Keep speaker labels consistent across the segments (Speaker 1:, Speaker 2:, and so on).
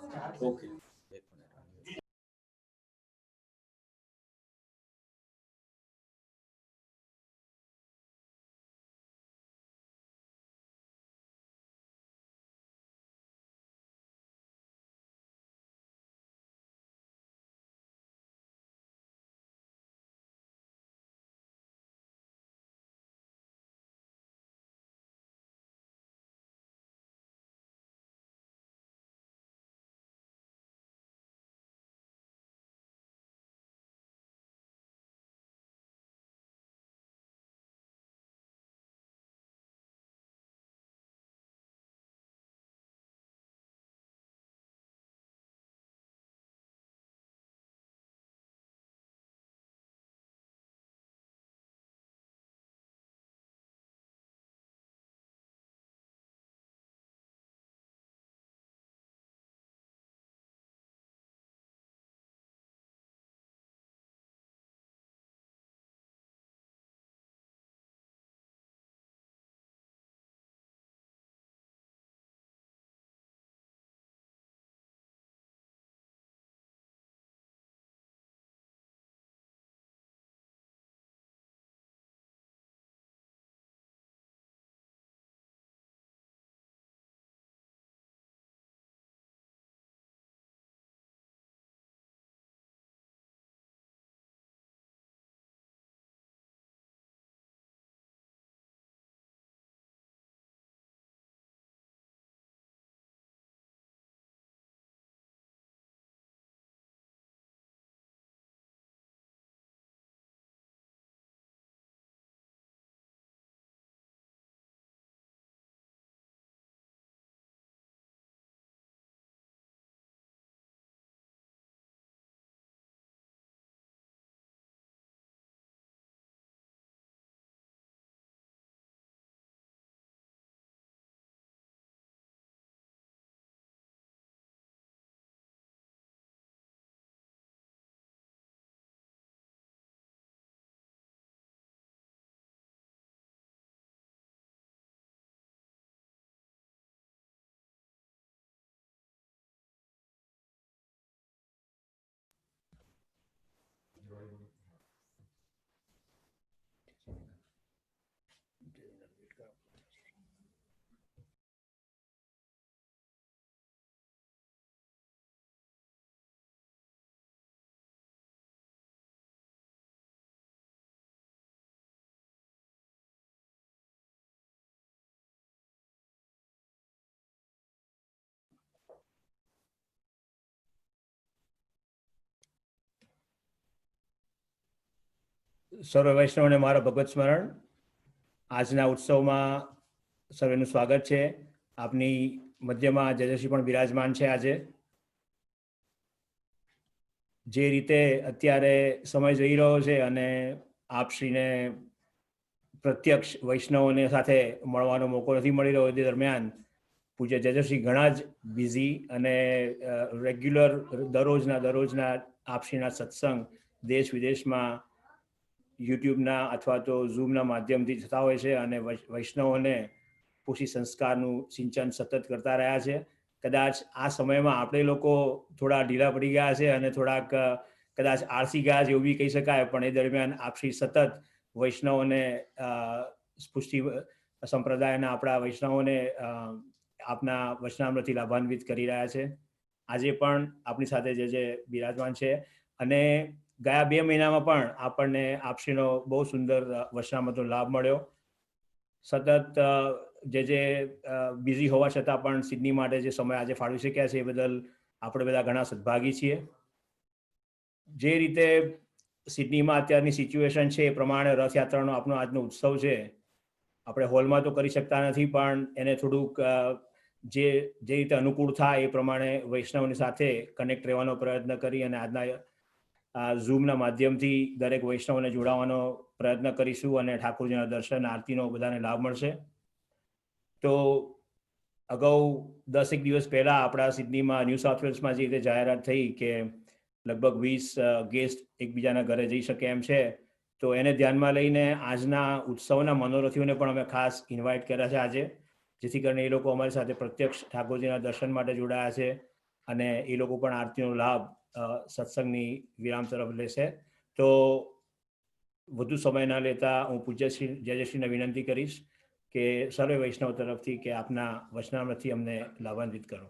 Speaker 1: Okay, એક minute.
Speaker 2: સર્વ વૈષ્ણવને મારા ભગવત સ્મરણ. આજના ઉત્સવમાં સર્વેનું સ્વાગત છે. આપની મધ્યમાં જયશ્રી પણ બિરાજમાન છે. આજે જે રીતે અત્યારે સમય જઈ રહ્યો છે અને આપશ્રીને પ્રત્યક્ષ વૈષ્ણવોને સાથે મળવાનો મોકો નથી મળી રહ્યો, તે દરમિયાન પૂજ્ય જયશ્રી ઘણા જ બિઝી અને રેગ્યુલર દરરોજના આપશ્રીના સત્સંગ દેશ વિદેશમાં યુટ્યુબના અથવા તો ઝૂમના માધ્યમથી થતા હોય છે અને વૈષ્ણવોને પુષી સંસ્કારનું સિંચન સતત કરતા રહ્યા છે. કદાચ આ સમયમાં આપણે લોકો થોડા ઢીલા પડી ગયા છે અને થોડાક કદાચ આળસી ગયા છે એવું બી કહી શકાય, પણ એ દરમિયાન આપશ્રી સતત વૈષ્ણવોને પુષ્ટિ સંપ્રદાયના આપણા વૈષ્ણવોને આપના વચનામૃતથી લાભાન્વિત કરી રહ્યા છે. આજે પણ આપણી સાથે જે બિરાજમાન છે અને ગયા 2 મહિનામાં પણ આપણને આપશ્રીનો બહુ સુંદર વચનામૃતનો લાભ મળ્યો. સતત જે બિઝી હોવા છતાં પણ સિડની માટે જે સમય આજે ફાળવી શક્યા છે એ બદલ આપણે બધા ઘણા સદભાગી છીએ. જે રીતે સિડનીમાં અત્યારની સિચ્યુએશન છે એ પ્રમાણે રથયાત્રાનો આપણો આજનો ઉત્સવ છે. આપણે હોલમાં તો કરી શકતા નથી, પણ એને થોડુંક જે રીતે અનુકૂળ થાય એ પ્રમાણે વૈષ્ણવની સાથે કનેક્ટ રહેવાનો પ્રયત્ન કરી અને આજના ઝૂમના માધ્યમથી દરેક વૈષ્ણવને જોડાવાનો પ્રયત્ન કરીશું અને ઠાકોરજીના દર્શન આરતીનો બધાને લાભ મળશે. તો અગાઉ 10 દિવસ પહેલાં આપણા સિડનીમાં ન્યૂ સાઉથ વેલ્સમાં જે રીતે જાહેરાત થઈ કે લગભગ 20 ગેસ્ટ એકબીજાના ઘરે જઈ શકે એમ છે, તો એને ધ્યાનમાં લઈને આજના ઉત્સવના મનોરથીઓને પણ અમે ખાસ ઇન્વાઇટ કર્યા છે આજે, જેથી કરીને એ લોકો અમારી સાથે પ્રત્યક્ષ ઠાકોરજીના દર્શન માટે જોડાયા છે અને એ લોકો પણ આરતીનો લાભ સત્સંગની વિરામ તરફ લેશે. તો વધુ સમય ના લેતા હું પૂજ્યશ્રી જયશ્રીને વિનંતી કરીશ કે સર્વે વૈષ્ણવ તરફથી કે આપના વચનામૃતથી અમને લાભાન્વિત કરો.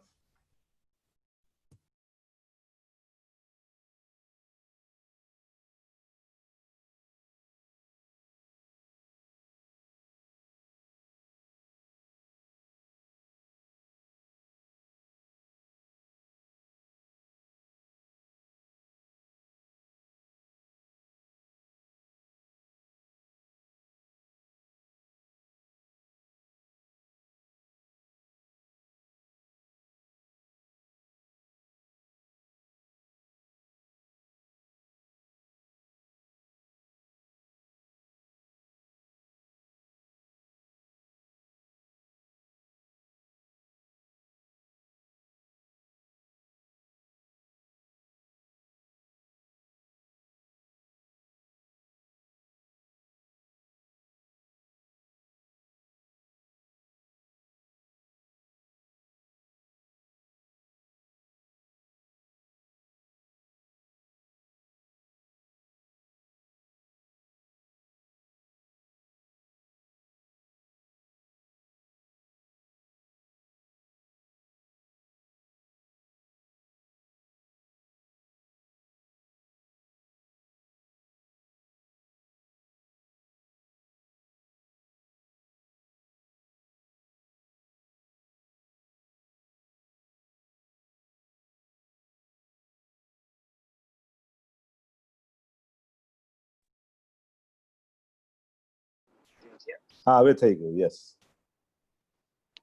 Speaker 3: હા, હવે થઈ ગયું. યસ.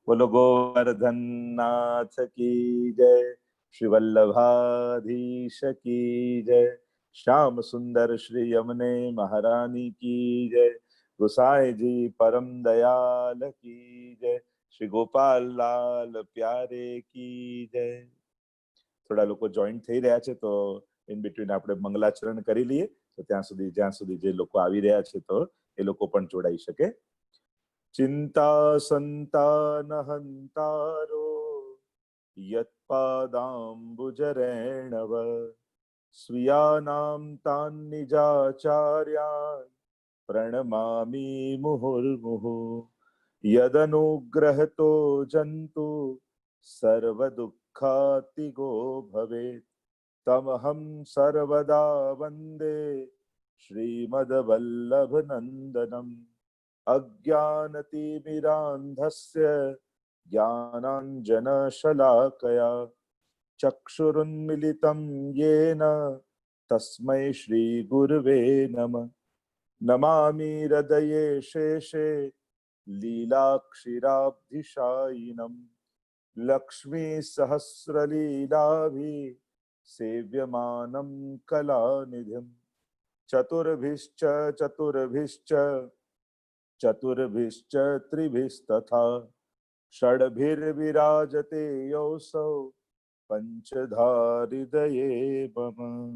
Speaker 3: બોલો ગોવર્ધનનાથ કી જય, શ્રી વલ્લભાધીશ કી જય, શ્યામ સુંદર શ્રી યમને મહારાની કી જય, ગુસાઈજી પરમ દયાલ કી જય, શ્રી ગોપાલ લાલ પ્યારે કી જય. થોડા લોકો જોઈન્ટ થઈ રહ્યા છે, તો ઇન બિટવીન આપણે મંગલાચરણ કરી લઈએ. તો જ્યાં સુધી જે લોકો આવી રહ્યા છે તો એ લોકો પણ જોડાઈ શકે. ચિંતા સંતાન હંતારો યત્પાદાંબુજરેણવ સ્વીયાનામ તાન નિજાચાર્યાન પ્રણમામિ મુહુર્મુહુ યદનુગ્રહતો જંતુ સર્વદુઃખાતિગો ભવેત તમહં સર્વદા વંદે શ્રીમદ્વલ્લભનંદનમ અજ્ઞાનતિમિરાંધસ્ય જ્ઞાનાંજનશલાકયા ચક્ષુરુન્મિલિतं येन તસ્मै શ્રીગુરવે નમઃ. નમામિ હૃદયે શેષે લીલાક્ષીરાબ્ધિશાયિનમ લક્ષ્મી સહસ્રલીલાભિ સેવ્યમાનમ કલાનિધિમ ચતુર્ભિશ્ચ ત્રિભિસ્તથા ષડભિર્વિરાજતે યોऽસૌ પંચધારિદયે મમ.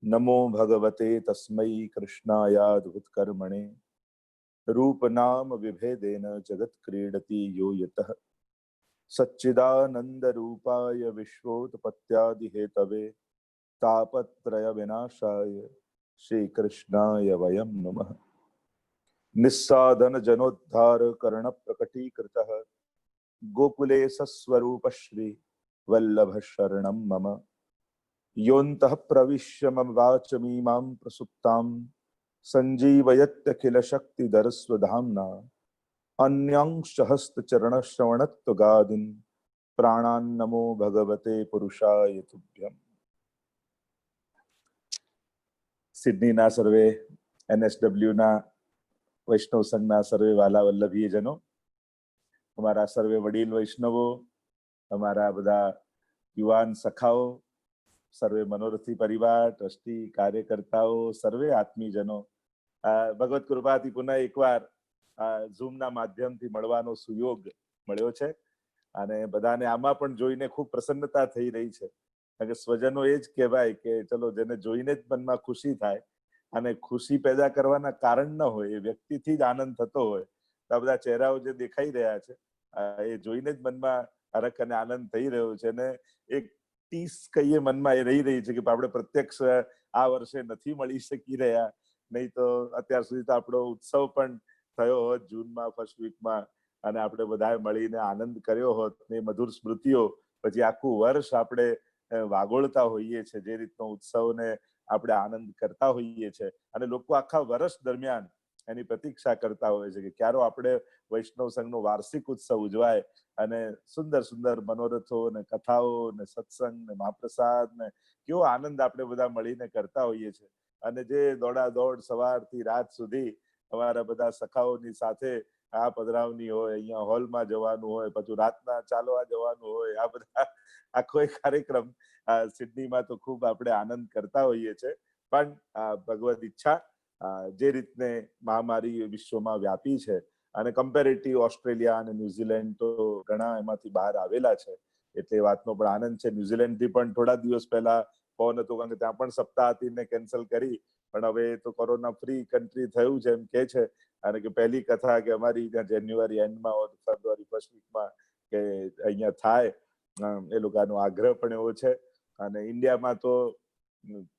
Speaker 3: નમો ભગવતે તસ્मै કૃષ્ણાયાદ્ભુતકર્મણે રૂપનામ વિભેદેન જગત ક્રીડતિ યો યતઃ સચ્ચિદાનંદરૂપાય વિશ્વોત્પત્યાદિહેતવે તાપત્રય વિનાશાય શ્રી કૃષ્ણાય વયમ નમઃ. નિસ્સાધન જનોદ્ધાર કર્ણ પ્રકટીકૃતઃ ગોકુલે સસ્વરૂપ શ્રી વલ્લભ શરણમ મમ. યોऽन्तઃ પ્રવિશ્ય મમ વાચમીમાં પ્રસુપ્તાં સંજીવયત્યખિલ શક્તિધર સ્વધામ્ના अन्यांश हस्तचरणश्रवणत्वगादीन् प्राणान् नमो भगवते पुरुषाय तुभ्यम्. સિડનીના સર્વે NSWના વૈષ્ણવ સંઘના સર્વે વાલા વલ્લભીયજનો, અમારા સર્વે વડીલ વૈષ્ણવો, અમારા બધા યુવાન સખાઓ, સર્વે મનોરથી પરિવાર, ટ્રસ્ટી, કાર્યકર્તાઓ, સર્વે આત્મીજનો, ભગવત કૃપાથી પુનઃ એકવાર ઝૂમના માધ્યમથી મળવાનો સુયોગ મળ્યો છે. અને બધાને આમાં પણ જોઈને ખૂબ પ્રસન્નતા થઈ રહી છે. કારણ કે સ્વજનો એ જ કહેવાય કે ચલો જેને જોઈને જ મનમાં ખુશી થાય અને ખુશી પેદા કરવાના કારણ ન હોય, એ વ્યક્તિથી જ આનંદ થતો હોય, તો આ બધા ચહેરાઓ જે દેખાઈ રહ્યા છે એ જોઈને જ મનમાં હરખ અને આનંદ થઈ રહ્યો છે, અને એક ટીસ કહીએ મનમાં એ રહી છે કે આપણે પ્રત્યક્ષ આ વર્ષે નથી મળી શકી રહ્યા, નહીં તો અત્યાર સુધી તો આપણો ઉત્સવ પણ થયો હોત જૂનમાં ફર્સ્ટ વીકમાં, અને આપણે બધાએ મળીને આનંદ કર્યો હોત ને મધુર સ્મૃતિઓ પછી આખું વર્ષ આપણે વાગોળતા હોઈએ છીએ, જે રીતનો ઉત્સવને આપણે આનંદ કરતા હોઈએ છીએ, અને લોકો આખા વર્ષ દરમિયાન એની પ્રતીક્ષા કરતા હોય છે કે ક્યારે આપણે વૈષ્ણવ સંઘનો વાર્ષિક ઉત્સવ ઉજવાય અને સુંદર સુંદર મનોરથો ને કથાઓ ને સત્સંગ ને મહાપ્રસાદ ને કેવો આનંદ આપણે બધા મળીને કરતા હોઈએ છીએ. અને જે દોડાદોડ સવારથી રાત સુધી અમારા બધા સખાઓની સાથે આ પધરાવની હોય, અહીંયા હોલમાં જવાનું હોય, પછી રાતના ચાલવા જવાનું હોય, આ બધા આખો એક કાર્યક્રમ સિડનીમાં તો ખૂબ આપણે આનંદ કરતા હોઈએ છીએ. પણ ભગવદ ઈચ્છા જે રીતને મહામારી વિશ્વમાં વ્યાપી છે અને કમ્પેરેટિવ ઓસ્ટ્રેલિયા અને ન્યુઝીલેન્ડ તો ઘણા એમાંથી બહાર આવેલા છે, એટલે એ વાતનો પણ આનંદ છે. ન્યુઝીલેન્ડથી પણ થોડા દિવસ પહેલા ફોન હતો, કારણ કે ત્યાં પણ સપ્તાહ હતી ને કેન્સલ કરી, પણ હવે તો કોરોના ફ્રી કન્ટ્રી થયું છે એમ કે છે. અને કે પહેલી કથા કે અમારી ત્યાં જાન્યુઆરી એન્ડમાં ફેબ્રુઆરી ફર્સ્ટ વીકમાં કે અહીંયા થાય, એ લોકોનો આગ્રહ પણ એવો છે. અને ઇન્ડિયામાં તો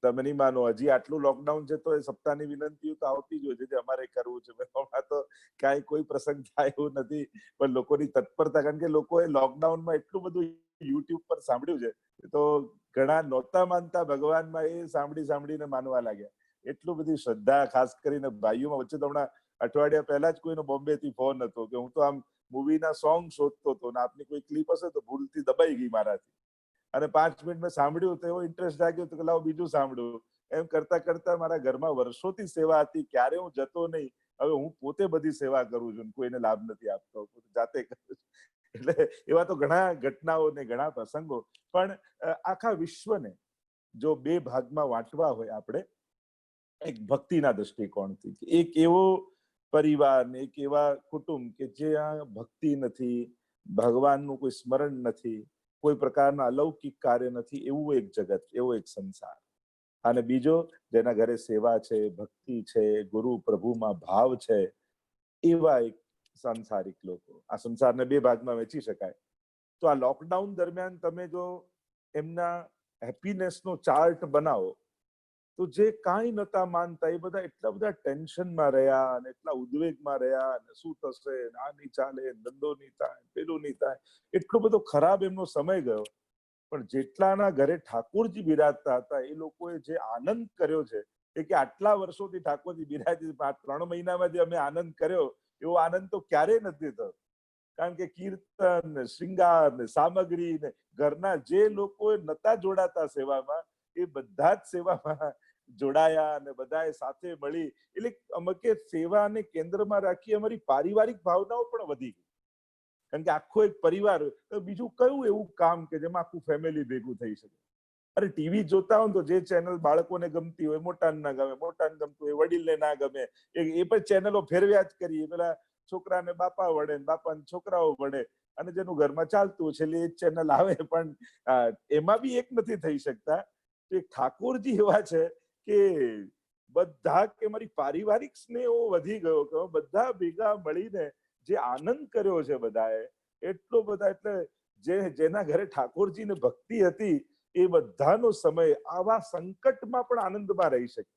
Speaker 3: તમે નહીં માનો, હજી આટલું લોકડાઉન છે તો એ સપ્તાહની વિનંતીઓ તો આવતી જ હોય છે જે અમારે કરવું છે. હમણાં તો ક્યાંય કોઈ પ્રસંગ થાય એવું નથી, પણ લોકોની તત્પરતા, કારણ કે લોકોએ લોકડાઉનમાં એટલું બધું યુટ્યુબ પર સાંભળ્યું છે તો ઘણા નહોતા માનતા ભગવાનમાં, એ સાંભળીને માનવા લાગ્યા. એટલું બધી શ્રદ્ધા, ખાસ કરીને ભાઈઓમાં. વચ્ચે તો હમણાં અઠવાડિયા પહેલા જ કોઈનો બોમ્બેથી ફોન હતો કે હું તો આમ મૂવીના સોંગ શોધતો હતો ને આપની કોઈ ક્લિપ હશે તો ભૂલથી દબાઈ ગઈ મારાથી, અને 5 મિનિટ મેં સાંભળ્યું તો એવો ઇન્ટરેસ્ટ જાગ્યો તો લાવો બીજું સાંભળ્યું. એમ કરતા કરતા મારા ઘરમાં વર્ષોથી સેવા હતી, ક્યારે હું જતો નહીં. હવે હું પોતે બધી સેવા કરું છું, કોઈને લાભ નથી આપતો, જાતે કરું છું. એટલે એવા તો ઘણા ઘટનાઓ ને ઘણા પ્રસંગો. પણ આખા વિશ્વને જો બે ભાગમાં વાંટવા હોય આપણે, એક ભક્તિના દ્રષ્ટિકોણથી, એક એવો પરિવાર ને એક એવા કુટુંબ કે જ્યાં ભક્તિ નથી, ભગવાનનું કોઈ સ્મરણ નથી, કોઈ પ્રકારના અલૌકિક કાર્ય નથી, એવું એક જગત, એવો એક સંસાર. અને બીજો જેના ઘરે સેવા છે, ભક્તિ છે, ગુરુ પ્રભુમાં ભાવ છે, એવા એક સાંસારિક લોકો. આ સંસારને બે ભાગમાં વહેંચી શકાય. તો આ લોકડાઉન દરમિયાન તમે જો એમના હેપીનેસનો ચાર્ટ બનાવો તો જે કાંઈ નતા માનતા એ બધા એટલા બધા ટેન્શનમાં રહ્યા અને એટલા ઉદ્વેગમાં રહ્યા, અને શું થશે, આ નહીં ચાલે, ધંધો નહીં થાય, પેલું નહીં થાય, એટલો બધો ખરાબ એમનો સમય ગયો. પણ જેટલાના ઘરે ઠાકોરજી બિરાજતા હતા એ લોકોએ જે આનંદ કર્યો છે એ કે આટલા વર્ષોથી ઠાકોરજી બિરાજી 3 મહિનામાં જે અમે આનંદ કર્યો એવો આનંદ તો ક્યારેય નથી થયો. કારણ કે કીર્તન ને શ્રૃંગાર ને સામગ્રી ને ઘરના જે લોકો નતા જોડાતા સેવામાં, એ બધા જ સેવામાં જોડાયા અને બધાએ સાથે મળી. એટલે અમે સેવાને કેન્દ્રમાં રાખી અમારી પારિવારિક ભાવનાઓ પણ વધી ગઈ, કારણ કે આખો એક પરિવાર. બીજું કયું એવું કામ કે જેમાં આખું ફેમિલી ભેગું થઈ શકે? અરે ટીવી જોતા હોય તો જે ચેનલ બાળકોને ગમતી હોય મોટાને ના ગમે, મોટાને ગમતું હોય વડીલને ના ગમે, એ પણ ચેનલો ફેરવ્યા જ કરીએ. પેલા છોકરાને બાપા વડે, બાપાને છોકરાઓ વડે, અને જેનું ઘરમાં ચાલતું છે એટલે એ ચેનલ આવે. પણ એમાં બી એક નથી થઈ શકતા. તો એક ઠાકોરજી એવા છે કે બધા, કે મારી પારિવારિક સ્નેહો વધી ગયો કે બધા ભેગા મળીને જે આનંદ કર્યો છે બધાએ, એટલો બધા. એટલે જેના ઘરે ઠાકોરજીને ભક્તિ હતી એ બધાનો સમય આવા સંકટમાં પણ આનંદમાં રહી શકે.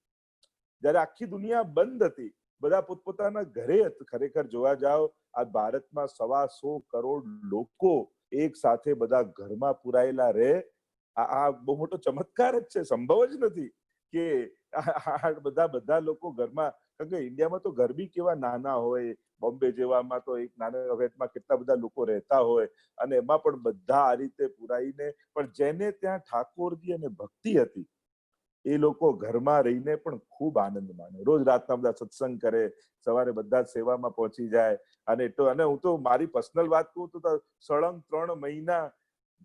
Speaker 3: જયારે આખી દુનિયા બંધ હતી, બધા પોતપોતાના ઘરે. ખરેખર જોવા જાઓ, આ ભારતમાં 125 કરોડ લોકો એક સાથે બધા ઘરમાં પુરાયેલા રહે, આ બહુ મોટો ચમત્કાર જ છે. સંભવ જ નથી કે બધા લોકો ઘરમાં. કારણ કે ઇન્ડિયામાં તો ઘર બી કેવા નાના હોય, બોમ્બે જેવામાં તો એક નાના ફ્લેટમાં કેટલા બધા લોકો રહેતા હોય, અને એમાં પણ બધા આ રીતે પુરાઈને. પણ જેને ત્યાં ઠાકોરજી અને ભક્તિ હતી એ લોકો ઘરમાં રહીને પણ ખૂબ આનંદ માને. રોજ રાતના બધા સત્સંગ કરે, સવારે બધા જ સેવામાં પહોંચી જાય. અને હું તો મારી પર્સનલ વાત કહું તો સળંગ 3 મહિના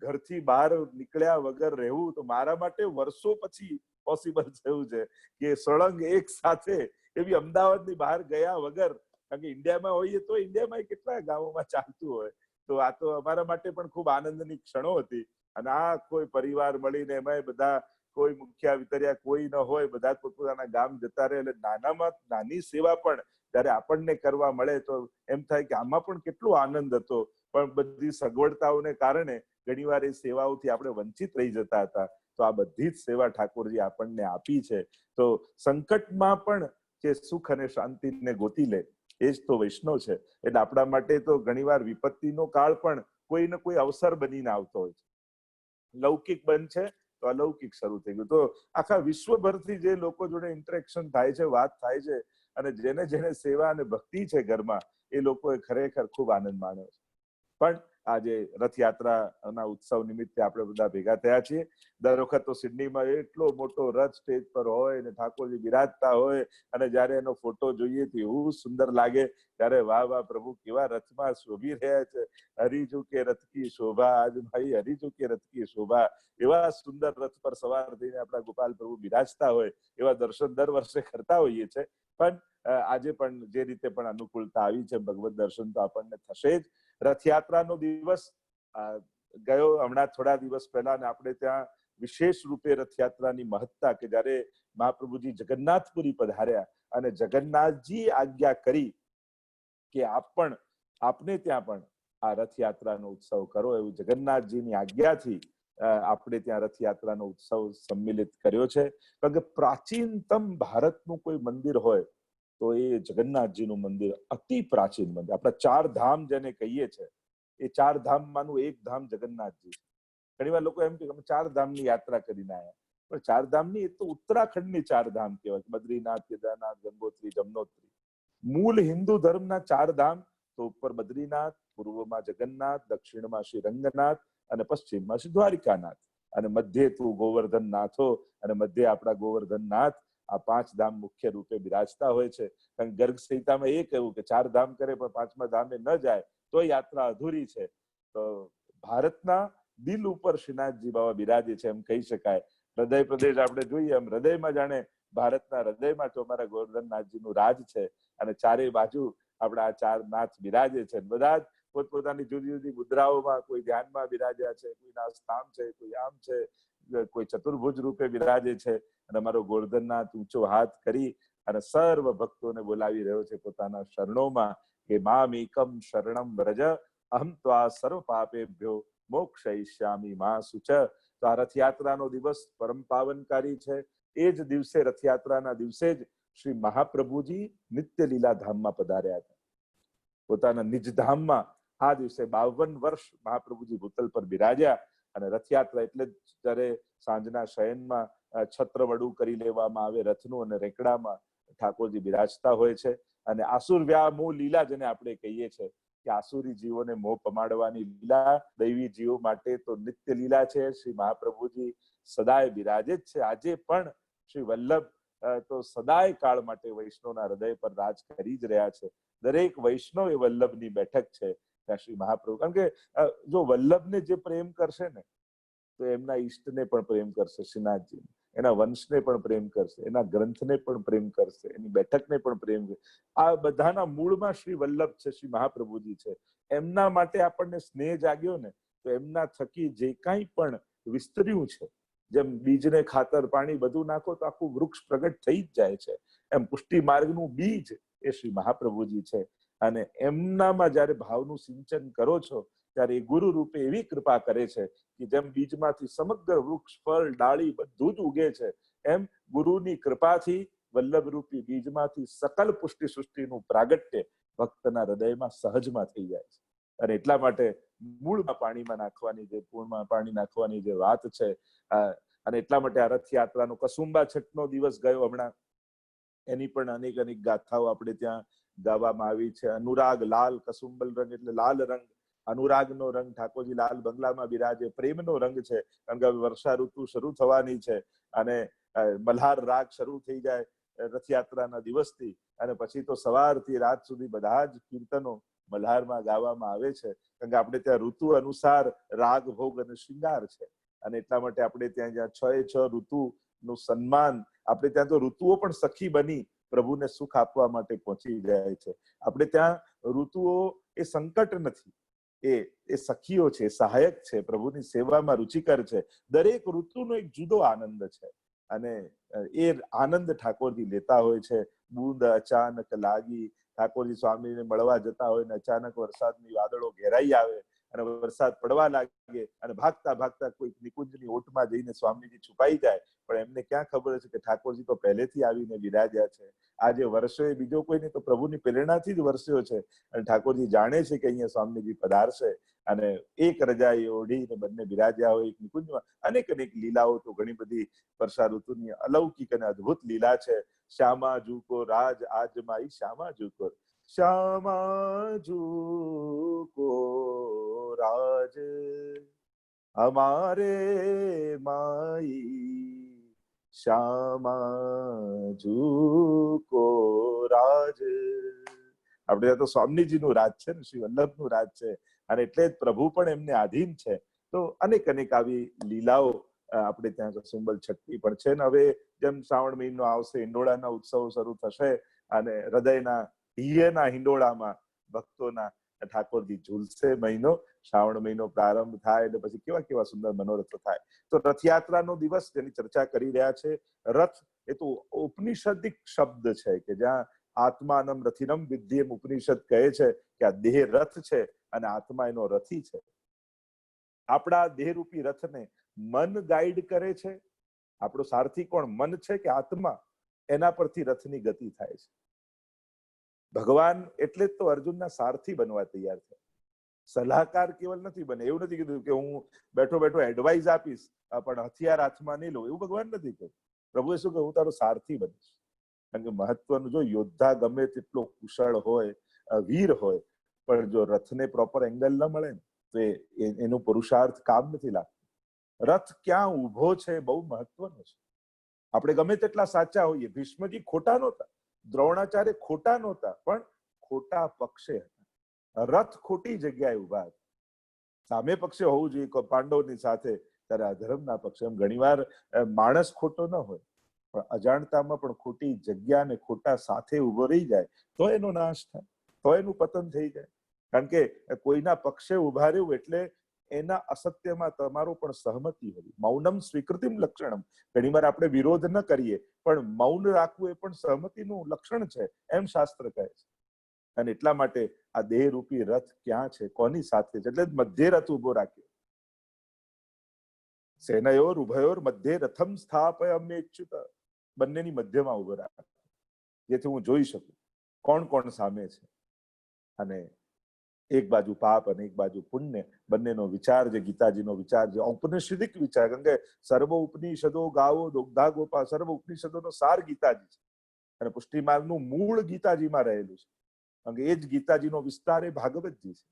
Speaker 3: ઘરથી બહાર નીકળ્યા વગર રહેવું તો મારા માટે વર્ષો પછી પોસિબલ થયું છે કે સળંગ એક સાથે એવી અમદાવાદની બહાર ગયા વગર. કારણ કે ઇન્ડિયામાં હોઈએ તો ઇન્ડિયામાં કેટલા ગામોમાં ચાલતું હોય. તો આ તો અમારા માટે પણ ખૂબ આનંદની ક્ષણો હતી. અને આ કોઈ પરિવાર મળીને એમાં બધા કોઈ મુખ્ય વિતર્યા કોઈ ન હોય, બધા પોતપોતાના ગામ જતા રહે, એટલે નાનામાં નાની સેવા પણ જયારે આપણને કરવા મળે તો એમ થાય કે આમાં પણ કેટલો આનંદ હતો. પણ બધી સગવડતાઓને કારણે ઘણીવાર એ સેવાઓથી આપણે વંચિત રહી જતા હતા. તો આ બધી જ સેવા ઠાકોરજી આપણને આપી છે. તો સંકટમાં પણ જે સુખ અને શાંતિને ગોતી લે એ જ તો વૈષ્ણવ છે. એટલે આપણા માટે તો ઘણીવાર વિપત્તિનો કાળ પણ કોઈ ને કોઈ અવસર બનીને આવતો હોય છે. લૌકિક બંધ છે તો અલૌકિક શરૂ થઈ ગયું. તો આખા વિશ્વભરથી જે લોકો જોડે ઇન્ટરેક્શન થાય છે, વાત થાય છે, અને જેને જેને સેવા અને ભક્તિ છે ઘરમાં, એ લોકોએ ખરેખર ખૂબ આનંદ માણ્યો છે. પણ આજે રથયાત્રાના ઉત્સવ નિમિત્તે આપણે બધા ભેગા થયા છીએ. દર વખત તો સિડનીમાં એટલો મોટો રથ સ્ટેજ પર હોય ને ઠાકોરજી બિરાજતા હોય, અને જયારે એનો ફોટો જોઈએ તો એવું સુંદર લાગે. ત્યારે વાહ વાહ પ્રભુ કેવા રથમાં શોભી રહ્યા છે. હરિજુ કે રથ કી શોભા, આજ ભાઈ હરિજુ કે રથ કી શોભા. એવા સુંદર રથ પર સવાર થઈને આપણા ગોપાલ પ્રભુ બિરાજતા હોય એવા દર્શન દર વર્ષે કરતા હોઈએ છે. પણ આજે પણ જે રીતે પણ અનુકૂળતા આવી છે, ભગવત દર્શન તો આપણને થશે જ. રથયાત્રાનો દિવસ ગયો હમણાં થોડા દિવસ પહેલા, ને આપણે ત્યાં વિશેષ રૂપે રથયાત્રાની મહત્તા કે જ્યારે મહાપ્રભુજી જગન્નાથપુરી પધાર્યા અને જગન્નાથજી આજ્ઞા કરી કે આપને ત્યાં પણ આ રથયાત્રાનો ઉત્સવ કરો, એવું જગન્નાથજીની આજ્ઞાથી આપણે ત્યાં રથયાત્રાનો ઉત્સવ સંમિલિત કર્યો છે. કારણ કે પ્રાચીનતમ ભારતનું કોઈ મંદિર હોય તો એ જગન્નાથજીનું મંદિર અતિ પ્રાચીન મંદિર. આપણા 4 ધામ જેને કહીએ છે, એ 4 ધામમાંનું એક ધામ જગન્નાથજી. ઘણી વાર લોકો એમ કે અમે 4 ધામની યાત્રા કરીને આવ્યા, પણ 4 ધામની એ તો ઉત્તરાખંડની 4 ધામ કહેવાય, બદ્રીનાથ, કેદારનાથ, ગંગોત્રી, જમનોત્રી. મૂળ હિન્દુ ધર્મના 4 ધામ તો ઉપર બદ્રીનાથ, પૂર્વમાં જગન્નાથ, દક્ષિણમાં શ્રી રંગનાથ અને પશ્ચિમમાં શ્રી દ્વારિકાનાથ, અને મધ્યે તું ગોવર્ધન નાથો, અને મધ્યે આપણા ગોવર્ધન નાથ. આ 5 ધામ મુખ્ય રૂપે બિરાજતા હોય છે. કારણ ગર્ગ સંહિતામાં એ કહ્યું કે 4 ધામ કરે પણ 5મા ધામે ન જાય તો યાત્રા અધૂરી છે. તો ભારતના દિલ ઉપર શ્રીનાથજી બાબા બિરાજે છે એમ કહી શકાય. હૃદય પ્રદેશ આપણે જોઈએ એમ હૃદયમાં જાણે ભારતના હૃદયમાં તો અમારા ગોવર્ધનનાથજીનું રાજ છે, અને ચારે બાજુ આપણા આ 4 નાથ બિરાજે છે. બધા જ પોતપોતાની જુદી જુદી મુદ્રાઓમાં, કોઈ ધ્યાનમાં બિરાજ્યા છે, કોઈના સ્થાન છે, કોઈ આમ છે, કોઈ ચતુર્ભુજ રૂપે બિરાજે છે. અને અમારો ગોવર્ધનનાથ ઊંચો હાથ કરી અને સર્વ ભક્તોને બોલાવી રહ્યો છે પોતાના શરણોમાં કે મામ એકમ શરણમ વ્રજ અહમ ત્વા સર્વ પાપેભ્યો મોક્ષયિષ્યામિ મા શુચ. તો આ રથયાત્રાનો દિવસ પરમ પાવનકારી છે. એ જ દિવસે, રથયાત્રાના દિવસે જ શ્રી મહાપ્રભુજી નિત્ય લીલા ધામમાં પધાર્યા હતા. પોતાના નિજ ધામમાં આ દિવસે 52 વર્ષ મહાપ્રભુજી ભૂતલ પર બિરાજ્યા. અને રથયાત્રા એટલે જ્યારે સાંજના શયનમાં છત્ર વડું કરી લેવામાં આવે રથનું, અને રેકડામાં ઠાકોરજી બિરાજતા હોય છે. અને આસુર વ્યામોહ લીલા જેને આપણે કહીએ છીએ કે આસુરી જીવોને મોહ પમાડવાની લીલા દૈવી જીવો માટે તો નિત્ય લીલા છે. શ્રી મહાપ્રભુજી સદાય બિરાજે જ છે. આજે પણ શ્રી વલ્લભ તો સદાય કાળ માટે વૈષ્ણવના હૃદય પર રાજ કરી જ રહ્યા છે. દરેક વૈષ્ણવ એ વલ્લભની બેઠક છે ત્યાં શ્રી મહાપ્રભુ. કારણ કે જો વલ્લભને જે પ્રેમ કરશે ને તો એમના ઈષ્ટને પણ પ્રેમ કરશે, શ્રીનાથજી એના વંશને પણ પ્રેમ કરશે, એના ગ્રંથને પણ પ્રેમ કરશે, એની બેઠકને પણ પ્રેમ કરશે. આ બધાના મૂળમાં શ્રી વલ્લભ છે, શ્રી મહાપ્રભુજી છે. એમના માટે આપણને સ્નેહ જાગ્યો ને તો એમના થકી જે કાંઈ પણ વિસ્તર્યું છે, જેમ બીજને ખાતર પાણી બધું નાખો તો આખું વૃક્ષ પ્રગટ થઈ જ જાય છે, એમ પુષ્ટિ માર્ગનું બીજ એ શ્રી મહાપ્રભુજી છે. અને એમનામાં જયારે ભાવનું સિંચન કરો છો ત્યારે એ ગુરુ રૂપે એવી કૃપા કરે છે કે જેમ બીજમાંથી સમગ્ર વૃક્ષ, ફળ, ડાળી બધું જ ઉગે છે, એમ ગુરુની કૃપાથી વલ્લભ રૂપી બીજમાંથી સકલ પુષ્ટિ સૃષ્ટિનું પ્રાગટ્ય ભક્તના હૃદયમાં સહજમાં થઈ જાય છે. અને એટલા માટે મૂળમાં પાણીમાં નાખવાની જે પૂર્ણમાં પાણી નાખવાની જે વાત છે, અને એટલા માટે આ રથયાત્રાનો કસુંબા છઠનો દિવસ ગયો હમણાં, એની પણ અનેક અનેક ગાથાઓ આપણે ત્યાં ગાવામાં આવી છે. અનુરાગ લાલ કસુંબલ રંગ એટલે લાલ રંગ, અનુરાગનો રંગ. ઠાકોરજી લાલ બંગલામાં બિરાજે, પ્રેમનો રંગ છે. કારણ કે વર્ષા ઋતુ શરૂ થવાની છે અને મલ્હાર રાગ શરૂ થઈ જાય રથયાત્રાના દિવસથી, અને પછી તો સવારથી રાત સુધી બધા જ કીર્તનો મલ્હારમાં ગાવામાં આવે છે. કારણ કે આપણે ત્યાં ઋતુ અનુસાર રાગ, ભોગ અને શૃંગાર છે. અને એટલા માટે આપણે ત્યાં જ્યાં 6 ઋતુનું સન્માન, આપણે ત્યાં તો ઋતુઓ પણ સખી બની પ્રભુને સુખ આપવા માટે પહોંચી જાય છે. આપણે ત્યાં ઋતુઓ એ સંકટ નથી, એ સખીઓ છે, સહાયક છે, પ્રભુની સેવામાં રુચિકર છે. દરેક ઋતુનો એક જુદો આનંદ છે અને એ આનંદ ઠાકોરજી લેતા હોય છે. બૂંદ અચાનક લાગી, ઠાકોરજી સ્વામીને મળવા જતા હોય ને અચાનક વરસાદની વાદળો ઘેરાઈ આવે અને વરસાદ પડવા લાગે અને ભાગતા ભાગતા કોઈ નિકુંજની ઓટમાં જઈને સ્વામીજી છુપાઈ જાય. પણ એમને ક્યાં ખબર છે કે ઠાકોરજી તો પહેલેથી આવીને બિરાજ્યા છે. આજે વર્ષો એ બીજો કોઈ નહીં તો પ્રભુની પ્રેરણાથી જ વરસ્યો છે અને ઠાકોરજી જાણે છે કે અહીંયા સ્વામીજી પધારશે અને એક રજાઈ ઓઢીને બંને બિરાજ્યા હોય એક નિકુંજમાં. અનેક લીલાઓ તો ઘણી બધી વર્ષા ઋતુની અલૌકિક અને અદ્ભુત લીલા છે. શ્યામા જુકો રાજ આજ માઈ શ્યામા જુકો, શ્યામા જુકો રાજ हमारे माई श्यामा को राज. આપણે ત્યાં તો સ્વામીજીનું રાજ છે ને, શ્રી વલ્લભનું રાજ છે અને એટલે જ પ્રભુ પણ એમને આધીન છે. તો અનેક આવી લીલાઓ આપણે ત્યાં કસુંબલ છઠ્ઠી પણ છે ને. હવે જેમ શ્રાવણ મહિનો આવશે, હિંડોળાના ઉત્સવ શરૂ થશે અને હૃદયના હિયના હિંડોળામાં ભક્તોના ઠાકોરજી ઝૂલશે. મહિનો શ્રાવણ મહિનો પ્રારંભ થાય એટલે પછી કેવા કેવા સુંદર મનોરથો થાય. તો રથયાત્રાનો દિવસ જેની ચર્ચા કરી રહ્યા છે. રથ એ તો ઉપનિષદિક શબ્દ છે કે જ્યાં આત્માનમ રથિનમ વિદ્યમ ઉપનિષદ કહે છે કે આ દેહ રથ છે અને આત્મા એનો રથી છે. આપણા દેહરૂપી રથને મન ગાઈડ કરે છે. આપણો સારથી કોણ? મન છે કે આત્મા? એના પરથી રથની ગતિ થાય છે. ભગવાન એટલે જ તો અર્જુનના સારથી બનવા તૈયાર છે. સલાહકાર કેવલ નથી બને. એવું નથી કીધું કે હું બેઠો બેઠો એડવાઇસ આપીશ પણ હથિયાર હાથમાં નહીં લઉં, એવું ભગવાન નથી કહ્યું. પ્રભુએ શું કહ્યું? હું તારો સારથી બનીશ. કારણ કે મહત્વનું, જો યોદ્ધા ગમે તેટલો કુશળ હોય, વીર હોય, પણ જો રથને પ્રોપર એંગલ ન મળે ને તો એનું પુરુષાર્થ કામ નથી લાગતું. રથ ક્યાં ઊભો છે બહુ મહત્વનો છે. આપણે ગમે તેટલા સાચા હોઈએ, ભીષ્મજી ખોટા નહોતા, દ્રોણાચાર્ય ખોટા નહોતા, પણ ખોટા પક્ષે હતા. રથ ખોટી જગ્યાએ ઉભા હતા. સામે પક્ષે હોવું જોઈએ પાંડવોની સાથે, ત્યારે અધર્મના પક્ષે. એમ ઘણીવાર માણસ ખોટો ન હોય પણ અજાણતામાં પણ ખોટી જગ્યા ને ખોટા સાથે ઉભો રહી જાય તો એનો નાશ થાય, તો એનું પતન થઈ જાય. કારણ કે કોઈના પક્ષે ઉભા રહેવું એટલે એના અસત્યમાં તમારો પણ સહમતિ હોવી. મૌનમ સ્વીકૃતિમ લક્ષણમ. ઘણીવાર આપણે વિરોધ ન કરીએ પણ મૌન રાખવું એ પણ સહમતિનું લક્ષણ છે, એમ શાસ્ત્ર કહે છે. અને એટલા માટે આ દેહરૂપી રથ ક્યાં છે, કોની સાથે છે? એટલે મધ્ય રથ ઉભો રાખ્યો. સેનયોર ઉભયોર મધ્ય રથમ સ્થાપયામ્યેચ્યુત. બંનેની મધ્યમાં ઉભો રાખ્યો જેથી હું જોઈ શકું કોણ કોણ સામે છે. અને એક બાજુ પાપ અને એક બાજુ પુણ્ય, બંનેનો વિચાર જે ગીતાજીનો વિચાર છે, ઔપનિષદિક વિચાર. કારણ કે સર્વ ઉપનિષદો ગાવો દુગ્ધા ગોપા, સર્વ ઉપનિષદોનો સાર ગીતાજી છે અને પુષ્ટિ માર્ગનું મૂળ ગીતાજીમાં રહેલું છે. કારણ કે એ જ ગીતાજીનો વિસ્તાર એ ભાગવતજી છે.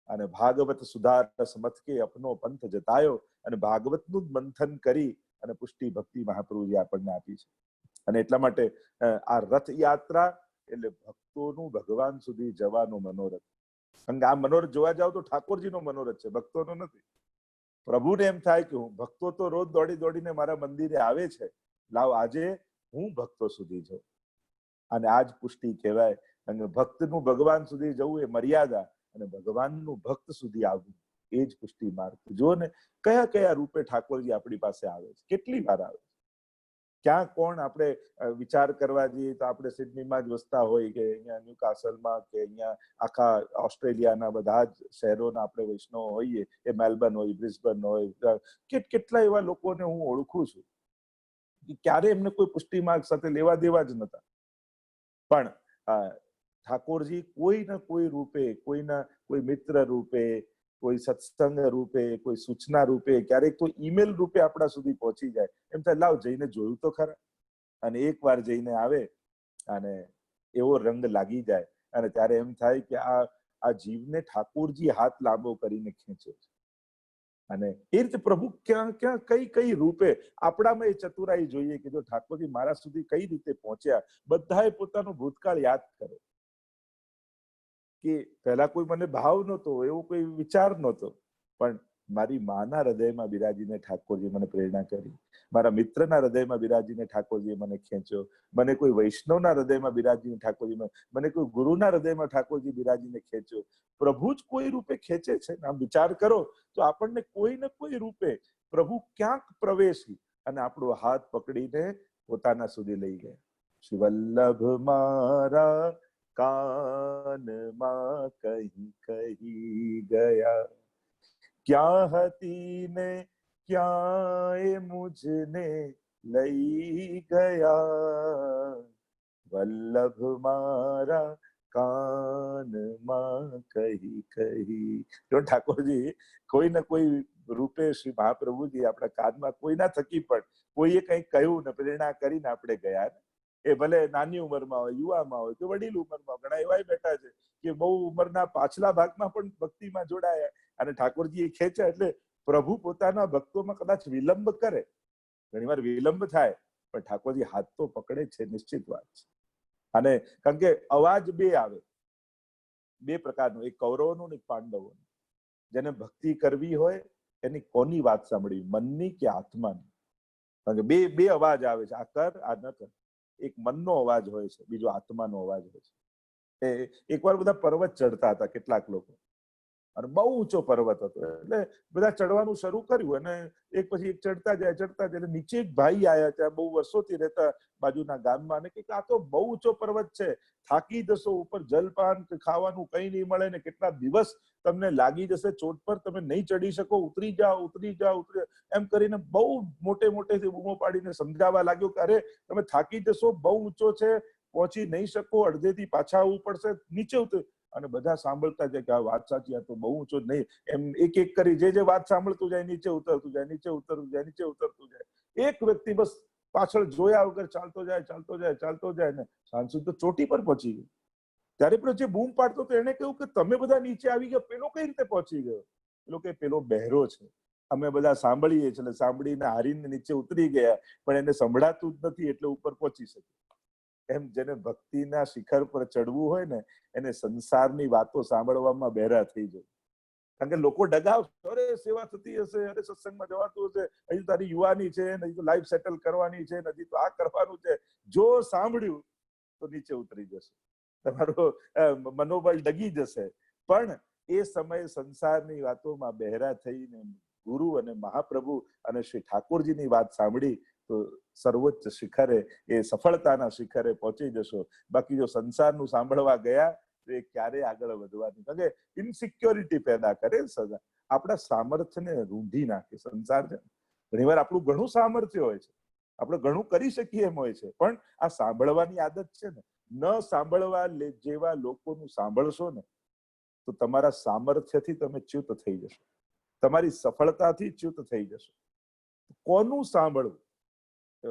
Speaker 3: અને ભાગવત સુધાર સમથકે અપનો પંથ જતાયો. અને ભાગવતનું જ મંથન કરી અને પુષ્ટિ ભક્તિ મહાપ્રભુજી આપણને આપી છે. અને એટલા માટે આ રથયાત્રા એટલે ભક્તોનું ભગવાન સુધી જવાનું મનોરથ. કારણ કે આ મનોરથ જોવા જાવ તો ઠાકોરજીનો મનોરથ છે, ભક્તોનો નથી. પ્રભુને એમ થાય કે હું ભક્તો તો રોજ દોડી દોડીને મારા મંદિરે આવે છે, લાવ આજે હું ભક્તો સુધી જાઉં. અને આ જ પુષ્ટિ કહેવાય. અને ભક્તનું ભગવાન સુધી જવું એ મર્યાદા અને ભગવાનનું ભક્ત સુધી આવવું એ જ પુષ્ટિ માર્ગ. જો ને કયા કયા રૂપે ઠાકોરજી આપણી પાસે આવે છે, કેટલી વાર આવે છે. ક્યાં કોણ આપણે વિચાર કરવા જઈએ તો આપણે સિડનીમાં જ વસતા હોય કે અહીંયા ન્યુકાસલમાં કે અહીંયા આખા ઓસ્ટ્રેલિયાના બધા જ શહેરોના આપણે વૈષ્ણવ હોઈએ, એ મેલબર્ન હોય, બ્રિસ્બન હોય, કેટલા એવા લોકોને હું ઓળખું છું ક્યારે એમને કોઈ પુષ્ટિ માર્ગ સાથે લેવા દેવા જ નતા. પણ ઠાકોરજી કોઈ ના કોઈ રૂપે, કોઈના કોઈ મિત્ર રૂપે, કોઈ સત્સંગ રૂપે, કોઈ સૂચના રૂપે, ક્યારેક તો ઈમેલ રૂપે આપણા સુધી પહોંચી જાય. એમ થાય લાવ જઈને જોયું તો ખરા. અને એક વાર જઈને આવે અને એવો રંગ લાગી જાય અને ત્યારે એમ થાય કે આ જીવને ઠાકોરજી હાથ લાંબો કરીને ખેંચે છે. અને એ રીતે પ્રભુ ક્યાં ક્યાં કઈ કઈ રૂપે આપણામાં એ ચતુરાઈ જોઈએ કે જો ઠાકોરજી મારા સુધી કઈ રીતે પહોંચ્યા. બધાએ પોતાનો ભૂતકાળ યાદ કરે કે પહેલા કોઈ મને ભાવ નહોતો, એવો કોઈ વિચાર નહોતો, પણ મારી માના હૃદયમાં બિરાજીને ઠાકોરજી મને પ્રેરણા કરી, મારા મિત્રના હૃદયમાં બિરાજીને ઠાકોરજીએ મને ખેંચ્યો, મને કોઈ વૈષ્ણવના હૃદયમાં બિરાજીને ઠાકોરજી મને કોઈ ગુરુના હૃદયમાં ઠાકોરજી બિરાજીને ખેંચ્યો. પ્રભુ જ કોઈ રૂપે ખેંચે છે. આમ વિચાર કરો તો આપણને કોઈ ને કોઈ રૂપે પ્રભુ ક્યાંક પ્રવેશી અને આપણો હાથ પકડીને પોતાના સુધી લઈ ગયા. શ્રી વલ્લભ મારા કાનમાં કહી કહી ગયા, ક્યાં હતી ને ક્યાંય મુझને લઈ ગયા, વલ્લભ મારા કાનમાં કહી કહી. જો ઠાકોરજી કોઈ ને કોઈ રૂપે શ્રી મહાપ્રભુજી આપણા કાનમાં કોઈના થકી પણ કોઈએ કંઈક કહ્યું ને પ્રેરણા કરીને આપણે ગયા. એ ભલે નાની ઉંમરમાં હોય, યુવામાં હોય કે વડીલ ઉંમરમાં. ઘણા એવા બેઠા છે કે બહુ ઉંમરના પાછલા ભાગમાં પણ ભક્તિમાં જોડાયા અને ઠાકોરજી એ ખેંચ્યા. એટલે પ્રભુ પોતાના ભક્તોમાં કદાચ વિલંબ કરે, ઘણીવાર વિલંબ થાય, પણ ઠાકોરજી હાથ તો પકડે છે, નિશ્ચિત વાત છે. અને કારણ કે અવાજ બે આવે, બે પ્રકારનો, એક કૌરવોનો ને એક પાંડવોનો. જેને ભક્તિ કરવી હોય એની કોની વાત સાંભળવી, મનની કે આત્માની? કારણ કે બે અવાજ આવે છે, આ કર આ ન કર. એક મનનો અવાજ હોય છે, બીજો આત્માનો અવાજ હોય છે. એકવાર બધા પર્વત ચડતા હતા કેટલાક લોકો, અને બહુ ઊંચો પર્વત હતો. એટલે બધા ચડવાનું શરૂ કર્યું અને એક પછી એક ચડતા જાય. નીચે એક ભાઈ આવ્યા, ત્યાં બહુ વર્ષોથી રહેતા બાજુના ગામમાં, અને કે આ તો બહુ ઊંચો પર્વત છે, થાકી જશો, ઉપર જલપાન કે ખાવાનું કઈ નહીં મળે ને કેટલા દિવસ તમને લાગી જશે ચોટ પર, તમે નહીં ચડી શકો, ઉતરી જાઓ. એમ કરીને બહુ મોટેથી બૂમો પાડીને સમજાવવા લાગ્યો કે અરે તમે થાકી જશો, બહુ ઊંચો છે, પહોંચી નહીં શકો, અડધેથી પાછા આવવું પડશે, નીચે ઉતર. અને બધા સાંભળતા જાય કે આ વાત સાચી, આ તો બહુ ઊંચો નહીં. એમ એક કરી જે વાત સાંભળતું જાય, નીચે ઉતરતું જાય. એક વ્યક્તિ બસ પાછળ જોયા વગર ચાલતો જાય ને સાંજ સુધી તો ચોટી પર પહોંચી ગયો. ત્યારે પણ જે બૂમ પાડતો હતો એને કહ્યું કે તમે બધા નીચે આવી ગયા, પેલો કઈ રીતે પહોંચી ગયો? પેલો કે પેલો બહેરો છે, અમે બધા સાંભળીએ છીએ, સાંભળીને હારીને નીચે ઉતરી ગયા, પણ એને સંભળાતું જ નથી એટલે ઉપર પહોંચી શકે. એમ જેને ભક્તિના શિખર પર ચડવું હોય ને એને સંસારની વાતો સાંભળવામાં બહેરા થઈ જાય. કારણ કે લોકો ડગાવશે, અરે સેવા થતી હશે, અરે સત્સંગમાં જવાતું હશે, હજી તારી યુવાની છે, હજી તો લાઈફ સેટલ કરવાની છે, હજી તો આ કરવાનું છે. જો સાંભળ્યું તો નીચે ઉતરી જશે, તમારો મનોબળ ડગી જશે. પણ એ સમયે સંસારની વાતોમાં બહેરા થઈને ગુરુ અને મહાપ્રભુ અને શ્રી ઠાકોરજીની વાત સાંભળી તો સર્વોચ્ચ શિખરે, એ સફળતાના શિખરે પહોંચી જશો. બાકી જો સંસારનું સાંભળવા ગયા તો એ ક્યારે આગળ વધવાની, કારણ કે ઇનસિક્યોરિટી પેદા કરે, સદા આપણા સામર્થ્યને રૂંધી નાખે. સંસાર છે ઘણીવાર આપણું ઘણું સામર્થ્ય હોય છે, આપણે ઘણું કરી શકીએ એમ હોય છે, પણ આ સાંભળવાની આદત છે ને, ન સાંભળવા જેવા લોકોનું સાંભળશો ને તો તમારા સામર્થ્યથી તમે ચ્યુત થઈ જશો, તમારી સફળતાથી ચ્યુત થઈ જશો. કોનું સાંભળવું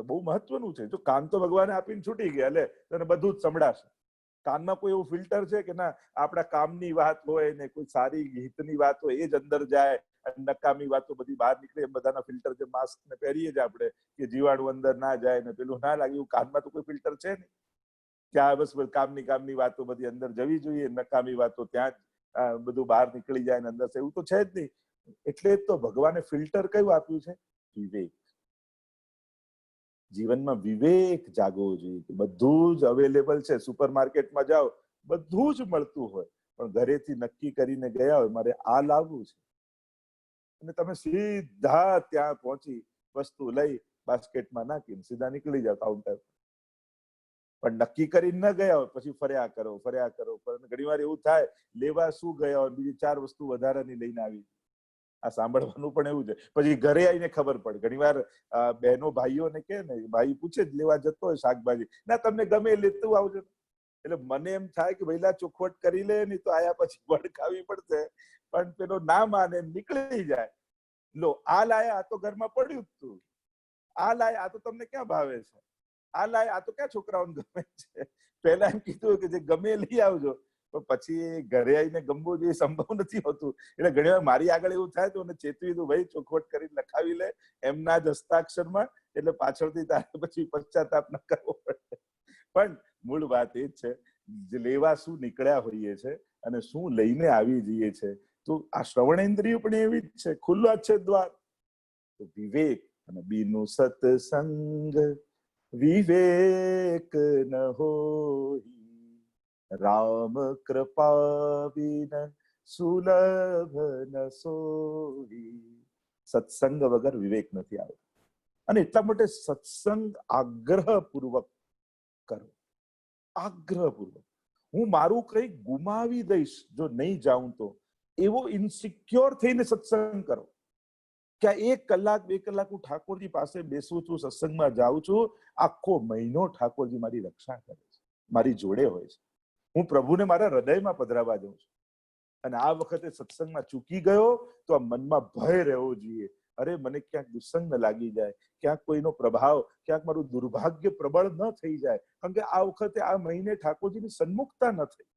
Speaker 3: બહુ મહત્વનું છે. જો કાન તો ભગવાને આપીને છૂટી ગયા, એટલે તને બધું જ સંભળાશે. કાનમાં કોઈ એવું ફિલ્ટર છે કે ના આપણા કામની વાત હોય ને કોઈ સારી હિતની વાત હોય એ જ અંદર જાય, નકામી વાતો બધી બહાર નીકળે. એમ બધાના ફિલ્ટર જે માસ્ક ને પહેરીએ જ આપણે કે જીવાણુ અંદર ના જાય ને પેલું ના લાગે, એવું કાનમાં તો કોઈ ફિલ્ટર છે નહીં. ત્યાં બસ કામની વાતો બધી અંદર જવી જોઈએ, નકામી વાતો ત્યાં જ બધું બહાર નીકળી જાય ને અંદર, એવું તો છે જ નહીં. એટલે તો ભગવાને ફિલ્ટર કયું આપ્યું છે? વિવેક. જીવનમાં વિવેક જાગવો જોઈએ કે બધું જ અવેલેબલ છે. સુપરમાર્કેટમાં જાઓ બધું જ મળતું હોય, પણ ઘરેથી નક્કી કરીને ગયા હોય મારે આ લાવવું છે, અને તમે સીધા ત્યાં પહોંચી વસ્તુ લઈ બાસ્કેટમાં નાખીને સીધા નીકળી જાવ કાઉન્ટર. પણ નક્કી કરીને ન ગયા હોય પછી ફર્યા કરો. ઘણી વાર એવું થાય લેવા શું ગયા હોય બીજી 4 વસ્તુ વધારાની લઈને આવી. આ સાંભળવાનું પણ એવું છે. પછી ઘરે આવીને ખબર પડે. ઘણી વાર બહેનો ભાઈઓને કે ને, ભાઈ પૂછે જ લેવા જતો હોય શાકભાજી, ના તમને ગમે લેતું આવજો. એટલે મને એમ થાય કે ભઈલા ચોખવટ કરી લે, નહીં તો આયા પછી વળખાવી પડશે. પણ પેલો ના માને નીકળી જાય. લો આ લાયા, આ તો ઘરમાં પડ્યું જ તું, આ લાયા, આ તો તમને ક્યાં ભાવે છે, આ લાયા, આ તો ક્યાં છોકરાઓને ગમે છે. પહેલા એમ કીધું કે જે ગમે લઈ આવજો, પણ પછી ઘરે આવીને ગમવું જોઈએ સંભવ નથી હોતું. એટલે ઘણી વાર મારી આગળ એવું થાય તો ચેતવી દઉં, ભાઈ ચોખવટ કરીને લખાવી લે એમના જ હસ્તાક્ષરમાં, એટલે પાછળથી તારે પછી પશ્ચાતાપ ન કરવો પડે. પણ મૂળ વાત એ જ છે, લેવા શું નીકળ્યા હોઈએ છે અને શું લઈને આવી જઈએ છે. તો આ શ્રવણેન્દ્રિય પણ એવી જ છે, ખુલ્લા જ છે દ્વાર. તો વિવેક અને બીનું સત્સંગ વિવેક ન હોઈ, રામ કૃપા વિન સુલભ ન સોઈ. સત્સંગ વગર વિવેક નથી આવતો. અને એટલા માટે સત્સંગ આગ્રહપૂર્વક કરો, આગ્રહપૂર્વક. હું મારું કંઈક ગુમાવી દઈશ જો નહીં જાઉં તો, એવો ઇન્સિક્યોર થઈને સત્સંગ કરો કે 1 કલાક 2 કલાક હું ઠાકોરજી પાસે બેસું છું, સત્સંગમાં જાઉં છું, આખો મહિનો ઠાકોરજી મારી રક્ષા કરે છે, મારી જોડે હોય છે. હું પ્રભુને મારા હૃદયમાં પધરાવા જાઉં છું. અને આ વખતે સત્સંગમાં ચૂકી ગયો તો આ મનમાં ભય રહેવો જોઈએ, અરે મને ક્યાંક દુસ્સંગ ન લાગી જાય, ક્યાંક કોઈનો પ્રભાવ, ક્યાંક મારું દુર્ભાગ્ય પ્રબળ ન થઈ જાય, કારણ કે આ વખતે આ મહિને ઠાકોરજીની સન્મુખતા ન થઈ,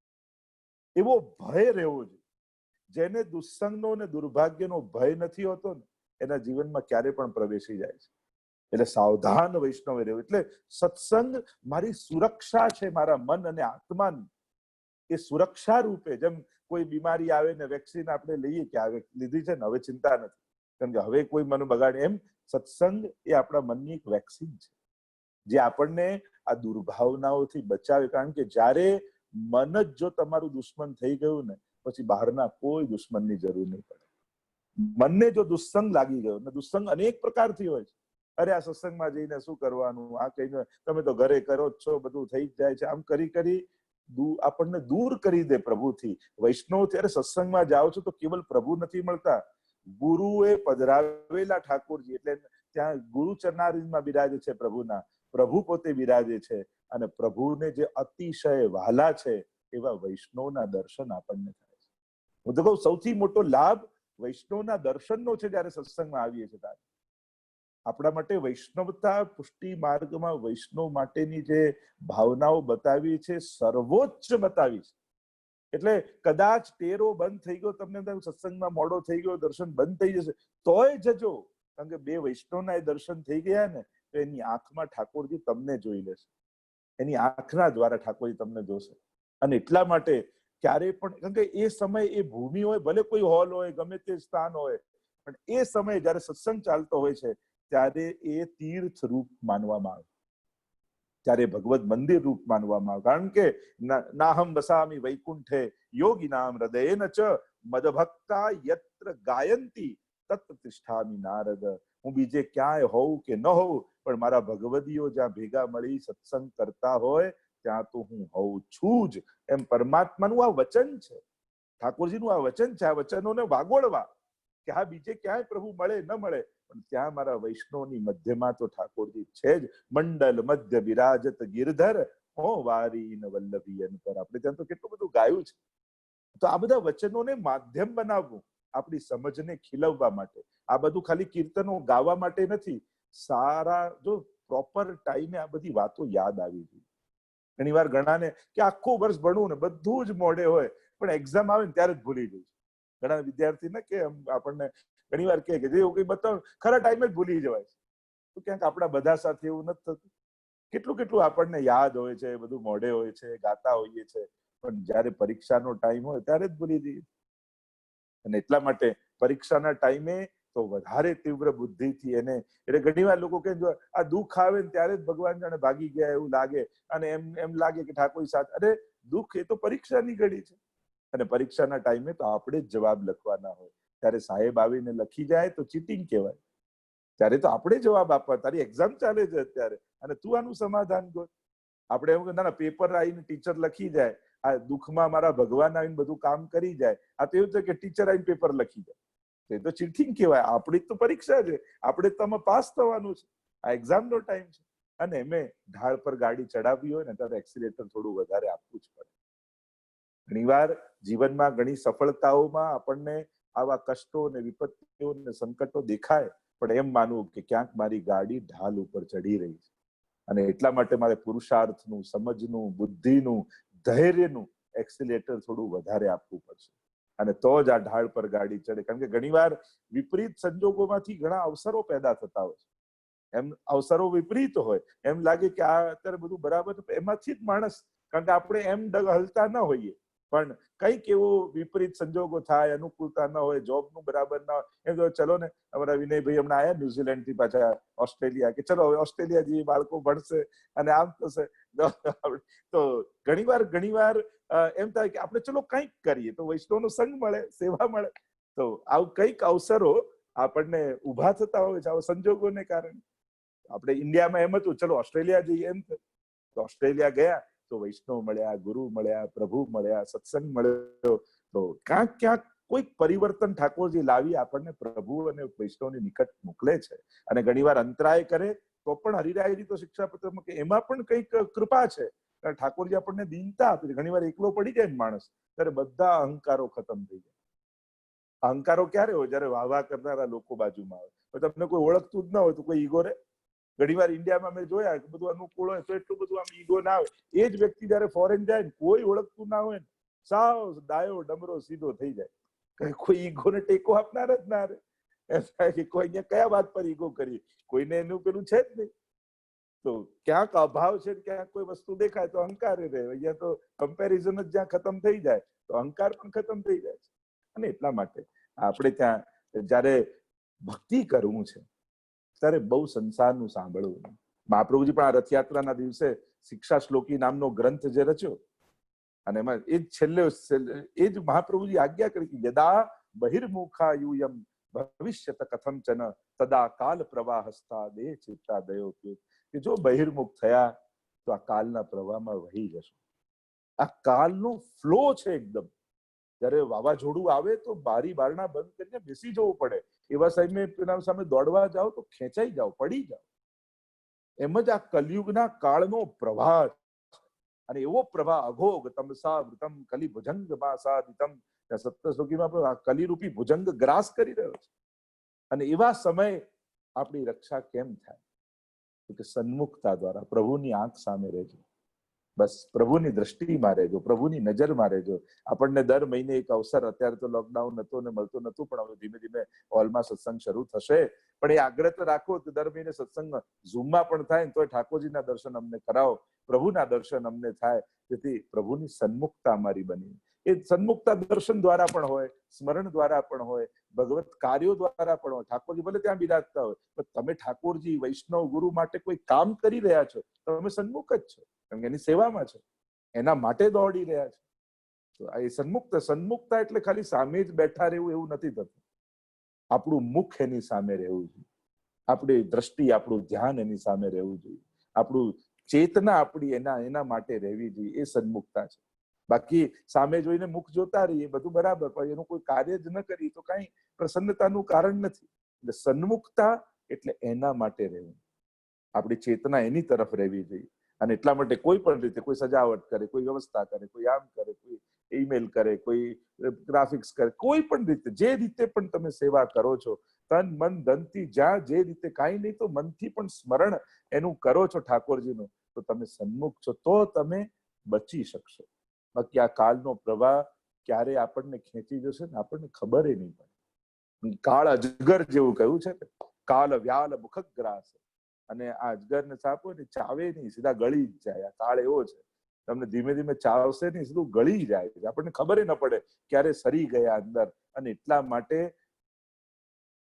Speaker 3: એવો ભય રહેવો જોઈએ. જેને દુસ્સંગનો ને દુર્ભાગ્યનો ભય નથી હોતો ને એના જીવનમાં ક્યારે પણ પ્રવેશી જાય છે. એટલે સાવધાન વૈષ્ણવે રહેવું. એટલે સત્સંગ મારી સુરક્ષા છે, મારા મન અને આત્માની. એ સુરક્ષા રૂપે, જેમ કોઈ બીમારી આવે ને વેક્સિન આપણે લઈએ કે આવે લીધી છે ને હવે ચિંતા નથી, કેમ કે હવે કોઈ મન બગાડે, એમ સત્સંગ એ આપણા મનની એક વેક્સિન છે, જે આપણને આ દુર્ભાવનાઓથી બચાવે. કારણ કે જ્યારે મન જ જો તમારું દુશ્મન થઈ ગયું ને, પછી બહારના કોઈ દુશ્મનની જરૂર નહીં પડે. મનને જો દુસ્સંગ લાગી ગયો, ને દુસ્સંગ અનેક પ્રકારથી હોય છે. અરે આ સત્સંગમાં જઈને શું કરવાનું, આ કહીને તમે તો ઘરે કરો જ છો, બધું થઈ જ જાય છે, આમ કરી કરી આપણને દૂર કરી દે પ્રભુથી. વૈષ્ણવ ત્યારે સત્સંગમાં જાઓ છો તો કેવલ પ્રભુ નથી મળતા, ગુરુએ પધરાવેલા ઠાકોરજી, એટલે ત્યાં ગુરુ ચરણારવિંદમાં બિરાજે છે પ્રભુના, પ્રભુ પોતે બિરાજે છે. અને પ્રભુને જે અતિશય વહાલા છે એવા વૈષ્ણવના દર્શન આપણને થાય છે. હું તો કહું સૌથી મોટો લાભ વૈષ્ણવના દર્શનનો છે. જયારે સત્સંગમાં આવીએ છીએ ત્યારે આપણા માટે વૈષ્ણવતા પુષ્ટિ માર્ગમાં વૈષ્ણવ માટેની જે ભાવનાઓ બતાવી છે, સર્વોચ્ચ બતાવી છે. એટલે કદાચ ટેરો બંધ થઈ ગયો, તમને સત્સંગમાં મોડો થઈ ગયો, દર્શન બંધ થઈ જશે, તોય જજો, કારણ કે 2 વૈષ્ણવના એ દર્શન થઈ ગયા ને, તો એની આંખમાં ઠાકોરજી તમને જોઈ લેશે, એની આંખના દ્વારા ઠાકોરજી તમને જોશે. અને એટલા માટે ક્યારે પણ, કારણ કે એ સમય, એ ભૂમિ હોય, ભલે કોઈ હોલ હોય, ગમે તે સ્થાન હોય, પણ એ સમય જયારે સત્સંગ ચાલતો હોય છે ત્યારે એ તીર્થ રૂપ માનવામાં આવે, ત્યારે ભગવત મંદિર રૂપ માનવામાં આવે. કારણ કે નાહમ વસામી વૈકુંઠે યોગિનામ હૃદયેન ચ મદભક્તા યત્ર ગાયંતી તત્ર તિષ્ઠામિ નારદ. હું બીજે ક્યાંય હોઉં કે ન હોઉં, પણ મારા ભગવદીઓ જ્યાં ભેગા મળી સત્સંગ કરતા હોય ત્યાં તો હું હોઉં છું જ. એમ પરમાત્માનું આ વચન છે, ઠાકોરજીનું આ વચન છે. આ વચનોને વાગોળવા કે હા બીજે ક્યાંય પ્રભુ મળે ન મળે, પણ ત્યાં મારા વૈષ્ણવની મધ્યમાં તો ઠાકોરજી છે જ. મંડલ મધ્ય બિરાજત ગિરધર હો વારી ન વલ્લભીયન પર. આપણે ત્યાં તો કેટલું બધું ગાયું છે. તો આ બધા વચનોને માધ્યમ બનાવવું આપણી સમજને ખીલવવા માટે. આ બધું ખાલી કીર્તનો ગાવા માટે નથી. સારા જો પ્રોપર ટાઈમે આ બધી વાતો યાદ આવી જોઈએ. ઘણી વાર ઘણાને કે આખું વર્ષ ભણવું ને બધું જ મોઢે હોય, પણ એક્ઝામ આવે ને ત્યારે જ ભૂલી જવું. ઘણા વિદ્યાર્થીને કે આપણને ઘણી વાર કે જેવું કઈ બતાવો ખરા ટાઈમે જ ભૂલી જવાય છે. તો ક્યાંક આપણા બધા સાથે એવું નથી થતું. કેટલું કેટલું આપણને યાદ હોય છે, બધું મોઢે હોય છે, ગાતા હોઈએ છે, પણ જયારે પરીક્ષાનો ટાઈમ હોય ત્યારે જ ભૂલી જઈએ. અને એટલા માટે પરીક્ષાના ટાઈમે તો વધારે તીવ્ર બુદ્ધિથી એને, એટલે ઘણી વાર લોકો કે આ દુઃખ આવે ને ત્યારે જ ભગવાન જાણે ભાગી ગયા એવું લાગે, અને એમ લાગે કે ઠાકોર સાથે. અરે દુઃખ એ તો પરીક્ષાની ઘડી છે, અને પરીક્ષાના ટાઈમે તો આપણે જ જવાબ લખવાના હોય. ત્યારે સાહેબ આવીને લખી જાય તો ચીટિંગ કહેવાય. ત્યારે તો આપણે જવાબ આપવા, તારી એક્ઝામ ચાલે છે અત્યારે અને તું આનું સમાધાન કર. આપણે એવું કે ના પેપર આવીને ટીચર લખી જાય, આ દુઃખમાં મારા ભગવાન આવીને બધું કામ કરી જાય. આ તો એવું છે કે ટીચર આવીને પેપર લખી જાય, એ તો ચીટિંગ કહેવાય. આપણી તો પરીક્ષા છે, આપણે તો આમાં પાસ થવાનું છે, આ એક્ઝામનો ટાઈમ છે. અને એમે ઢાળ પર ગાડી ચડાવી હોય ને ત્યારે એક્સિલેટર થોડું વધારે આપવું જ પડે. ઘણીવાર જીવનમાં ઘણી સફળતાઓમાં આપણને આવા કષ્ટો ને વિપત્તિઓ ને સંકટો દેખાય, પણ એમ માનવું કે ક્યાંક મારી ગાડી ઢાલ ઉપર ચડી રહી છે, અને એટલા માટે મારે પુરુષાર્થનું, સમજનું, બુદ્ધિનું, ધૈર્યનું એક્સિલેટર થોડું વધારે આપવું પડશે, અને તો જ આ ઢાળ પર ગાડી ચડે. કારણ કે ઘણીવાર વિપરીત સંજોગોમાંથી ઘણા અવસરો પેદા થતા હોય છે. એમ અવસરો વિપરીત હોય, એમ લાગે કે આ અત્યારે બધું બરાબર, એમાંથી જ માણસ, કારણ કે આપણે એમ હલતા ન હોઈએ, પણ કંઈક એવો વિપરીત સંજોગો થાય, અનુકૂળતા ન હોય, જોબનું બરાબર ના હોય, એમ તો ચલો ને અમારા વિનયભાઈ હમણાં આવ્યા ન્યુઝીલેન્ડ થી પાછા ઓસ્ટ્રેલિયા, કે ચલો હવે ઓસ્ટ્રેલિયા જઈએ, બાળકો ભણશે અને આમ થશે. તો ઘણીવાર એમ થાય કે આપણે ચલો કંઈક કરીએ તો વૈષ્ણવનો સંગ મળે, સેવા મળે. તો આવું કંઈક અવસરો આપણને ઉભા થતા હોય છે આવા સંજોગોને કારણે. આપણે ઇન્ડિયામાં એમ હતું ચલો ઓસ્ટ્રેલિયા જઈએ, એમ તો ઓસ્ટ્રેલિયા ગયા તો વૈષ્ણવ મળ્યા, ગુરુ મળ્યા, પ્રભુ મળ્યા, સત્સંગ મળ્યો. તો ક્યાંક કોઈક પરિવર્તન ઠાકોરજી લાવી આપણને પ્રભુ અને વૈષ્ણવની નિકટ મોકલે છે. અને ઘણીવાર અંતરાય કરે તો પણ હરિરાયજી તો શિક્ષાપત્રમાં કે એમાં પણ કંઈક કૃપા છે. કારણ ઠાકોરજી આપણને દીનતા આપે છે. ઘણીવાર એકલો પડી જાય ને માણસ, ત્યારે બધા અહંકારો ખતમ થઈ જાય. અહંકારો ક્યારે હોય? જયારે વાહ કરનારા લોકો બાજુમાં આવે. તમને કોઈ ઓળખતું જ ના હોય તો કોઈ ઈગો રે? ઘણીવાર ઇન્ડિયામાં મેં જોયા કે બધું અનુકૂળ હોય તો એટલું બધું આમ ઈગો ના આવે. એ જ વ્યક્તિ જયારે ફોરેન જાય ને, કોઈ ઓળખતું ના હોય ને, સાવ ડાયો ડમરો સીધો થઈ જાય. કોઈ ઈગોને ટેકો આપનાર જ ના રે. એમ થાય કે કોઈ અહીંયા કયા વાત પર ઈગો કરીએ, કોઈને એનું પેલું છે જ નહીં. તો ક્યાંક અભાવ છે, ક્યાંક કોઈ વસ્તુ દેખાય તો અહંકારે રહે. અહીંયા તો કમ્પેરિઝન જ જ્યાં ખતમ થઈ જાય તો અહંકાર પણ ખતમ થઈ જાય છે. અને એટલા માટે આપણે ત્યાં જયારે ભક્તિ કરવું છે ત્યારે બહુ સંસારનું સાંભળવું. મહાપ્રભુજી પણ આ રથયાત્રાના દિવસે શિક્ષા શ્લોકી નામનો ગ્રંથ જે રચ્યો, અને એમાં એ જ છેલ્લે એ જ મહાપ્રભુજી આજ્ઞા કરી કે યદા બહિર્મુખા યુયમ ભવિષ્યત કથમ ચન તદા કાલ પ્રવાહસ્તા દેહ ચિત્તા દયો. કે જો બહિર્મુખ થયા તો આ કાલના પ્રવાહમાં વહી જશો. આ કાલનો ફ્લો છે એકદમ. જયારે વાવાઝોડું આવે તો બારી બારણા બંધ કરીને બેસી જવું પડે. એવા સામે સામે દોડવા જાઓ તો ખેંચાઈ જાઓ, પડી જાઓ. એમ જ આ કલયુગના કાળનો પ્રવાહ, અને એવો પ્રવાહ અઘોગ તમસા વૃતમ કલી ભુજંગ માસાદિતમ. સપ્તશ્લોકીમાં પણ આ કલિરૂપી ભુજંગ ગ્રાસ કરી રહ્યો છે. અને એવા સમય આપણી રક્ષા કેમ થાય? કે સન્મુખતા દ્વારા પ્રભુની આંખ સામે રહેજો. બસ પ્રભુની દ્રષ્ટિમાં રહેજો, પ્રભુની નજરમાં રહેજો. આપણને દર મહિને એક અવસર, અત્યારે તો લોકડાઉન હતો ને મળતો નતું, પણ હવે ધીમે ધીમે હોલમાં સત્સંગ શરૂ થશે. પણ એ આગ્રહ તો રાખો કે દર મહિને સત્સંગ ઝૂમમાં પણ થાય ને તો ઠાકોરજીના દર્શન અમને કરાવો, પ્રભુના દર્શન અમને થાય, જેથી પ્રભુની સન્મુખતા અમારી બની. એ સન્મુખતા દર્શન દ્વારા પણ હોય, સ્મરણ દ્વારા પણ હોય, ભગવત કાર્યો દ્વારા પણ હોય. ઠાકોરજી ભલે ત્યાં બિરાજતા હોય, પણ તમે ઠાકોરજી, વૈષ્ણવ, ગુરુ માટે કોઈ કામ કરી રહ્યા છો, તમે સન્મુખ જ છો. કેમ કે એની સેવામાં છે, એના માટે દોડી રહ્યા છે. તો આ સન્મુખતા એટલે ખાલી સામે જ બેઠા રહેવું એવું નથી થતું. આપણું મુખ એની સામે રહેવું જોઈએ, આપણી દ્રષ્ટિ, આપણું ધ્યાન એની સામે રહેવું જોઈએ, આપણું ચેતના આપણી એના માટે રહેવી જોઈએ. એ સન્મુખતા છે. બાકી સામે જોઈને મુખ જોતા રહીએ બધું બરાબર, પણ એનું કોઈ કાર્ય જ ન કરીએ તો કઈ પ્રસન્નતાનું કારણ નથી. એટલે સન્મુખતા એટલે એના માટે રહેવું, આપણી ચેતના એની તરફ રહેવી જોઈએ. અને એટલા માટે કોઈ પણ રીતે કોઈ સજાવટ કરે, કોઈ વ્યવસ્થા કરે, કોઈ આમ કરે, કોઈ ઈમેલ કરે, કોઈ ગ્રાફિક્સ કરે, કોઈ પણ રીતે, જે રીતે પણ તમે સેવા કરો છો, તન મન ધનથી, જ્યાં જે રીતે, કાંઈ નહીં તો મનથી પણ સ્મરણ એનું કરો છો ઠાકોરજીનું, તો તમે સન્મુખ છો, તો તમે બચી શકશો. બાકી આ કાળનો પ્રવાહ ક્યારે આપણને ખેંચી જશે ને આપણને ખબર નહીં પડે. કાળ અજગર જેવું કહ્યું છે ને, કાલ વ્યાલ મુખગ્રાસ. અને આ અજગર ને સાપ હોય ને, ચાવે નહીં, સીધા ગળી જ જાય. આ કાળ એવો છે, તમને ધીમે ધીમે ચાવશે નહીં, સીધું ગળી જાય છે. આપણને ખબર ન પડે ક્યારે સરી ગયા અંદર. અને એટલા માટે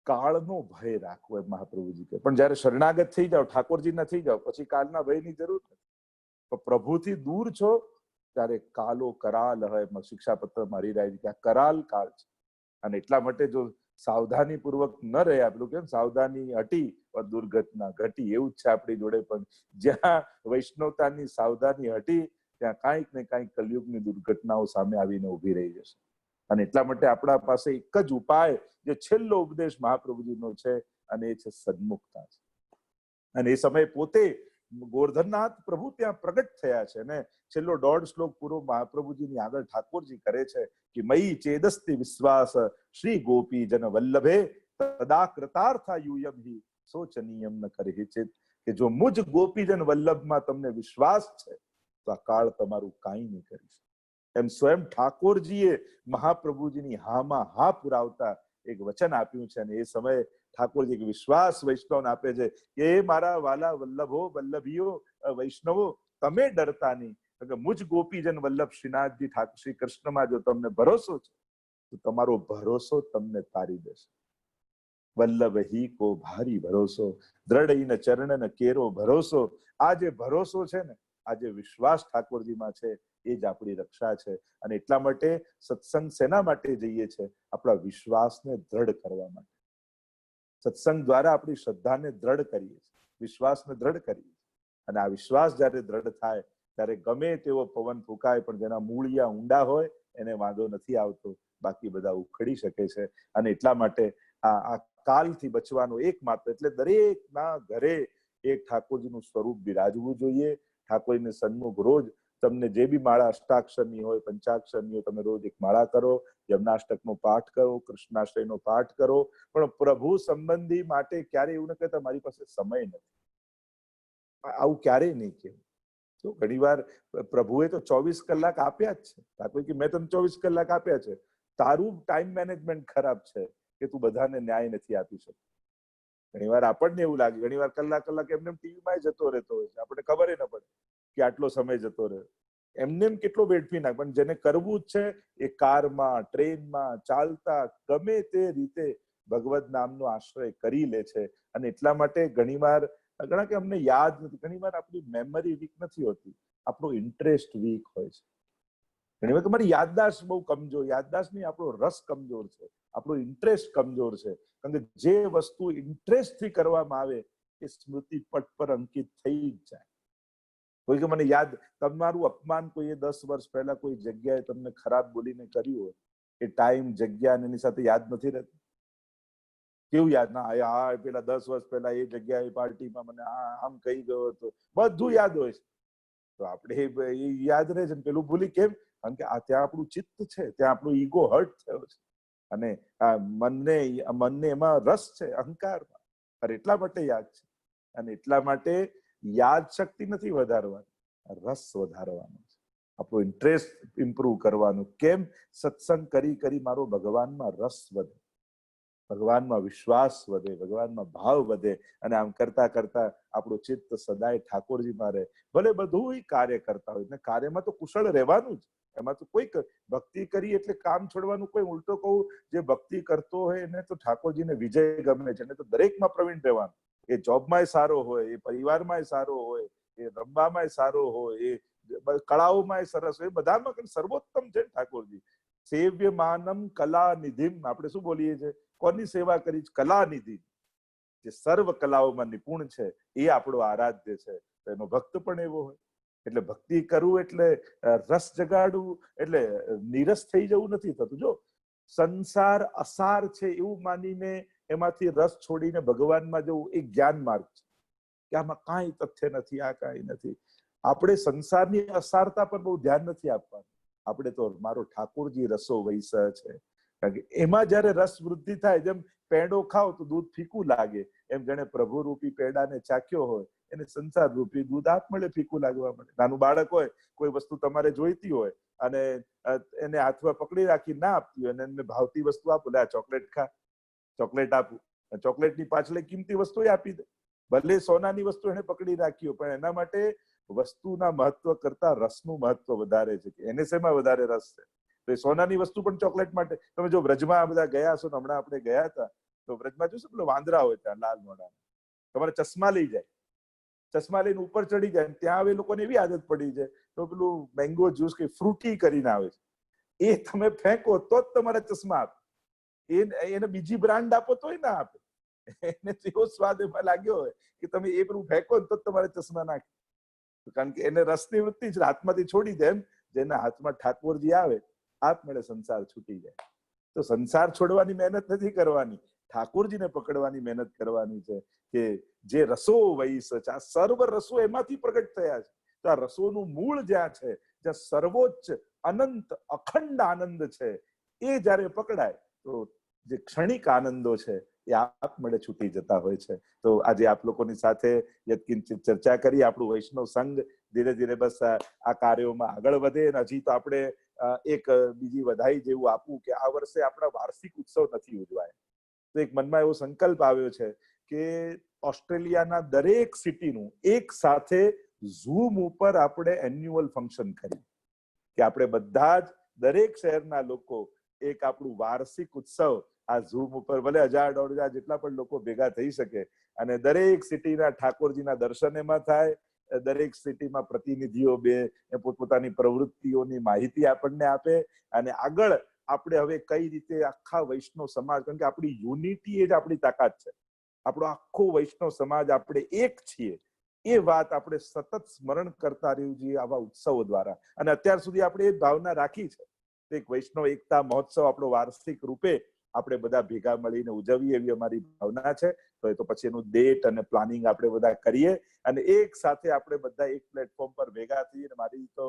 Speaker 3: કાળનો ભય રાખવો એમ મહાપ્રભુજી કહે. પણ જયારે શરણાગત થઈ જાઓ, ઠાકોરજીના થઈ જાઓ, પછી કાળના ભયની જરૂર નથી. તો પ્રભુથી દૂર છો ત્યારે કાલો કરાલ હોય. શિક્ષાપત્રમાં હરિરાયજી કે આ કરાલ કાળ છે. અને એટલા માટે જો સાવધાની પૂર્વક ન રહ્યા, પેલું કેમ સાવધાની હટી દુર્ઘટના ઘટી, એવું જ છે આપણી જોડે પણ. જ્યાં વૈષ્ણવતાની સાવધાની હટી ત્યાં કાંઈક ને કાંઈક કલયુગની દુર્ઘટનાઓ સામે આવીને ઉભી રહી જશે. અને એટલા માટે આપણા પાસે એક જ ઉપાય, જે છેલ્લો ઉપદેશ મહાપ્રભુજીનો છે, અને એ છે સન્મુખતા છે. અને એ સમયે પોતે ગોર્ધનનાથ પ્રભુ ત્યાં પ્રગટ થયા છે. અને છેલ્લો 1.5 શ્લોક પૂરો મહાપ્રભુજીની આગળ ઠાકોરજી કરે છે કે મયી ચેદસ્તિ વિશ્વાસ શ્રી ગોપી જન વલ્લભે તદા કૃતાર્થા યુયમ હિ શોચનીયમ ન કરે ચેત. કે જો મુજ ગોપીજન વલ્લભમાં તમને વિશ્વાસ છે તો આ કાળ તમારું કાંઈ નહીં કરી શકે. એમ સ્વયં ઠાકોરજીએ મહાપ્રભુજીની હામાં હા પુરાવતા એક વચન આપ્યું છે. અને એ સમયે ઠાકોરજી વિશ્વાસ વૈષ્ણવને આપે છે કે એ મારા વાલા વલ્લભો, વલ્લભીઓ, વૈષ્ણવો, તમે ડરતા નહીં, કે મુજ ગોપીજન વલ્લભ શ્રીનાથજી ઠાકોર શ્રી કૃષ્ણમાં જો તમને ભરોસો છે તો તમારો ભરોસો તમને તારી દેશે. વલ્લભ હી કો ભારી ભરોસો, દ્રઢ ચરણ ન કેરો ભરોસો. આ જે ભરોસો છે ને, આ જે વિશ્વાસ ઠાકોરજીમાં છે, એ જ આપણી રક્ષા છે. અને એટલા માટે સત્સંગ શેના માટે જઈએ છે? આપણા વિશ્વાસને દ્રઢ કરવા માટે. સત્સંગ દ્વારા આપણી શ્રદ્ધાને દ્રઢ કરીએ છીએ, વિશ્વાસને દ્રઢ કરીએ. અને આ વિશ્વાસ જ્યારે દ્રઢ થાય ત્યારે ગમે તેવો પવન ફૂંકાય પણ જેના મૂળિયા ઊંડા હોય એને વાંધો નથી આવતો, બાકી બધા ઉખડી શકે છે. અને એટલા માટે આ કાલથી બચવાનું એકમાત્ર એટલે દરેકના ઘરે એક ઠાકોરજીનું સ્વરૂપ બિરાજવું જોઈએ. ઠાકોરજીને સન્મુખ રોજ તમને જે બી માળા અષ્ટાક્ષરની હોય, પંચાક્ષરની હોય, તમે રોજ એક માળા કરો, યમનાષ્ટકનો પાઠ કરો, કૃષ્ણાશ્રયનો પાઠ કરો. પણ પ્રભુ સંબંધી માટે ક્યારે એવું ન કહેતા મારી પાસે સમય નથી. આવું ક્યારેય નહીં કહેવું. તો ઘણી વાર પ્રભુએ તો 24 કલાક આપ્યા જ છે. ઠાકોર કે મેં તને 24 કલાક આપ્યા છે, તારું ટાઈમ મેનેજમેન્ટ ખરાબ છે કે તું બધાને ન્યાય નથી આપી શકતો. ઘણી વાર આપણને એવું લાગે, ઘણી વાર કલાક એમને ટીવીમાં જતો રહેતો હોય છે, આપણને ખબર ન પડે કે આટલો સમય જતો રહ્યો. એમને કેટલો વેડફી નાખ. પણ જેને કરવું જ છે એ કારમાં, ટ્રેનમાં, ચાલતા ગમે તે રીતે ભગવદ નામનો આશ્રય કરી લે છે. અને એટલા માટે ઘણી વાર ઘણા કે અમને યાદ નથી, ઘણી વાર આપણી મેમરી વીક નથી હોતી, આપણો ઇન્ટરેસ્ટ વીક હોય છે. ઘણી વાર તમારી યાદદાસ્ત બહુ કમજોર, યાદદાસ્ત નહીં, આપણો રસ કમજોર છે, આપણો ઇન્ટરેસ્ટ કમજોર છે. કારણ કે જે વસ્તુ ઇન્ટરેસ્ટથી કરવામાં આવે એ સ્મૃતિ પટ પર અંકિત થઈ જ જાય. કોઈ કે મને યાદ, તમારું અપમાન કોઈએ 10 વર્ષ પહેલા કોઈ જગ્યાએ તમને ખરાબ બોલીને કર્યું હોય, એ ટાઈમ, જગ્યા એની સાથે યાદ નથી રહેતું. કેવું યાદ ના આ પેલા 10 વર્ષ પહેલા એ જગ્યાએ પાર્ટીમાં મને આમ કહી ગયો હતો, બધું યાદ હોય છે. તો આપણે એ યાદ રહે છે ને પેલું ભૂલી કેમ? કારણ કે આ ત્યાં આપણું ચિત્ત છે, ત્યાં આપણું ઈગો હર્ટ થયો છે અને મનને એમાં રસ છે, અહંકારમાં. અને એટલા માટે યાદ છે. અને એટલા માટે યાદ શક્તિ નથી વધારવાની, રસ વધારવાનો છે, આપણો ઇન્ટરેસ્ટ ઇમ્પ્રુવ કરવાનું. કેમ? સત્સંગ કરી મારો ભગવાનમાં રસ વધે, ભગવાનમાં વિશ્વાસ વધે, ભગવાનમાં ભાવ વધે. અને આમ કરતા કરતા આપણું ચિત્ત સદાય ઠાકોરજીમાં રહે. ભલે બધું કાર્ય કરતા હોય ને, કાર્યમાં તો કુશળ રહેવાનું જ. એમાં તો કોઈ ભક્તિ કરી એટલે કામ છોડવાનું કોઈ. ઉલટો કહું, જે ભક્તિ કરતો હોય એને તો ઠાકોરજીને વિજય ગમે છે, એને તો દરેકમાં પ્રવીણ રહેવાનું. એ જોબમાંય સારો હોય, એ પરિવારમાંય સારો હોય, એ રમવામાંય સારો હોય, એ કળાઓમાંય સરસ હોય, બધામાં સર્વોત્તમ છે ઠાકોરજી. સેવ્ય માનમ કલા નિધિમ. આપણે શું બોલીએ છીએ? કોની સેવા કરી? કલાનિધિ. જે સર્વ કલાઓમાં નિપુણ છે એ આપણો આરાધ્ય છે. એનો ભક્ત પણ એવો હોય. એટલે ભક્તિ કરવું એટલે રસ જગાડવું એટલે નીરસ થઈ જવું નથી થતું. જો સંસાર અસાર છે એવું માનીને એમાંથી રસ છોડીને ભગવાનમાં જવું એ જ્ઞાન માર્ગ છે, કે આમાં કાંઈ તથ્ય નથી, આ કાંઈ નથી. આપણે સંસારની અસારતા પર બહુ ધ્યાન નથી આપવાનું. આપણે તો મારો ઠાકોરજી રસો વૈસ છે. કારણ કે એમાં જયારે રસ વૃદ્ધિ થાય, જેમ પેંડો ખાવ તો દૂધ ફીકું લાગે, એમ જેને પ્રભુ રૂપી પેંડાને ચાખ્યો હોય એને સંસાર રૂપી દૂધ આપમેળે ફીકું લાગવા મળે. નાનું બાળક હોય, કોઈ વસ્તુ તમારે જોઈતી હોય અને એને હાથમાં પકડી રાખી ના આપતી હોય અને એને ભાવતી વસ્તુ આપો, લે આ ચોકલેટ ખા, ચોકલેટ આપું, ચોકલેટની પાછળ કિંમતી વસ્તુ આપી દે. ભલે સોનાની વસ્તુ એને પકડી રાખી હોય, પણ એના માટે વસ્તુના મહત્વ કરતા રસનું મહત્વ વધારે છે. એને શેમાં વધારે રસ છે? તો એ સોનાની વસ્તુ પણ ચોકલેટ માટે. તમે જો વ્રજમાં બધા ગયા હશો, હમણાં આપણે ગયા હતા, તો વ્રજમાં જોશો પેલો વાંદરા હોય ત્યાં લાલ મોડા, તમારે ચશ્મા લઈ જાય, ચશ્મા લઈને ઉપર ચડી જાય. ત્યાં હવે લોકોને એવી આદત પડી છે તો પેલું મેંગો જ્યુસ કે ફ્રૂટી કરીને આવે છે, એ તમે ફેંકો તો જ તમારા ચશ્મા આપે. એને બીજી બ્રાન્ડ આપો તોય ના આપે. એને એવો સ્વાદ એમાં લાગ્યો હોય કે તમે એ પેલું ફેંકો તો જ તમારે ચશ્મા નાખે. કારણ કે એને રસની વૃત્તિ છે, હાથમાંથી છોડી દે. એમ જેના હાથમાં ઠાકોરજી આવે આપમેળે સંસાર છૂટી જાય. તો સંસાર છોડવાની મહેનત નથી કરવાની, ઠાકોરજીને પકડવાની મહેનત કરવાની છે. કે જે રસો વૈસ છે, આ સર્વ રસો એમાંથી પ્રગટ થયા છે. તો આ રસોનું મૂળ જ્યાં છે, જ્યાં સર્વોચ્ચ અનંત અખંડ આનંદ છે, એ જયારે પકડાય તો જે ક્ષણિક આનંદો છે એ આપમેળે છૂટી જતા હોય છે. તો આજે આપ લોકોની સાથે યત્કિંચિત ચર્ચા કરી. આપણું વૈષ્ણવ સંઘ ધીરે ધીરે બસ આ કાર્યોમાં આગળ વધે. અને હજી તો આપણે એક બીજી વધાઈ જેવું આપવું કે આ વર્ષે આપણા વાર્ષિક ઉત્સવ નથી ઉજવાય. તો એક મનમાં એવો સંકલ્પ આવ્યો છે કે ઓસ્ટ્રેલિયાના દરેક સિટીનું એક સાથે ઝૂમ ઉપર આપણે એન્યુઅલ ફંક્શન કરીએ કે આપણે બધા જ દરેક શહેરના લોકો એક આપણું વાર્ષિક ઉત્સવ આ ઝૂમ ઉપર ભલે 1000-1500 જેટલા પણ લોકો ભેગા થઈ શકે અને દરેક સિટીના ઠાકોરજીના દર્શન એમાં થાય, દરેક સિટીમાં પ્રતિનિધિઓ પોતપોતાની પ્રવૃત્તિઓની માહિતી આપણને આપે અને આગળ આપણે હવે કઈ રીતે આખા વૈષ્ણવ સમાજ, કારણ કે આપણી યુનિટી એ જ આપણી તાકાત છે, આપણો આખો વૈષ્ણવ સમાજ આપણે એક છીએ એ વાત આપણે સતત સ્મરણ કરતા રહેવું જોઈએ આવા ઉત્સવો દ્વારા. અને અત્યાર સુધી આપણે એ ભાવના રાખી છે. એક વૈષ્ણવ એકતા મહોત્સવ આપણો વાર્ષિક રૂપે આપણે બધા ભેગા મળીને ઉજવીએ એવી અમારી ભાવના છે. તો પછી એનું ડેટ અને પ્લાનિંગ આપણે બધા કરીએ અને એક સાથે આપણે બધા એક પ્લેટફોર્મ પર ભેગા થઈએ. મારી તો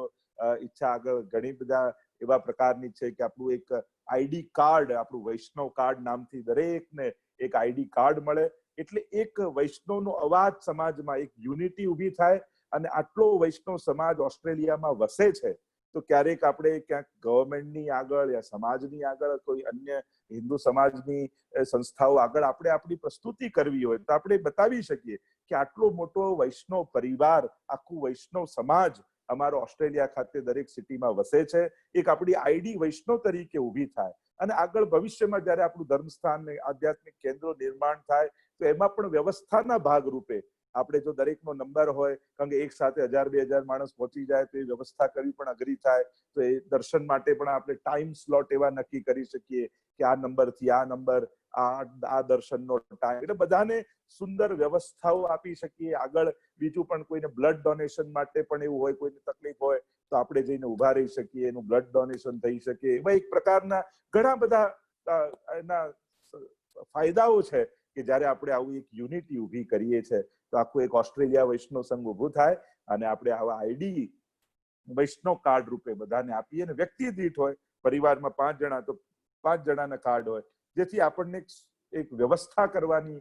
Speaker 3: ઈચ્છા આગળ ઘણી બધા એવા પ્રકારની છે કે આપણું એક આઈડી કાર્ડ, આપણું વૈષ્ણવ કાર્ડ નામથી દરેકને એક આઈડી કાર્ડ મળે, એટલે એક વૈષ્ણવનો અવાજ સમાજમાં એક યુનિટી ઊભી થાય. અને આટલો વૈષ્ણવ સમાજ ઓસ્ટ્રેલિયામાં વસે છે તો ક્યારેક આપણે ક્યાંક ગવર્મેન્ટની આગળ યા સમાજની આગળ કોઈ અન્ય હિન્દુ સમાજની સંસ્થાઓ આગળ આપણે આપણી પ્રસ્તુતિ કરવી હોય તો આપણે બતાવી શકીએ કે આટલો મોટો વૈષ્ણવ પરિવાર, આખું વૈષ્ણવ સમાજ અમારો ઓસ્ટ્રેલિયા ખાતે દરેક સિટીમાં વસે છે. એક આપણી આઈડી વૈષ્ણવ તરીકે ઊભી થાય અને આગળ ભવિષ્યમાં જયારે આપણું ધર્મસ્થાન ને આધ્યાત્મિક કેન્દ્રો નિર્માણ થાય તો એમાં પણ વ્યવસ્થાના ભાગરૂપે આપણે જો દરેકનો નંબર હોય, કારણ કે એક સાથે 1000-2000 માણસ પહોંચી જાય તો એ વ્યવસ્થા કરવી પણ અઘરી થાય. તો એ દર્શન માટે પણ આપણે ટાઈમ સ્લોટ એવા નક્કી કરી શકીએ કે આ નંબરથી આ નંબર, આ દર્શનનો ટાઈમ, એટલે બધાને સુંદર વ્યવસ્થાઓ આપી શકીએ. આગળ બીજું પણ કોઈને બ્લડ ડોનેશન માટે પણ એવું હોય, કોઈને તકલીફ હોય તો આપણે જઈને ઉભા રહી શકીએ, એનું બ્લડ ડોનેશન થઈ શકે. એવા એક પ્રકારના ઘણા બધા એના ફાયદાઓ છે કે જયારે આપણે આવું એક યુનિટી ઊભી કરીએ છીએ તો આખું એક ઓસ્ટ્રેલિયા વૈષ્ણવ સંઘ ઊભું થાય અને આપણે આવા આઈડી વૈષ્ણવ કાર્ડ રૂપે બધાને આપીએ. અને વ્યક્તિ દીઠ હોય, પરિવારમાં 5 જણા તો 5 જણાના કાર્ડ હોય, જેથી આપણને એક વ્યવસ્થા કરવાની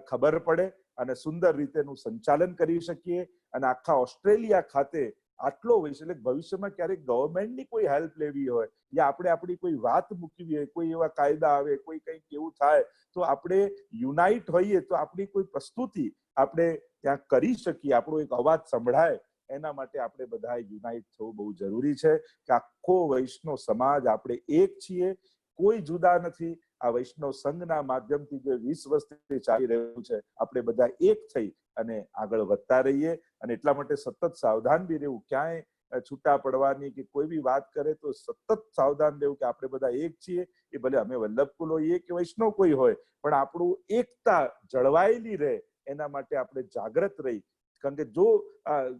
Speaker 3: ખબર પડે અને સુંદર રીતેનું સંચાલન કરી શકીએ. અને આખા ઓસ્ટ્રેલિયા ખાતે આટલો વૈશ્વ, એટલે ભવિષ્યમાં ક્યારેક ગવર્મેન્ટની કોઈ હેલ્પ લેવી હોય યા આપણે આપણી કોઈ વાત મૂકવી હોય, કોઈ એવા કાયદા આવે, કોઈ કંઈક એવું થાય તો આપણે યુનાઇટ હોઈએ તો આપણી કોઈ પ્રસ્તુતિ આપણે ત્યાં કરી શકીએ, આપણો એક અવાજ સંભળાય. એના માટે આપણે બધા યુનાઇટ થવું બહુ જરૂરી છે કે આખો વૈષ્ણવ સમાજ આપણે એક છીએ, કોઈ જુદા નથી. આ વૈષ્ણવ સંઘના માધ્યમથી જે 20 વર્ષથી ચાલી રહ્યું છે, આપણે બધા એક થઈ અને આગળ વધતા રહીએ. અને એટલા માટે સતત સાવધાન બી રહેવું, ક્યાંય છૂટા પડવાની કે કોઈ બી વાત કરે તો સતત સાવધાન રહેવું કે આપણે બધા એક છીએ. એ ભલે અમે વલ્લભકુલ હોઈએ કે વૈષ્ણવ કોઈ હોય, પણ આપણું એકતા જળવાયેલી રહે એના માટે આપણે જાગૃત રહી. કારણ કે જો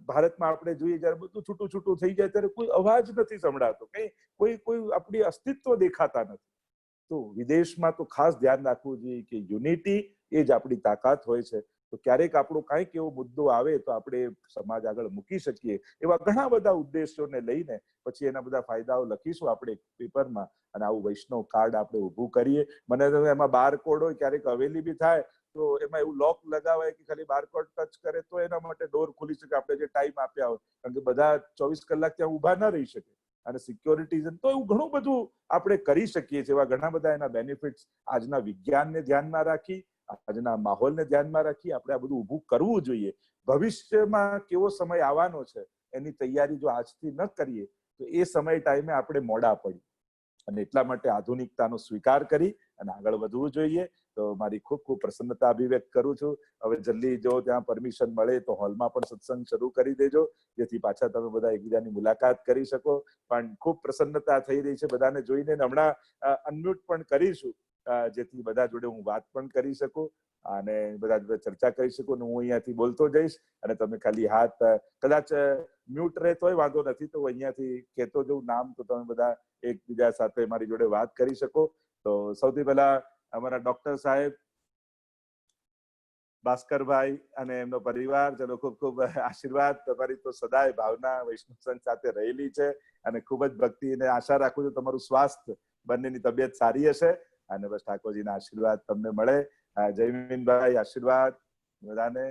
Speaker 3: ભારતમાં આપણે જોઈએ જયારે બધું છૂટું છૂટું થઈ જાય ત્યારે કોઈ અવાજ નથી સંભળાતો, કોઈ આપણી અસ્તિત્વ દેખાતા નથી. તો વિદેશમાં તો ખાસ ધ્યાન રાખવું જોઈએ કે યુનિટી એ જ આપણી તાકાત હોય છે. તો ક્યારેક આપણો કાંઈક એવો મુદ્દો આવે તો આપણે સમાજ આગળ મૂકી શકીએ. એવા ઘણા બધા ઉદ્દેશોને લઈને પછી એના બધા ફાયદાઓ લખીશું આપણે પેપરમાં અને આવું વૈષ્ણવ કાર્ડ આપણે ઊભું કરીએ. મને તો એમાં બારકોડ હોય, ક્યારેક હવેલી બી થાય તો એમાં એવું લોક લગાવાય કે ખાલી બારકોડ ટચ કરે તો એના માટે ડોર ખુલી શકે, આપણે જે ટાઈમ આપ્યા હોય. કારણ કે બધા 24 કલાક ત્યાં ઉભા ન રહી શકે અને સિક્યોરિટી તો એવું ઘણું બધું આપણે કરી શકીએ છીએ. એવા ઘણા બધા એના બેનિફિટ્સ આજના વિજ્ઞાનને ધ્યાનમાં રાખી, આજના માહોલને ધ્યાનમાં રાખી આપણે આ બધું ઊભું કરવું જોઈએ. ભવિષ્યમાં કેવો સમય આવવાનો છે એની તૈયારી જો આજથી ન કરીએ તો એ સમય ટાઈમે આપણે મોડા પડીએ. અને એટલા માટે આધુનિકતાનો સ્વીકાર કરી અને આગળ વધવું જોઈએ. તો મારી ખૂબ ખૂબ પ્રસન્નતા અભિવ્યક્ત કરું છું. હવે જલ્દી જો ત્યાં પરમિશન મળે તો હોલમાં પણ સત્સંગ શરૂ કરી દેજો, જેથી પાછા તમે બધા એકબીજાની મુલાકાત કરી શકો. પણ ખૂબ પ્રસન્નતા થઈ રહી છે બધાને જોઈને. હમણાં અનમ્યુટ પણ કરીશું જેથી બધા જોડે હું વાત પણ કરી શકું અને બધા જોડે ચર્ચા કરી શકું. હું અહીંયાથી બોલતો જઈશ અને તમે ખાલી હાથ, કદાચ મ્યુટ રહે તોય વાંધો નથી, તો અહીંયાથી કહેતો જવું નામ, તો તમે બધા એકબીજા સાથે મારી જોડે વાત કરી શકો. તો સૌથી પહેલા અમારા ડોક્ટર સાહેબ ભાસ્કરભાઈ અને એમનો પરિવાર, ચલો ખૂબ ખૂબ આશીર્વાદ. તમારી તો સદાય ભાવના વૈષ્ણવ સંઘ સાથે રહેલી છે અને ખૂબ જ ભક્તિ, અને આશા રાખું છું તમારું સ્વાસ્થ્ય બંનેની તબિયત સારી હશે અને બસ ઠાકોરજીના આશીર્વાદ તમને મળે. જયમીનભાઈ આશીર્વાદ બધાને.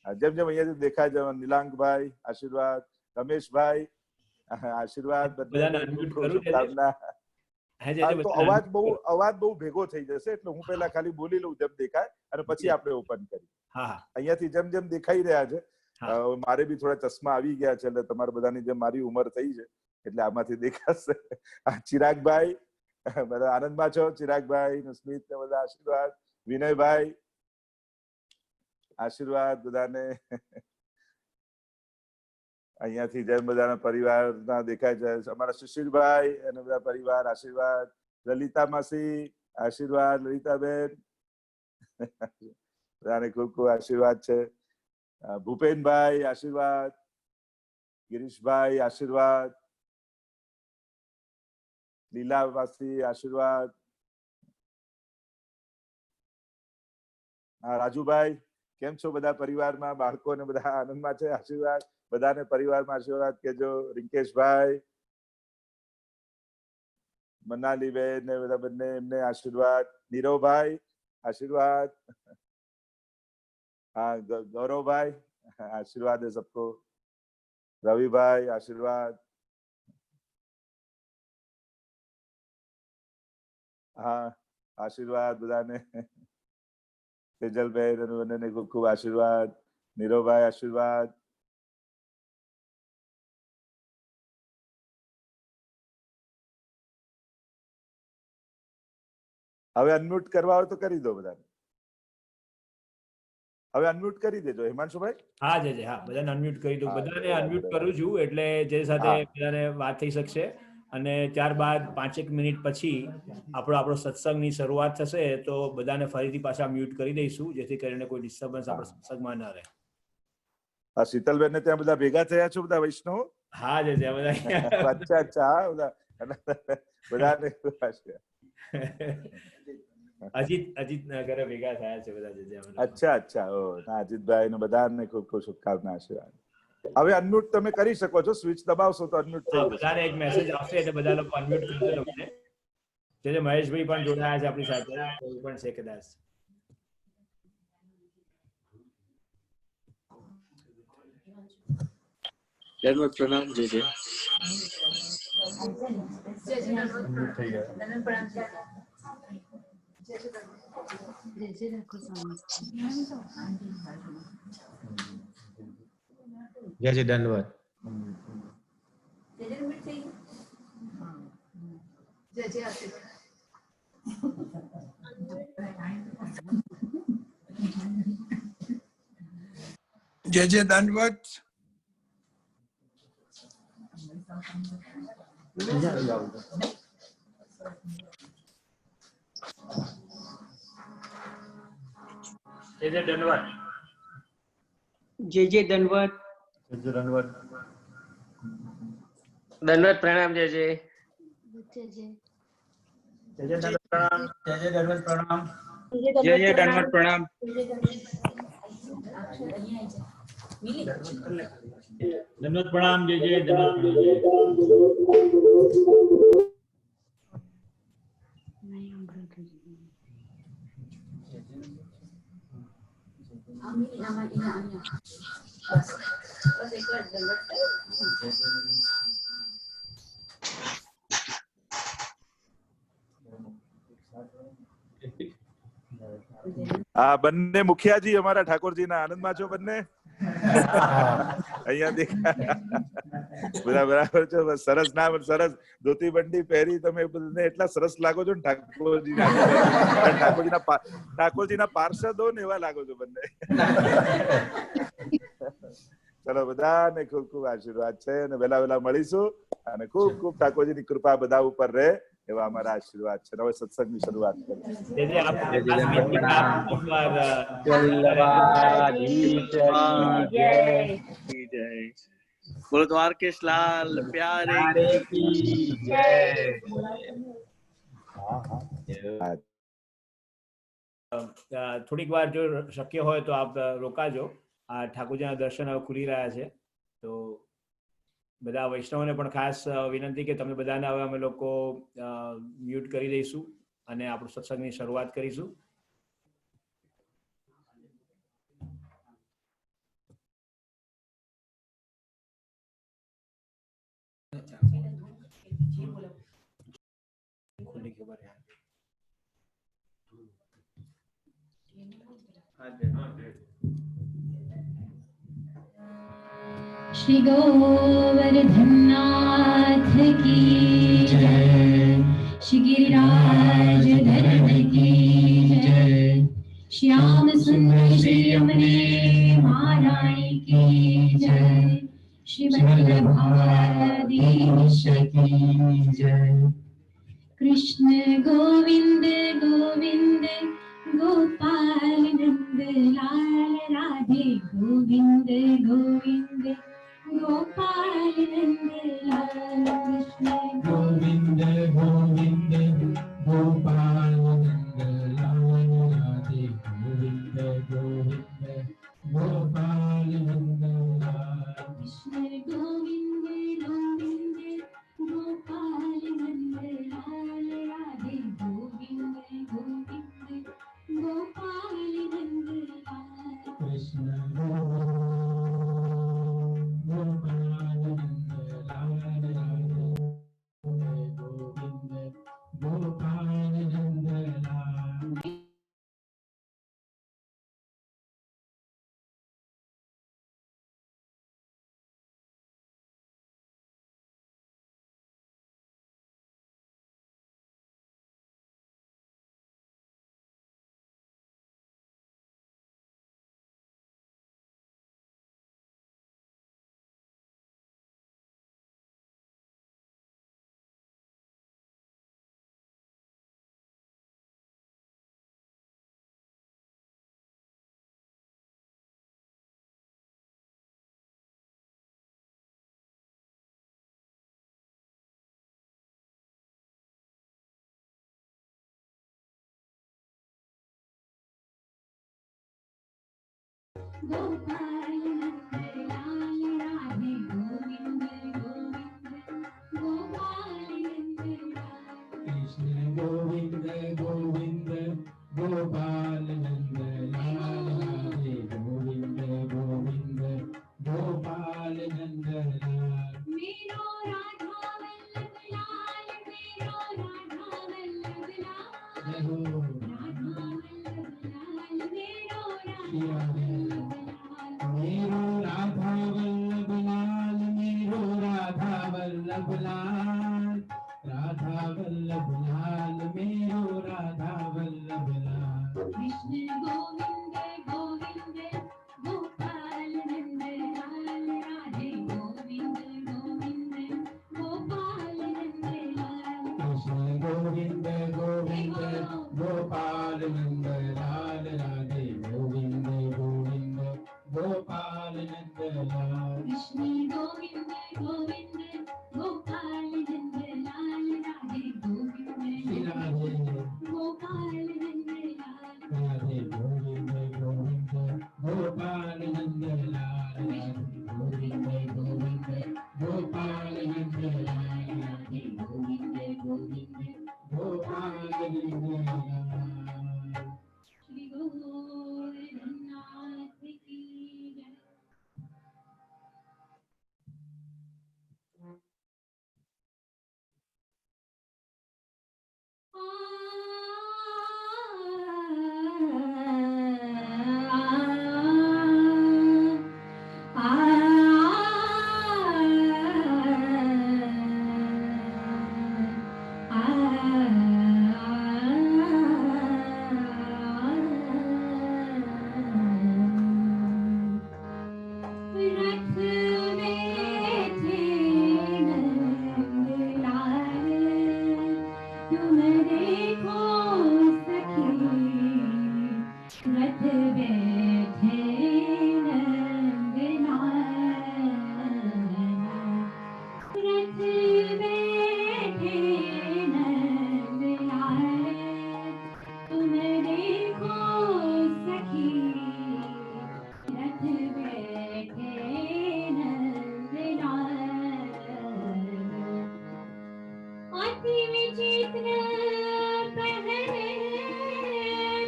Speaker 3: જેમ જેમ અહીંયાથી દેખાય છે, નિલાંકભાઈ આશીર્વાદ, રમેશભાઈ આશીર્વાદ, બંને શુભકામના. તો અવાજ બહુ ભેગો થઈ જશે એટલે હું પહેલા ખાલી બોલી લઉં જેમ દેખાય અને પછી આપણે ઓપન કરી. અહીંયાથી જેમ જેમ દેખાઈ રહ્યા છે મારે બી થોડા ચશ્મા આવી ગયા છે, એટલે તમારા બધાની જેમ મારી ઉંમર થઈ છે, એટલે આમાંથી દેખાશે. ચિરાગભાઈ, બધા આનંદમાં છો? ચિરાગભાઈ, સ્મિત ને બધા આશીર્વાદ. વિનયભાઈ, આશીર્વાદ બધાને. અહીંયાથી જેમ બધાના પરિવારના દેખાય છે, અમારા સુશીલભાઈ અને બધા પરિવાર આશીર્વાદ. લલિતા માસી આશીર્વાદ. લલિતાબેન બધાને ખૂબ ખૂબ આશીર્વાદ છે. ભૂપેનભાઈ આશીર્વાદ. ગિરીશભાઈ આશીર્વાદ. લીલા માસી આશીર્વાદ. રાજુભાઈ કેમ છો? બધા પરિવારમાં બાળકો ને બધા આનંદમાં છે? આશીર્વાદ. બધાને પરિવારમાં આશીર્વાદ કેજો. રિંકેશભાઈ, મનાલીબેન ને બધા બંને એમને આશીર્વાદ. નીરવભાઈ આશીર્વાદ. हाँ गौरव भाई आशीर्वाद है सबको. रवि भाई आशीर्वाद. हाँ आशीर्वाद बधाने. तेजल भाई ने खूब खूब आशीर्वाद. नीरव भाई आशीर्वाद. હવે અનમ્યુટ કરવા હોય તો કરી દો બધાને. હવે અનમ્યુટ કરી દેજો હિમાંશુભાઈ.
Speaker 2: હા જય હા, બધાને અનમ્યુટ કરી દઉં. બધાને અનમ્યુટ કરું છું એટલે જે સાથે બધાને વાત થઈ શકશે. અને ત્યારબાદ 5 મિનિટ પછી આપણો સત્સંગની શરૂઆત થશે, તો બધાને ફરીથી પાછા મ્યુટ કરી દઈશું, જેથી કરીને કોઈ ડિસ્ટર્બન્સ આપણા સત્સંગમાં ન રહે.
Speaker 3: શીતલબેન ને ત્યાં બધા ભેગા થયા છો બધા વૈષ્ણવ?
Speaker 2: હા જય બધા.
Speaker 3: અચ્છા બધાને
Speaker 2: અજીત ઘરે ભેગા થયા છે બધા.
Speaker 3: અચ્છા અજીતભાઈ ને બધાને ખૂબ ખૂબ શુભકામના આશીર્વાદ. હવે અનમ્યુટ તમે કરી શકો છો, સ્વિચ દબાવશો તો અનમ્યુટ થઈ જશે.
Speaker 2: બધાને એક મેસેજ આવશે એટલે બધા લોકો અનમ્યુટ કરજો લોકોને. જે મહેશભાઈ પણ જોડાયા છે આપણી સાથે, કોઈ પણ છે કદાચ.
Speaker 1: દંડવત પ્રણામ. જય જય.
Speaker 4: જય જય દંડવત.
Speaker 5: જય જય દંડવત.
Speaker 2: જય જય દંડવત.
Speaker 6: જય જય દંડવત. દંડવત પ્રણામ. જય જય.
Speaker 2: જય જય દંડવત પ્રણામ.
Speaker 4: જય જય દંડવત પ્રણામ.
Speaker 6: જય જય દંડવત પ્રણામ.
Speaker 4: દંડવત પ્રણામ. જય જય દંડવત પ્રણામ.
Speaker 3: બંને મુખિયાજી અમારા ઠાકોરજીના આનંદમાં છો બંને? અહીંયા દેખાય બધા બરાબર છો? સરસ નામ, સરસ ધોતી બંડી પહેરી તમે બંને એટલા સરસ લાગો છો ને ઠાકોરજીના પાર્ષદો ને એવા લાગો છો બંને. ચલો બધાને ખૂબ ખૂબ આશીર્વાદ છે, અને વહેલા મળીશું, અને ખૂબ ખૂબ ઠાકોરજીની કૃપા બધા ઉપર રહે એવા અમારા આશીર્વાદ છે. હવે સત્સંગની શરૂઆત કરીએ.
Speaker 1: બોલો દ્વારકેશ લાલ પ્યારે કી જય.
Speaker 2: થોડીક વાર જો શક્ય હોય તો આપ રોકાજો. આ ઠાકોરજીના દર્શન હવે ખુલી રહ્યા છે, તો બધા વૈષ્ણવોને પણ ખાસ વિનંતી કે તમે બધાને હવે અમે લોકો મ્યુટ કરી દઈશું અને આપણું સત્સંગની શરૂઆત કરીશું.
Speaker 7: श्री गोवर्धननाथ की जय, श्री गिरिराज धरण की जय, श्याम सुंदर श्री यमुने महारानी की जय, श्री वल्लभाधीश की जय। कृष्ण गोविंद गोविंद गोपाल नंद लाल राधे गोविंद गोविंद गोपाल नंद लाल। कृष्ण
Speaker 8: गोविंद गोविंद गोपाल नंद लाल राधे गोविंद गोविंद गोपाल नंद लाल।
Speaker 7: कृष्ण गोविंद गोविंद गोपाल नंद लाल राधे गोविंद गोविंद गोपाल नंद लाल।
Speaker 8: कृष्ण गोपाल नंद लाल राधे गोविंद गोपाल नंद लाल।
Speaker 7: गोपाल नंद लाल राधे गोविंद गोविंद गोपाल नंद लाल।
Speaker 8: कृष्ण गोविंद गोविंद गोपाल नंद लाल राधे गोविंद गोविंद गोपाल नंद लाल।
Speaker 7: मेरो राधा वल्लभ लाल, मेरो राधा वल्लभ लाल,
Speaker 8: जय हो
Speaker 7: राधा वल्लभ लाल, मेरो
Speaker 8: श्री
Speaker 7: राधा
Speaker 8: राधे।
Speaker 7: वल्लभ लाल।
Speaker 8: मेरो राधा वल्लभ लाल, राधा वल्लभ लाल, मेरो राधा वल्लभ लाल।
Speaker 7: कृष्ण गोविंद गोविंद गोपाल नंद लाल राधे गोविंद गोविंद गोपाल नंद लाल।
Speaker 8: कृष्ण गोविंद गोविंद गोपाल नंद लाल राधे गोविंद गोविंद गोपाल नंद लाल।
Speaker 7: कृष्ण गोविंद गोविंद गोपाल नंद लाल राधे गोविंद
Speaker 8: श्री राधे
Speaker 7: गोपाल नंद लाल।
Speaker 8: राधे गोविंद गोविंद गोपाल नंद लाल, राधे गोविंद गोविंद गोपाल नंद लाल, राधे गोविंद गोविंद गोपाल नंद लाल।
Speaker 7: श्री गोवर्धननाथ की जय। रथ बैठे नंद लाल, तुम देखो सखी, रथ बैठे नंद लाल, रथ बैठे नंद लाल, तुम देखो सखी, रथ बैठे नंद लाल। अति विचित्र पहने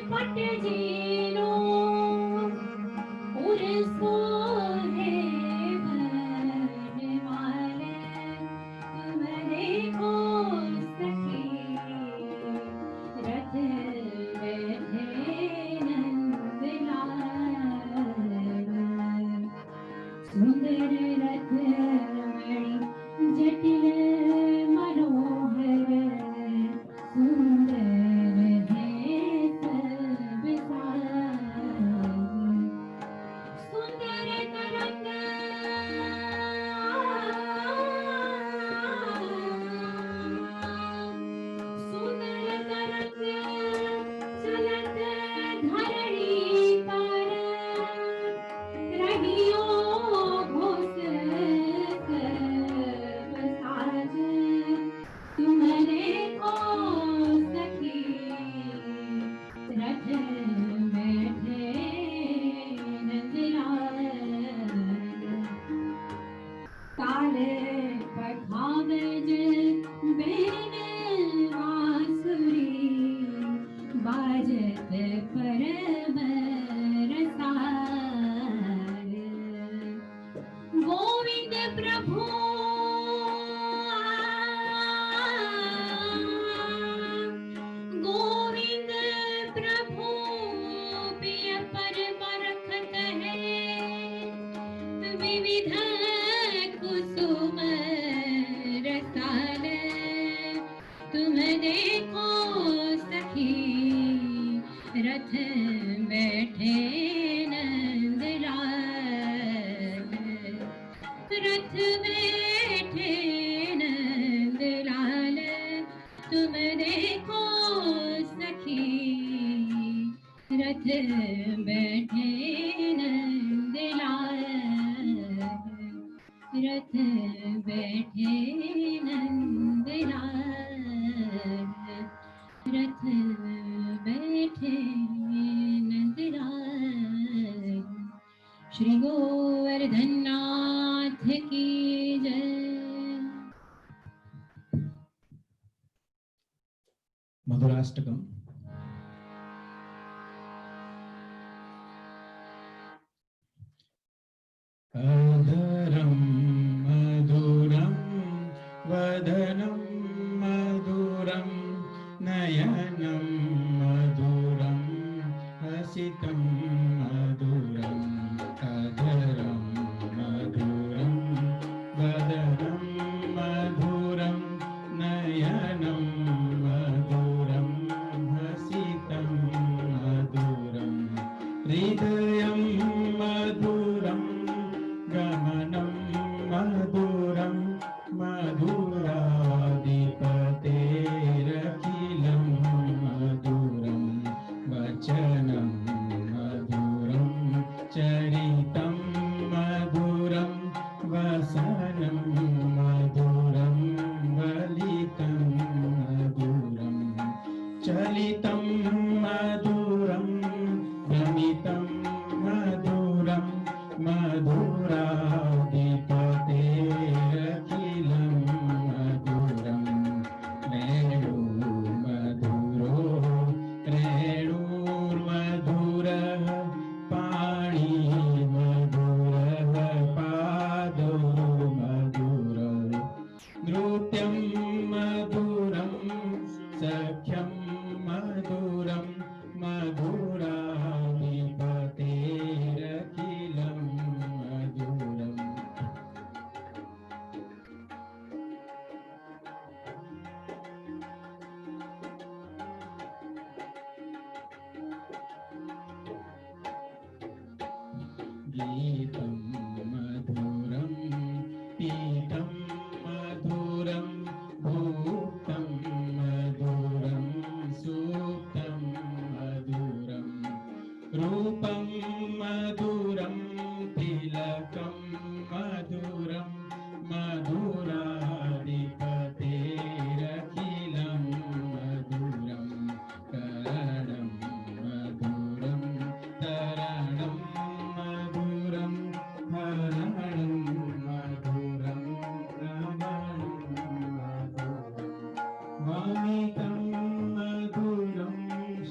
Speaker 7: पट जीरो, उर सोहे बनवाले, तुम साल तुम देखो सखी रथ बैठे नंदलाल रथ बैठे नंदलाल तुम देखो सखी रथ बैठे नंदलाल रथ बैठे नंदलाल रथ बैठे नंदलाल। श्री गोवर्धन नाथ की जय।
Speaker 8: मधुराष्टकम। अधरं मधुरं वदनं मधुरं नयनं मधुरं हसितं मधुरं अधरं मधुरं वदनं मधुरं नयनं मधुरं हसितं मधुरं हृदयं मधुरं गमनं मधुरं मधुराधिपतेरखिलं मधुरं वचनं मधुरं चरितं मधुरं वसनं मधुरं वलितं मधुरं चलितं मधुरं भ्रमितं मधुरं मधुराधिपतेरखिलं मधुरं रेणुर्मधुरो रेणुर्मधुरः पाणिमधुरः पादो मधुरो नृत्यं मधुरं सख्यं मधुरं मधुराधिपतेरखिलं मधुरम्। गीतं मधुरं पीतं मधुरं भूतं मधुरं सूक्तं मधुरं रूपं मधुरं तिलकं मधुरं मधुराधिपतेरखिलं मधुरं करणं मधुरं तरणं मधुरं हरणं मधुरं रमणं मधुरं वामितं मधुरं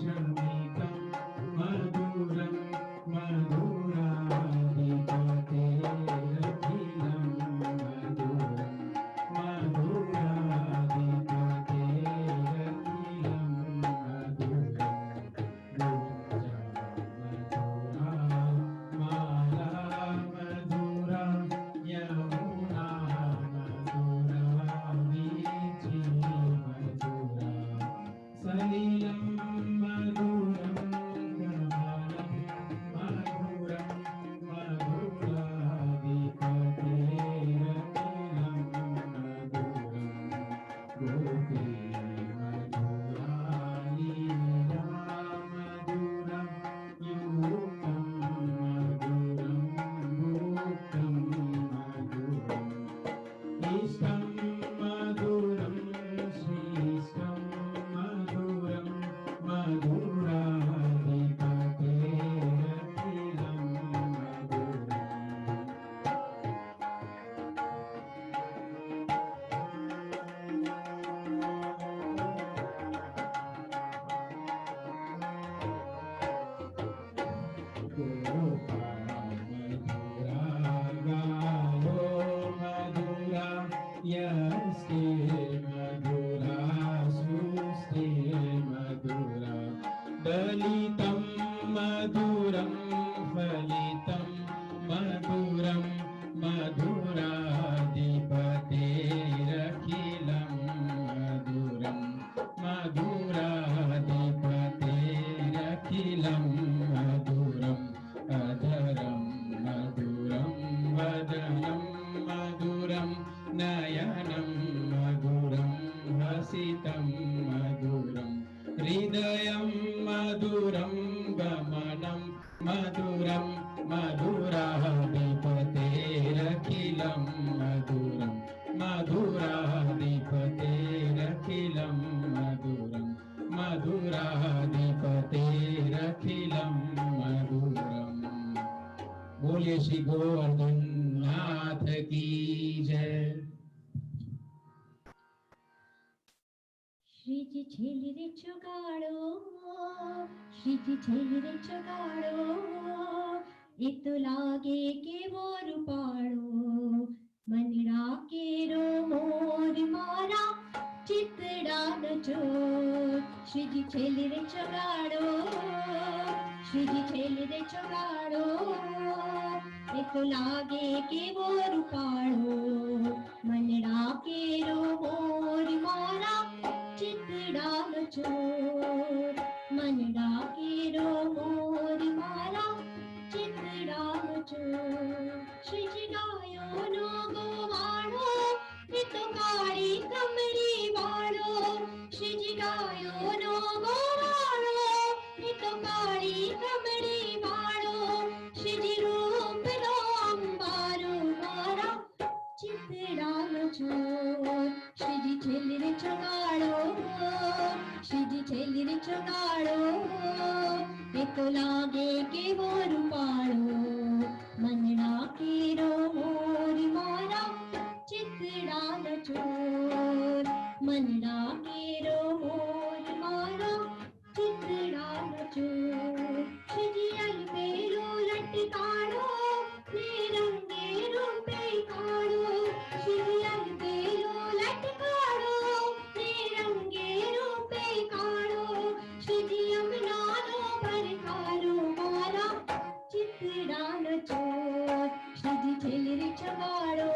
Speaker 8: शमितं मधुरं मधुराधिपतेरखिलं मधुरं मधुराधिपतेरखिलं मधुरं माला मधुरा यमुना मधुरा वीची मधुरा सलिलं मधुरं गमनं मधुरं मधुराधिपतेरखिलं मधुरं गोपी मधुरा लीला मधुरा यूतं मधुरं भूतं मधुरम् इष्टं मधुरं श्रीष्टं मधुरं मधुराधिपतेरखिलं मधुरम्। मधुरा गायो मधुरा यस्तिर्मधुरा सुस्तिर्मधुरा दलितं मधुरं फलितं मधुरं मधुराधिपतेरखिलं
Speaker 7: શ્રીજી છેલી રે ચોગાડો, શ્રીજી છેલી રે ચોગાડો, એ તો લાગે કેવો રૂપાળો, મનડા કેરો મોર મારા ચિતડાનો ચોર. શ્રીજી છેલી રે ચોગાડો, શ્રીજી છેલી રે ચોગાડો, એ તો લાગે કેવો રૂપાળો, મનડા કેરો મોર મારા ચિતડાનો ચોર. મનડા કેરો મોર મારા ચિતડાનો ચોર. શ્રીજી ગાયોનો ગોવાળો, એ તો કાળી કમળી વાળો, શ્રીજી ગાયોનો ગોવાળો, એ તો કાળી કમળી વાળો, શ્રીજી રૂપનો અંબારો મારા ચિતડાનો ચોર. શ્રીજી છેલી રે ચોગાડો, શ્રીજી છેલી રે ચોગાડો, એ તો લાગે કેવો રૂપાળો, મનડા કેરો મોર મારા ચિતડાનો ચોર. મનડા કેરો મોર મારા ચિતડાનો ચોર. શ્રીજી અલબેલો લટકાડો, ને રંગે રૂપે કાઢો, શ્રીજી અલબેલો લટકાડો, ને રંગે રૂપે કાઢો, શ્રીજી અમનાનો ભરકારો મારા ચિતડાનો ચોર. શ્રીજી છેલી રે ચોગાડો,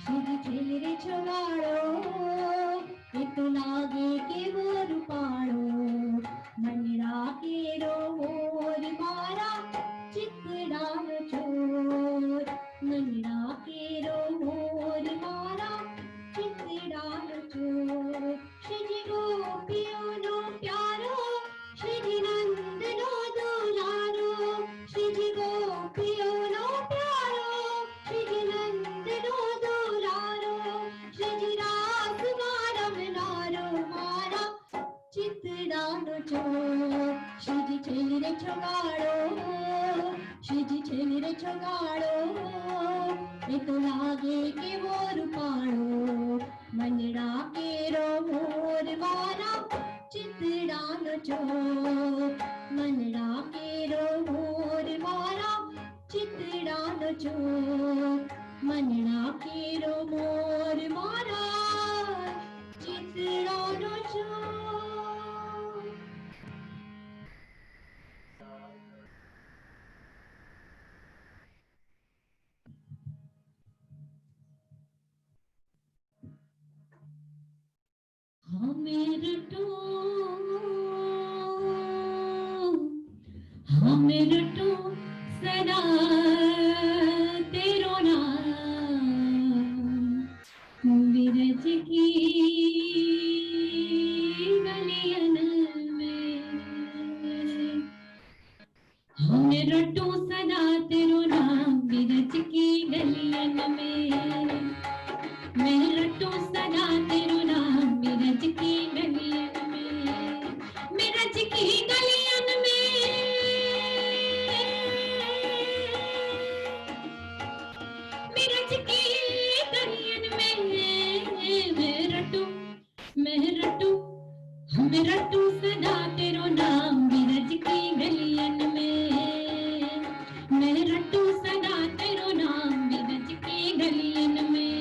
Speaker 7: શ્રીજી છેલી રે ચોગાડો, એ તો લાગે કેવો રૂપાળો, મનડા કેરો મોર મારા ચિતડાનો ચોર. મનડા કેરો મોર મારા ચિતડાનો ચોર. શ્રીજી ગોપીઓનો પ્યારો, શ્રીજી નંદનો દુલારો, શ્રીજી ગોપીઓનો પ્યારો, શ્રીજી નંદનો દુલારો, શ્રીજી રાસમાં રમનારો મારા ચિતડાનો ચોર. શ્રીજી છેલી રે ચોગાડો, શ્રીજી છેલી રે ચોગાડો, એ તો લાગે કેવો રૂપાળો, મનડા કેરો મોર મારા ચિતડાનો ચોર. મનડા કેરો મોર મારા ચિતડાનો ચોર. મનડા કેરો મોર મારા ચિતડાનો ચોર. हमें रटो, हमें रटो सदा तेरो नाम, विरज की गलियन में. हमें रटो सदा तेरो नाम, विरज की गलियन में. मैं रटो सदा तेरो नाम, मिरज की गलियन में, मिरज की गलियन में. मिरज की गलियन में मैं रटू, मैं रटू सदा तेरो नाम, मिरज की गलियन में. मैं रटू सदा तेरो नाम, मिरज की गलियन में.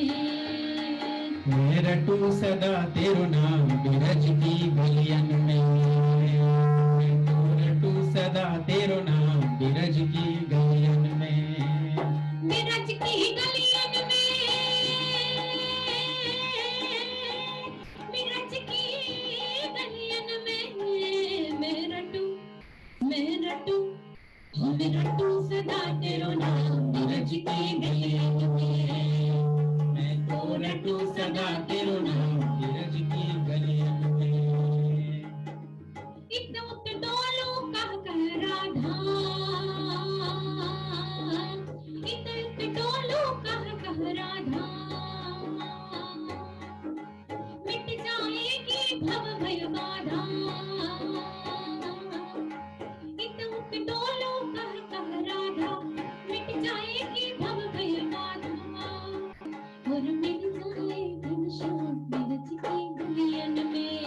Speaker 8: मैं रटू सदा तेरो नाम, बिरज की गलियन में. मैं रटू सदा तेरो नाम, बिरज की गलियन में.
Speaker 7: मिरज की गलियन में, मिरज की गलियन में मैं रटू, मैं रटू सदा तेरो नाम, मिरज की गलियन में.
Speaker 8: मैं तो रटू सदा तेरो नाम, बिरज की गलियन में.
Speaker 7: इतना डोलो कह राधा, इतना डोलो कह राधा, मिट जाएगी भव भय बाधा. इतना डोलो कह राधा, मिट जाएगी भव भय बाधा. और मिल जाए घनश्याम मिरज की गलियन में.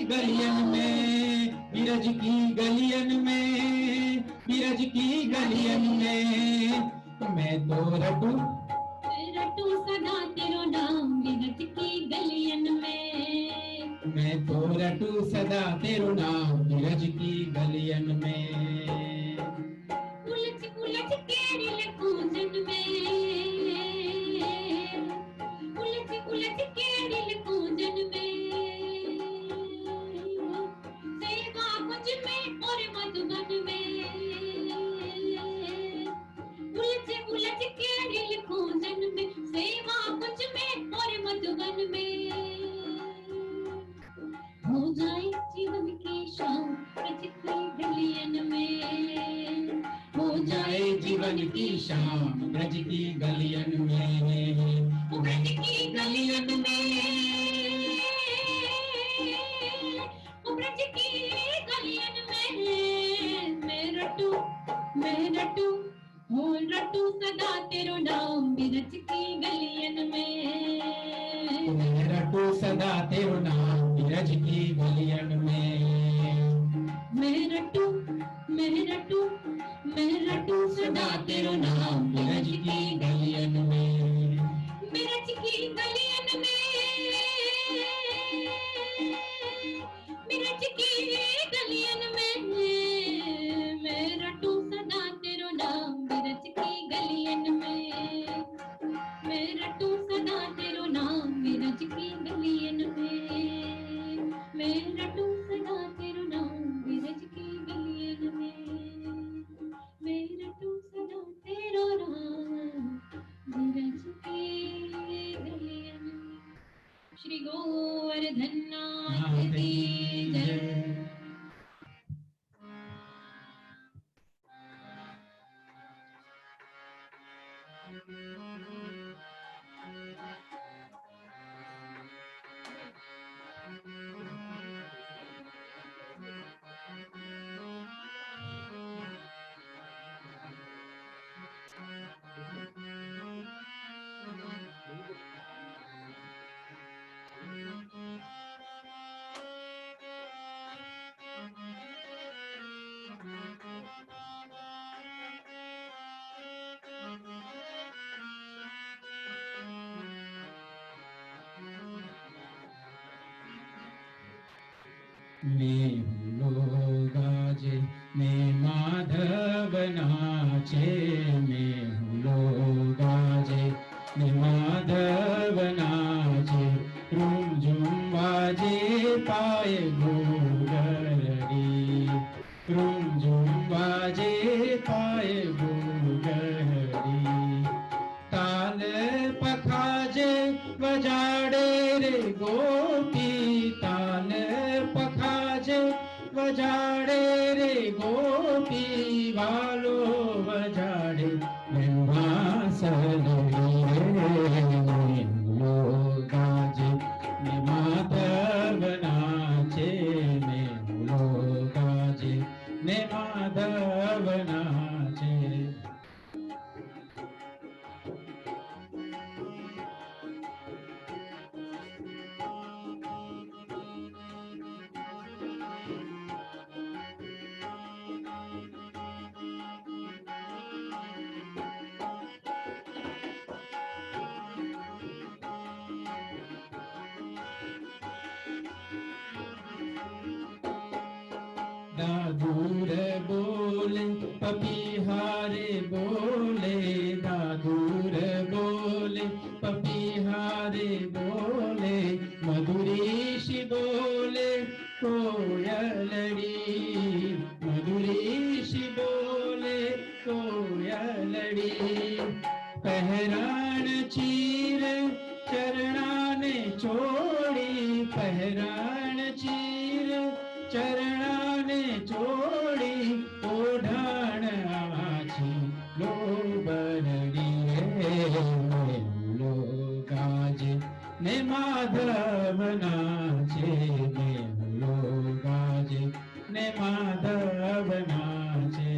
Speaker 8: गलियन में, बिरज की गलियन में, बिरज की गलियन में मैं तो रटू
Speaker 7: सदा तेरो नाम बिरज की गलियन में,
Speaker 8: मैं तो रटू सदा तेरो नाम बिरज की गलियन में।
Speaker 7: उलझ उलझ के दिल कूंजन में, उलझ उलझ के दिल कूंजन में, सेवा कुछ में और मधुबन में, उलझ उलझ के दिल कूंजन में, सेवा कुछ में और मधुबन में हो जाए जीवन की शाम ब्रज की गलियन में, हो
Speaker 8: जाए जीवन की शाम ब्रज की गलियन में,
Speaker 7: ब्रज की गलियन में, ब्रज की गलियन में मैं रटू हो रटू सदा तेरो नाम बिरज की गलियन में,
Speaker 8: मैं रटू सदा तेरो नाम बिरज की गलियन में।
Speaker 7: मैं रटू सदा तेरो नाम
Speaker 8: बिरज की गलियन में,
Speaker 7: बिरज की गलियन में, बिरज की गलियन में मैं रटू सदा तेरो नाम बिरज की गलियन में, मैं रटू सदा तेरो नाम बिरज की गलियन में, मैं रटू सदा तेरो नाम बिरज की गलियन में, मैं रटू सदा तेरो नाम बिरज की गलियन में। श्री गोवर्धन नाथ की जय।
Speaker 8: मेहुलो गाजे ने माधव नाचे, मेहुलो गाजे ने माधव नाचे, रुम झुम बाजे पाए भूगरड़ी, रुम झुम बाजे पाए भूगरड़ी, ताल पखाजे बजाड़े रे गोपी, ताल पखाजे बजाड़े रे गोपी, वालो बजाड़े लो गाजे ने माधव नाचे, लो गाजे ने माधव नाचे। दादूर बोले पपीहारे बोले, दादूर बोले पपीहारे बोले, मधुरीषि बोले कोयलड़ी, मधुरीषि बोले कोयलड़ी, पहरान चीर चरणाने छोड़ी, पहरान चीर चरणाने छोड़ी, ओढ़ाण आछी लो बरड़ी, लो गाजे ने माधव नाचे, लो गाजे ने माधव नाचे।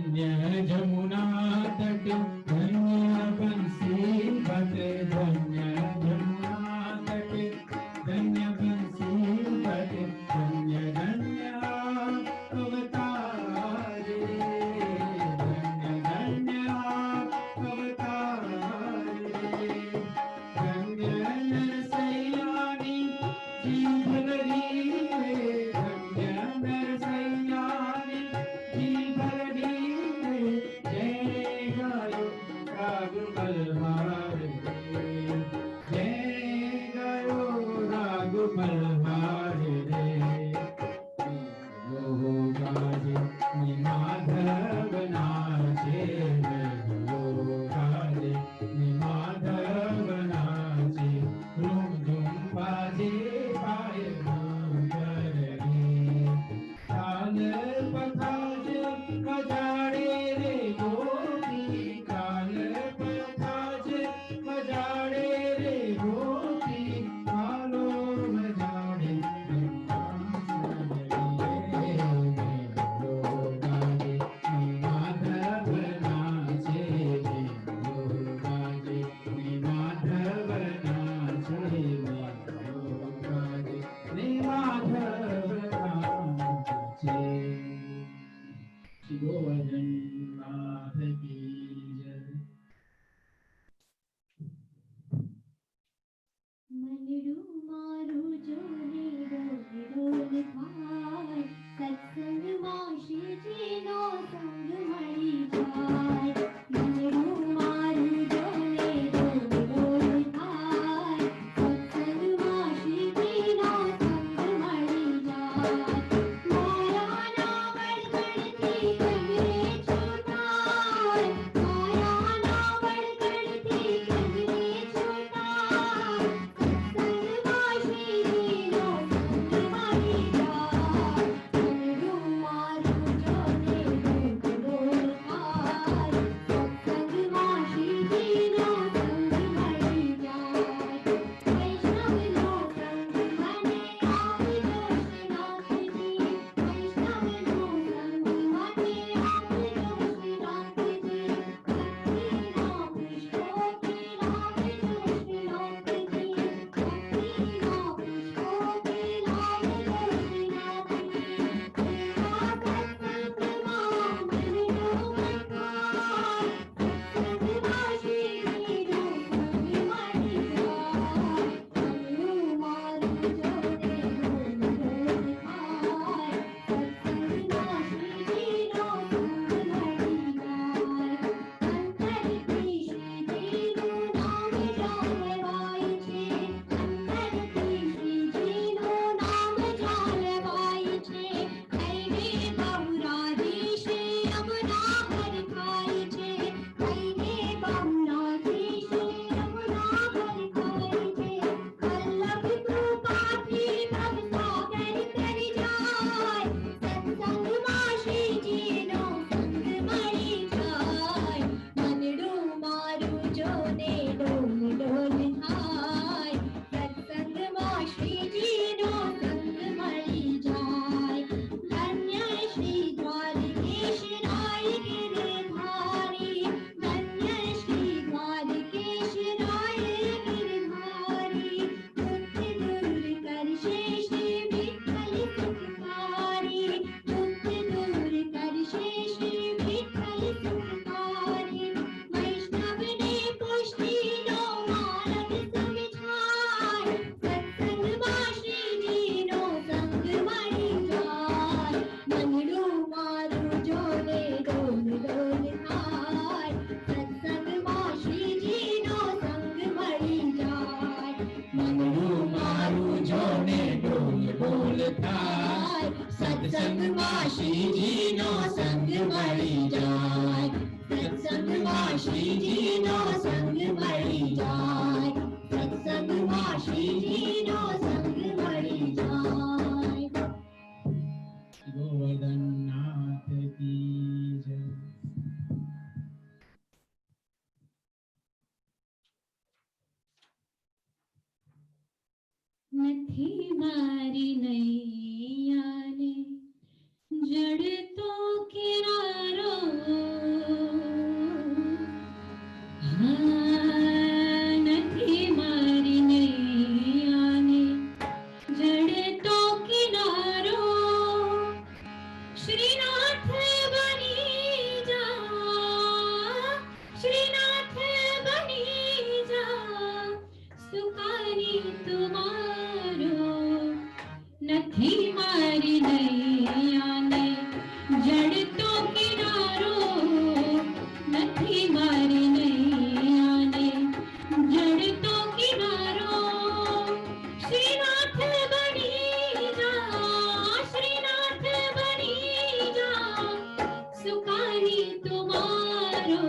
Speaker 8: धन्य जमुना तट धन्य बंसी बट धन्य जमुना तट धन्य बंसी बट धन्य धन्य अवतार धन्य धन्य अवतार धन्य नरसैयानी जी भगरी धन्य नरसैयानी जी भगरी जय गायो राग मल्हार जय गायो राग मल्हार रे लो गाजे माधव नाचे लो गाजे माधव नाचे धूम धूम बाजे पाय रे ताल पताज बजाड़े रे गोपी ताल पताज बजाड़े रे गोपी तालो बजाड़े माधव नाचे गाजे माधव नाचे माधव नाचे गोवर्धन नाथ की जय।
Speaker 7: मनडू मारू जोने डोल डोल थाय सत्संग माशी जीनो संग मळी जाय मनडू मारू जोने डोल डोल थाय सत्संग माशी जीनो संग मळी जाय माया नावड गणती कमरे छोटाय माया नावड गणती कमरे छोटाय
Speaker 8: सत्संग में श्री जी नो संग मळी जाय सत्संग में श्री जी नो संग मळी जाय सत्संग में श्री जी नो संग मळी जाय गोवर्धन नाथ की जय।
Speaker 7: નથી મારી નૈયાને જડતો કિનારો श्रीनाथ बनी जा, श्रीनाथ बनी जा, सुखानी तुम्हारो નથી મારી નૈયાને જડતો કિનારો, નથી મારી નૈયાને જડતો કિનારો. શ્રીનાથ બની જા, શ્રીનાથ બની જા, સુખાની તુમારો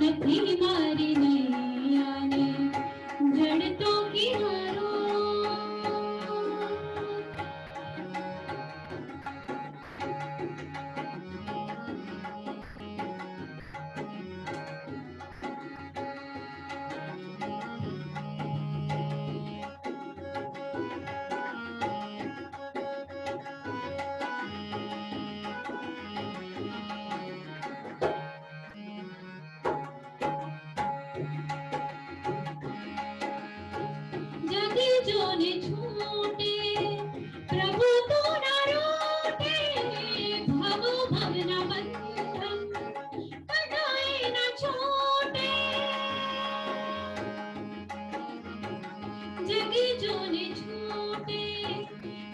Speaker 7: નથી મારી નૈયાને જડતો કિનારો. जगी जोने छूटे प्रभु तो न रूठे, भव भवना बंधन कदाए न छूटे. जगी जोने छूटे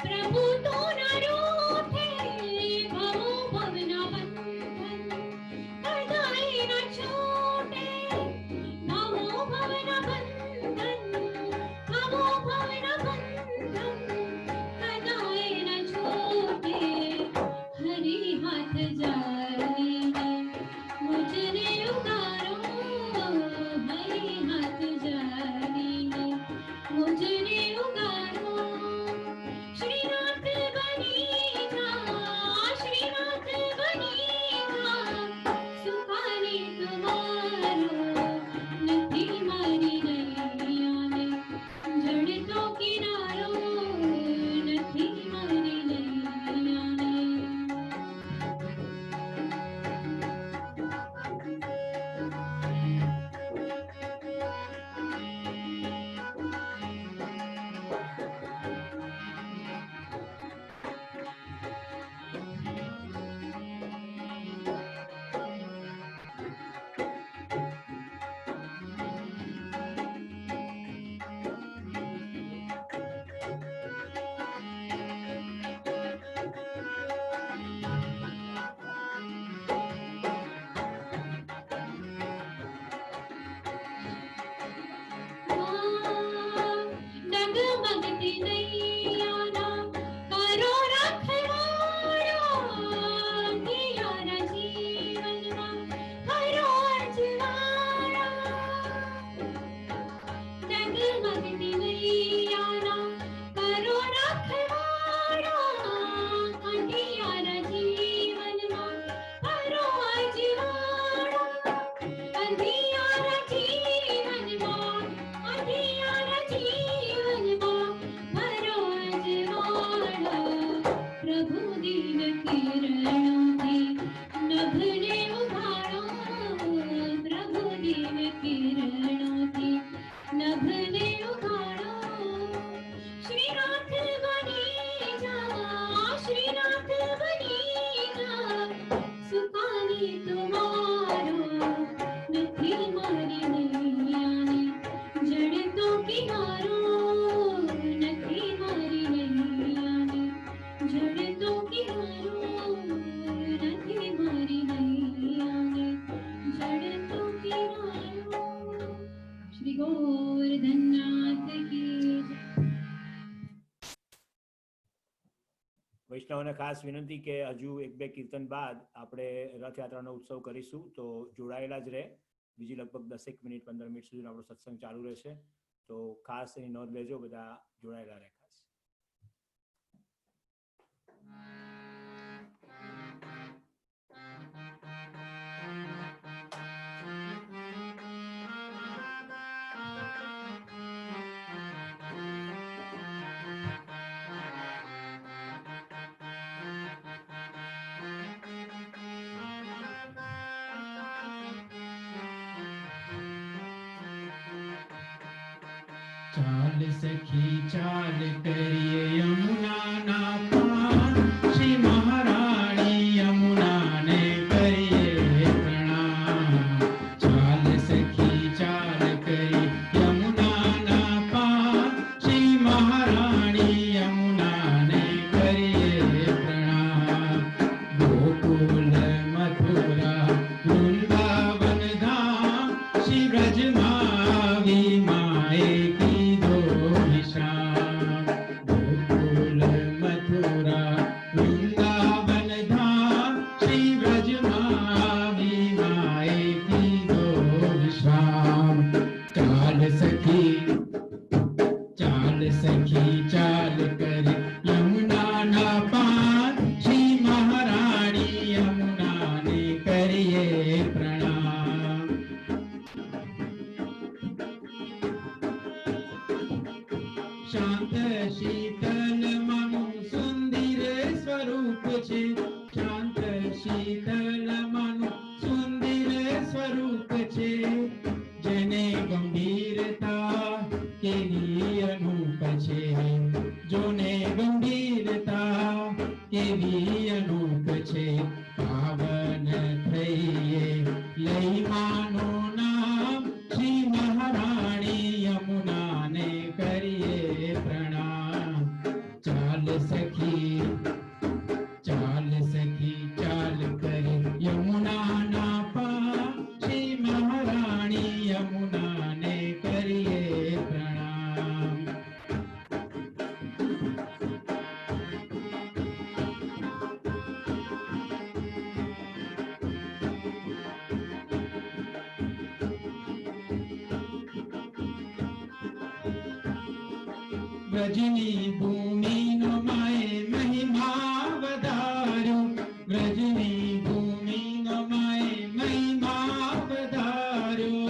Speaker 7: प्रभु तो न रूठे, भव भवना बंधन कदाए न छूटे. भव भवना बंधन, भवो भवन बंधन कदाए न छूटे. हरि हाथ जालिने मुझने उगारो, हरि हाथ जालिने मुझने उगारो. श्रीनाथ बनी जा, श्रीनाथ बनी जा, सुखानी तुम्हारो નથી મારી નૈયાને જડતો કિનારો, નથી મારી નૈયાને. ડગમગતી નૈયાના કરો રખવાડો, દિયાના જીવનમાં કરો અજવાળો. ડગમગતી નૈયાના કરો રખવાડો, દિયાના જીવનમાં કરો અજવાળો. અંધિયારા જીવનમાં, અંધિયારા જીવનમાં ભરો અજવાળો. પ્રભુ દિન કિરણોથી નભને ઉઘાડો, પ્રભુ દિન કિરણોથી નભને ઉઘાડો. શ્રીનાથ બની જા, શ્રીનાથ બની જા, સુખાની તુમારો નથી મારી નૈયાને જડતો કિનારો, નથી મારી નૈયાને જડતો કિનારો, નથી મારી નૈયાને જડતો કિનારો. શ્રી ગોવર્ધનનાથ કી જય.
Speaker 2: વૈષ્ણવને ખાસ વિનંતી કે હજુ 1-2 કીર્તન બાદ આપણે રથયાત્રાનો ઉત્સવ કરીશું, તો જોડાયેલા જ રહે. બીજી લગભગ 10 મિનિટ 15 મિનિટ સુધી આપણો સત્સંગ ચાલુ રહેશે, તો ખાસ એની નોંધ લેજો, બધા જોડાયેલા રહે ખાસ.
Speaker 8: ચાલ સખી ચાલ કરીએ યમુના ના પાર, શ્રી મહારાજ छे शांत शीतल मानु सुंदर स्वरूप छे जेने गंभीरता केवी अनूप छे जोने गंभीरता केवी अनूप छे पावन थईए लई मानो नाम श्री महाराणी यमुना ने करिए प्रणाम चाल सखी चाल करे यमुना ना पार श्री महाराणी यमुना ने करिए प्रणाम रजनी भूमि नो माए महिमा वधार्यो रजनी भूमि नो माए महिमा वधार्यो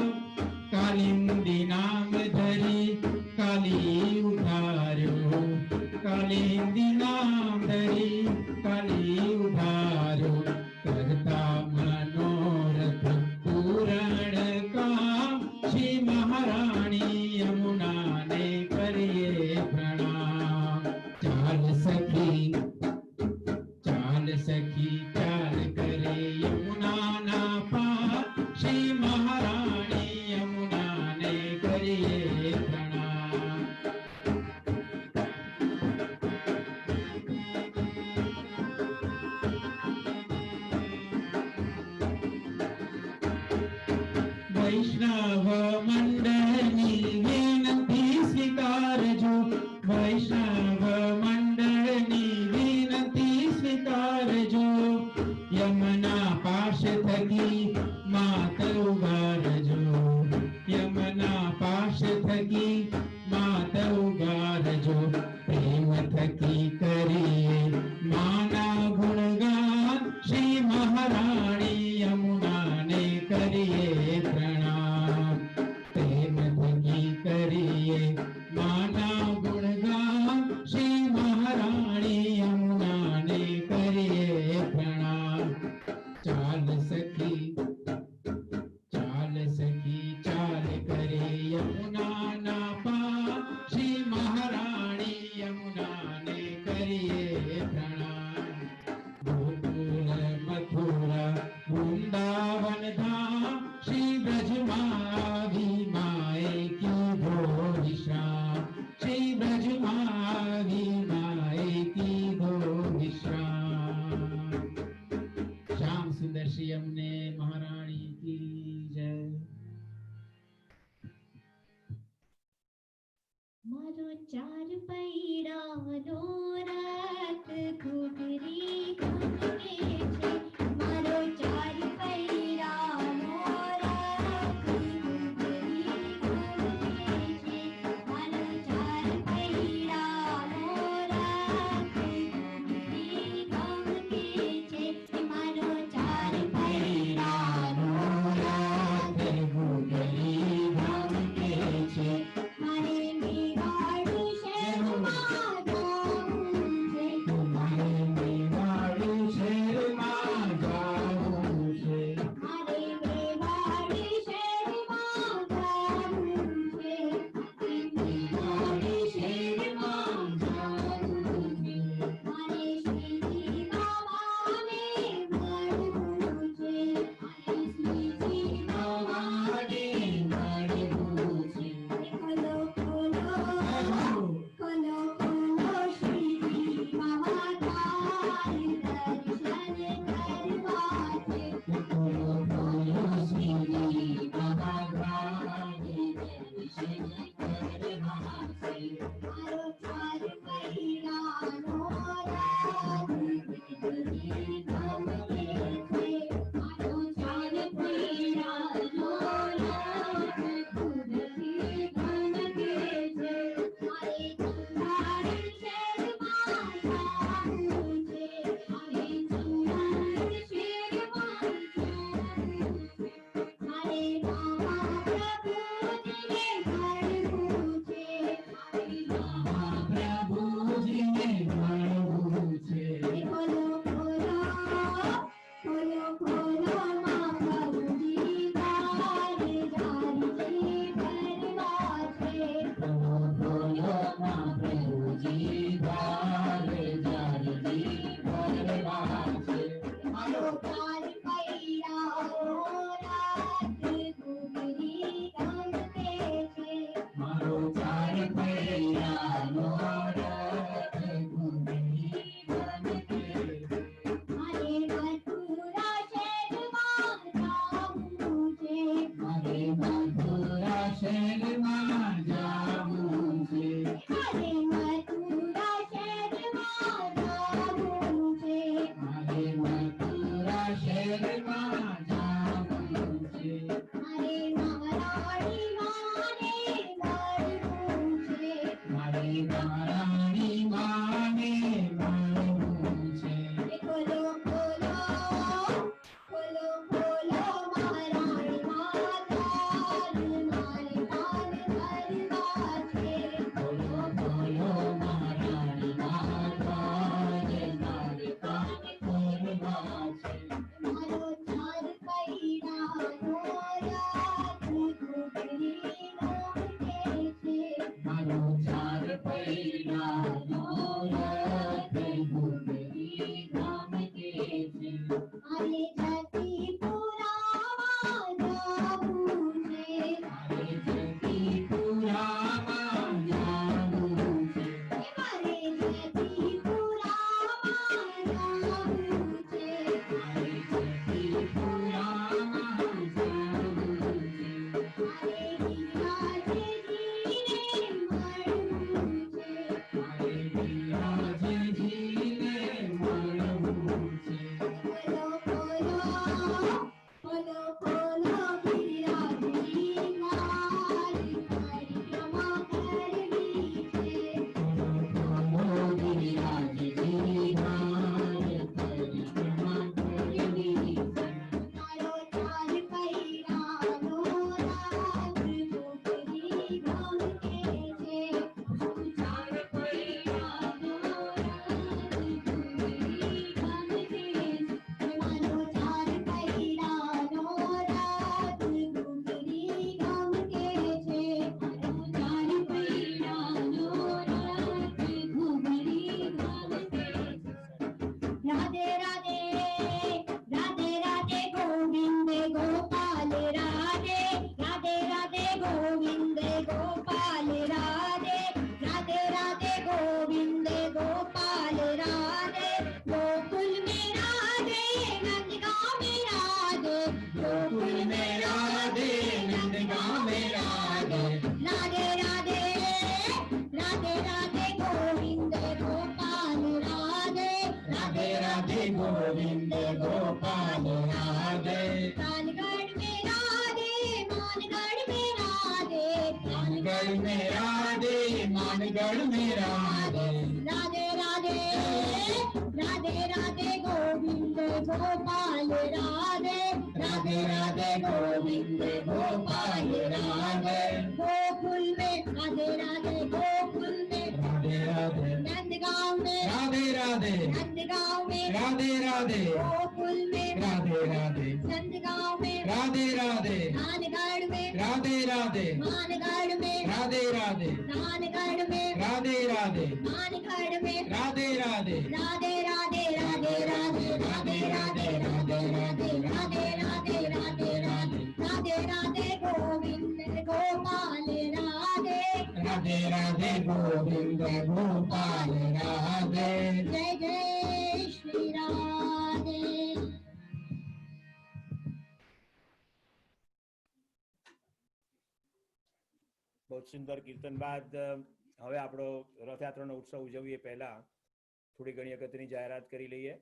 Speaker 8: कालिंदी नाम धरी काली उधार्यो कालिंदी नाम धरी काली उधार्यो करता मनोरथ पूरण काम श्री महाराणी यमुना ने करिए प्रणाम चाल सखी चाल करे यमुना ना पार श्री महाराणी यमुना ने करिए प्रणाम वैष्णव मंडली विनती स्वीकारजो वैष्णव मंडली विनती स्वीकारजो यमुना पाश थकी मात उगारजो यमुना पाश थकी मात उगारजो प्रेम थकी करिए माना गुणगान श्री महाराणी यमुना ने करिए प्रणाम प्रेम थकी करिए माना गुणगान श्री महाराणी यमुना ने करिए प्रणाम चाल सखी चाल करे यमुना ना पार श्री महाराणी यमुना ने करिए प्रणाम गोकुल मथुरा वृंदावन धाम श्री ब्रजमावी माए की भो विश्राम श्री ब्रजमावी माए की भो विश्राम श्याम सुंदर श्री यमुने महारानी की जय
Speaker 7: मारो चार पैडानो रात घूघरी घूमके छे मारो चार पैडानो रात घूघरी घूमके छे मारो चार पैडानो रात घूघरी घूमके छे मारो चार पैडानो रात घूघरी घूमके छे मारे मेवाड़ी शहर मां जाऊं छे मारे मेवाड़ी शहर मां जाऊं छे मारे मेवाड़ी शहर मां जाऊं छे मेवाड़ी शहर मां जाऊं छे मारे श्रीजी बाबा ने મળવું છે મારે શ્રીજી બાબા ને મળવું છે ખોલો ખોલો ખોલો ખોલો શ્રીજી બાબા દ્વાર દર્શન કરવા છે ખોલો ખોલો શ્રીજી બાબા દ્વાર દર્શન કરવા છે મારો ચાર પૈડાનો રાત ઘૂઘરી ઘૂમકે છે મારો ચાર પૈડાનો રાત ઘૂઘરી ઘૂમકે છે મારે ચંદાડી શહેરમાં જાવું છે મારે ચંદાડી શહેરમાં જાવું છે મારે રામા પ્રભુજીને મળવું છે મારે રામા પ્રભુજીને મળવું છે ખોલો ચાર પૈડાઓ રાત ઘૂઘરી ગમતે છે
Speaker 8: મારો ચાર પૈડાનો રથ ઘૂઘરી ગમતે છે.
Speaker 7: મારે મથુરા શહેરમાં જાવું છે
Speaker 8: મારે મથુરા શહેરમાં જાવું છે.
Speaker 7: મારે મથુરા શહેરમાં જાવું છે
Speaker 8: મારે મથુરા શહેરમાં જાવું છે.
Speaker 7: મારે મહારાણી માને મળવું છે
Speaker 8: મારે મહારાણી માને મળવું છે.
Speaker 7: ખોલો ખોલો ખોલો ખોલો મહારાણી માતા મારે કાન ભરવા છે
Speaker 8: બોલો બોલો મહારાણી માતા જય મારે કાન ખોલવા છે.
Speaker 7: મારો ચાર પૈડાનો રથ ઘૂઘરી ગમતે છે
Speaker 8: મારો ચાર પૈડાનો રથ ઘૂઘરી ગમતે છે.
Speaker 7: મારે જતીપુરામાં જાવું છે
Speaker 8: મારે જતીપુરામાં જાવું છે.
Speaker 7: મારે જતીપુરામાં જાવું છે
Speaker 8: મારે જતીપુરામાં જાવું છે.
Speaker 7: મારે વિરાજજીને મળવું છે
Speaker 8: મારે વિરાજજીને મળવું છે.
Speaker 7: બોલો બોલો બોલો બોલો વિરાજજી મારી પરિક્રમા કરવી છે
Speaker 8: બોલો વિરાજજી મારે પરિક્રમા કરવી છે.
Speaker 7: મારો ચાર પૈડાનો રથ ઘૂઘરી ગમતે છે ચાર પૈડાનો રથ ઘૂઘરી ગમતે છે મારો ચાર પૈડાનો રથ ઘૂઘરી ગમતે છે મારો ચાર પૈડાનો રથ ઘૂઘરી ગમતે છે રાધે રાધે રાધે રાધે ગોવિંદ ગોપાલ રાધે રાધે રાધે ગોવિંદ ગોપાલ રાધે રાધે રાધે ગોવિંદ ગોપાલ રાધે ગોकुल में राधे नंदगांव में राधे
Speaker 8: गोकुल में राधे नंदगांव में राधे
Speaker 7: राधे राधे राधे राधे गोविंद गोपाल राधे
Speaker 8: राधे राधे गोविंद गोपाल राधे
Speaker 7: कानगढ़ में राधे मानगढ़ में राधे
Speaker 8: मानगढ़ में राधे मानगढ़ में राधे
Speaker 7: राधे राधे राधे राधे गोविंद गोपाल राधे
Speaker 8: राधे राधे गोविंद गोपाल राधे
Speaker 7: गोकुल में राधे राधे गोकुल में
Speaker 8: राधे राधे
Speaker 7: नंदगांव में
Speaker 8: राधे राधे
Speaker 7: नंदगांव में
Speaker 8: राधे राधे
Speaker 7: गोकुल में
Speaker 8: राधे राधे
Speaker 7: नंदगांव में
Speaker 8: राधे राधे
Speaker 7: मानगढ़ में
Speaker 8: राधे राधे
Speaker 7: मानगढ़ में
Speaker 8: राधे राधे
Speaker 7: मानगढ़ में
Speaker 8: राधे राधे
Speaker 7: मानगढ़ में
Speaker 8: राधे राधे
Speaker 7: राधे राधे राधे राधे राधे राधे राधे राधे राधे राधे राधे राधे राधे राधे गोविंद गोपाल राधे
Speaker 8: राधे राधे गोविंद गोपाल राधे
Speaker 7: जय जय श्री राधे
Speaker 2: બહુ સુંદર કીર્તન બાદ હવે આપણો રથયાત્રાનો ઉત્સવ ઉજવીએ પહેલા થોડી ઘણી અગત્યની જાહેરાત કરી લઈએ.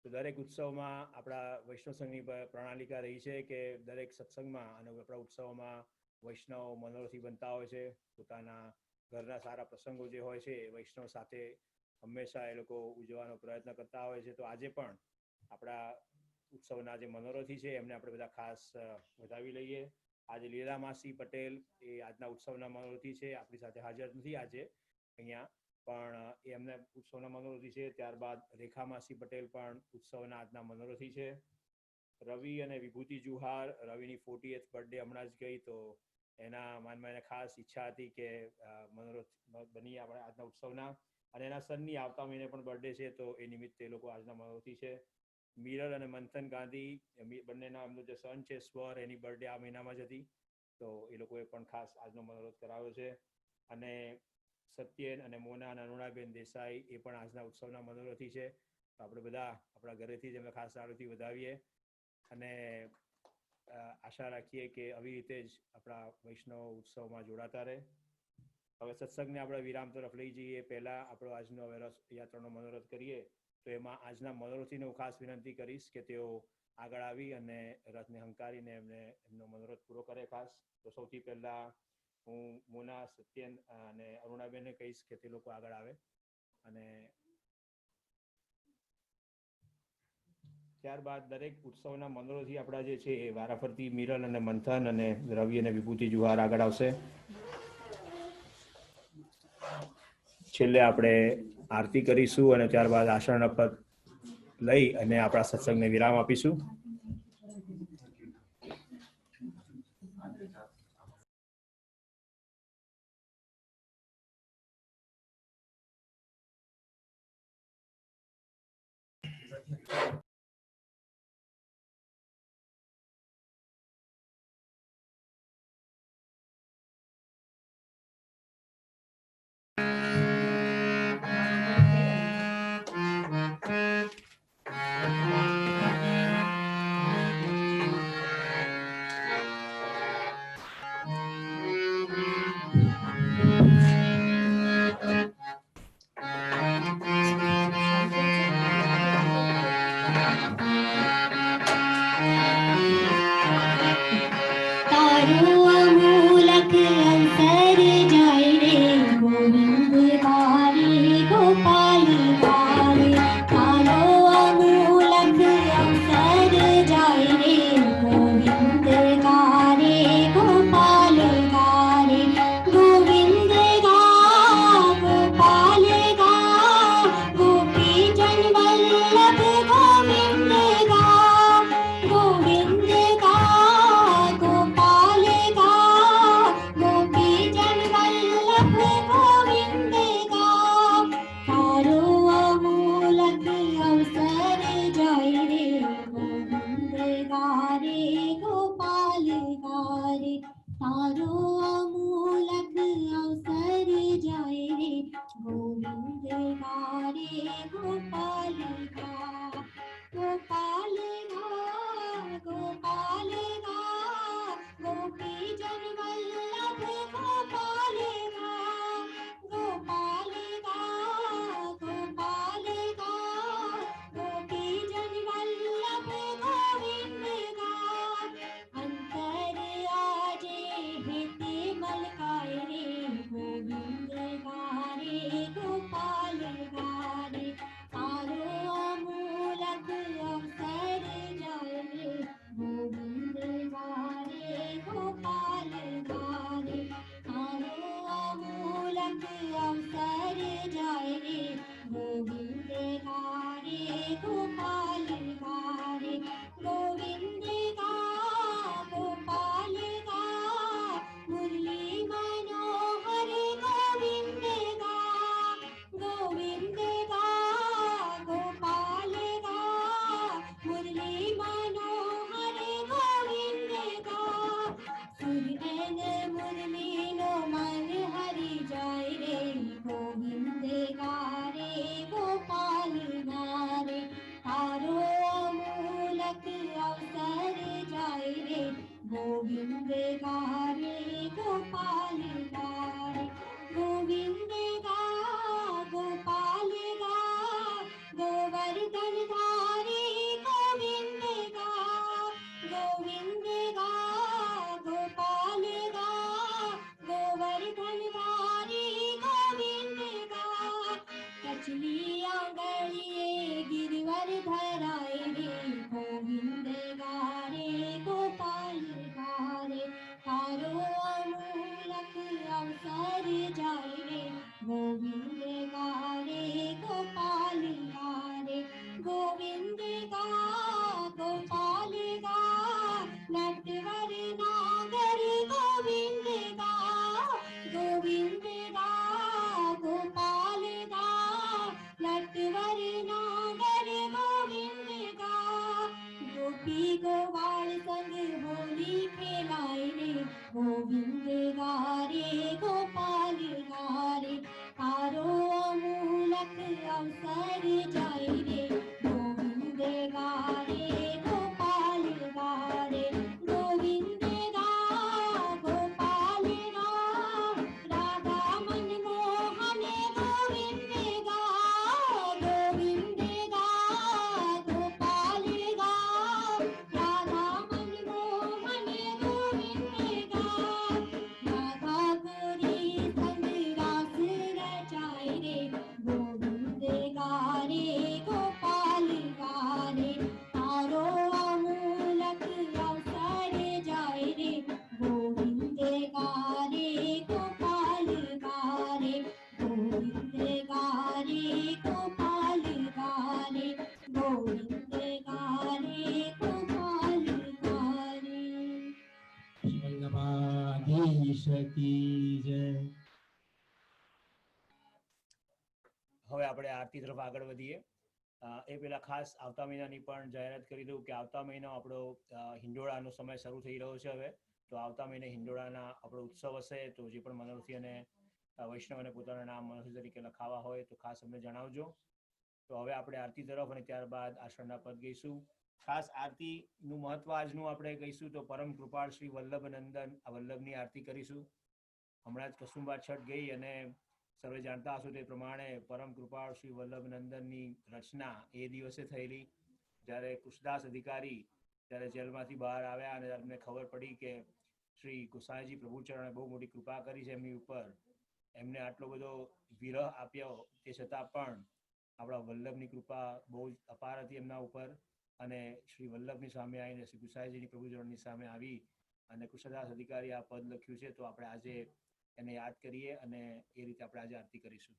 Speaker 2: તો દરેક ઉત્સવમાં આપણા વૈષ્ણવ સંઘની પ્રણાલિકા રહી છે કે દરેક સત્સંગમાં અને આપણા ઉત્સવોમાં વૈષ્ણવ મનોરથી બનતા હોય છે. પોતાના ઘરના સારા પ્રસંગો જે હોય છે એ વૈષ્ણવ સાથે હંમેશા એ લોકો ઉજવવાનો પ્રયત્ન કરતા હોય છે. તો આજે પણ આપણા ઉત્સવના જે મનોરથી છે એમને આપણે બધા ખાસ વધાવી લઈએ. આજે લીલા માસી પટેલ એ આજના ઉત્સવના મનોરથી છે, આપણી સાથે હાજર નથી આજે અહીંયા, પણ એ એમના ઉત્સવના મનોરથી છે. ત્યારબાદ રેખા માસી પટેલ પણ ઉત્સવના આજના મનોરથી છે. રવિ અને વિભૂતિ જુહાર, રવિની 40th બર્થડે હમણાં જ ગઈ, તો એના માનમાં એને ખાસ ઈચ્છા હતી કે મનોરથ બની આપણે આજના ઉત્સવના, અને એના સનની આવતા મહિને પણ બર્થડે છે, તો એ નિમિત્તે એ લોકો આજના મનોરથી છે. મિરર અને મંથન ગાંધી બંનેના એમનો જે સન છે સ્વર, એની બર્થડે આ મહિનામાં જ હતી, તો એ લોકોએ પણ ખાસ આજનો મનોરથ કરાવ્યો છે. અને સત્યેન અને મોના અને અરુણાબેન દેસાઈ એ પણ આજના ઉત્સવના મનોરથી છે. તો આપણે બધા આપણા ઘરેથી જ એમને ખાસ સારુથી વધાવીએ અને આશા રાખીએ કે આવી રીતે જ આપણા વૈષ્ણવ ઉત્સવમાં જોડાતા રહે. હવે સત્સંગને આપણે વિરામ તરફ લઈ જઈએ પહેલાં આપણો આજનો હવે રથયાત્રાનો મનોરથ કરીએ. તો એમાં આજના મનોરથીને હું ખાસ વિનંતી કરીશ કે તેઓ આગળ આવી અને રથને હંકારીને એમનો મનોરથ પૂરો કરે ખાસ. તો સૌથી પહેલાં હું મોના, સત્યન અને અરુણાબેનને કહીશ કે તે લોકો આગળ આવે અને ત્યારબાદ દરેક ઉત્સવના મનોરથી આપણા જે છે એ વારાફરતી મિરલ અને મંથન અને રવિ અને વિભૂતિ જુહાર આગળ આવશે. છેલ્લે આપણે આરતી કરીશું અને ત્યારબાદ આશરણ પદ લઈ અને આપણા સત્સંગને વિરામ આપીશું.
Speaker 7: गोपी गोपाल संग होली खेलाए रे, गोविंद गारे गोपाल गारे, तारो अमूलक अवसर जाए रे, गोविंद गारे गोपाल गारे, गोविंद गा गोपाल गा, राधा मनमोहन गोविंद गा, गोविंद गा गोपाल गा, राधा मनमोहन गोविंद गा, राधा गोरी संग रास रचाए रे, गोविंद गारे गोपाल गारे, तारो अमूलक अवसर जाए रे, गोविंद गारे गोपाल गारे, गोविंद गारे गोपाल गारे, गोविंद गारे गोपाल गारे।
Speaker 8: वल्लभाधीश की जय।
Speaker 2: હવે આપણે આરતી તરફ આગળ વધીએ. એ પહેલા ખાસ આવતા મહિનાની પણ જાહેરાત કરી દઉં કે આવતા મહિનો આપણો હિંડોળાનો સમય શરૂ થઈ રહ્યો છે હવે. તો આવતા મહિને હિંડોળાના આપણો ઉત્સવ હશે. તો જે પણ મનોરથી અને વૈષ્ણવને પોતાના નામ મનોરથી તરીકે લખાવા હોય તો ખાસ અમને જણાવજો. તો હવે આપણે આરતી તરફ અને ત્યારબાદ આષાઢના પદ ગઈશું. ખાસ આરતીનું મહત્વ આજનું આપણે કહીશું તો પરમ કૃપાળ શ્રી વલ્લભનંદન આ વલ્લભની આરતી કરીશું. હમણાં જ કસુંબા છઠ ગઈ અને સર્વે જાણતા હશો તે પ્રમાણે પરમ કૃપાળ શ્રી વલ્લભનંદનની રચના એ દિવસે થયેલી જ્યારે કૃષ્ણદાસ અધિકારી જ્યારે જેલમાંથી બહાર આવ્યા અને એમને ખબર પડી કે શ્રી ગુસાઈજી પ્રભુચરણે બહુ મોટી કૃપા કરી છે એમની ઉપર, એમને આટલો બધો વિરહ આપ્યો તે છતાં પણ આપણા વલ્લભની કૃપા બહુ જ અપાર હતી એમના ઉપર અને શ્રી વલ્લભની સામે આવીને શ્રી ગુસાઈજીની પ્રભુચરણની સામે આવી અને કૃષ્ણદાસ અધિકારી આ પદ લખ્યું છે. તો આપણે આજે એને યાદ કરીએ અને એ રીતે આપણે આજે આરતી કરીશું.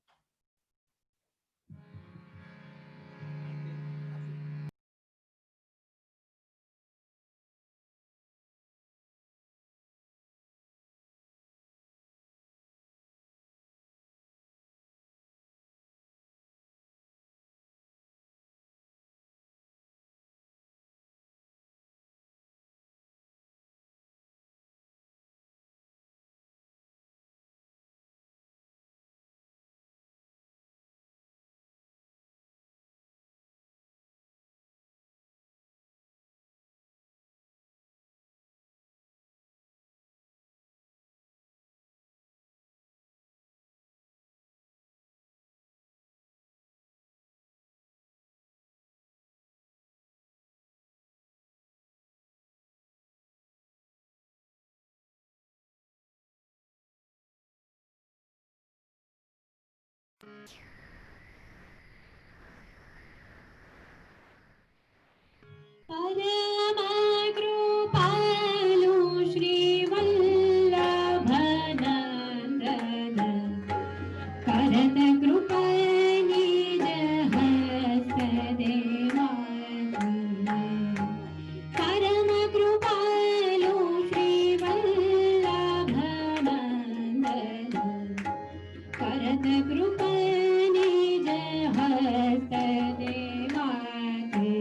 Speaker 7: परम कृपालु श्री वल्लभनंदन, करत कृपा निज हस्त देवानी, परम कृपालु श्री वल्लभनंदन, करत कृपा निज हस्त देवानी,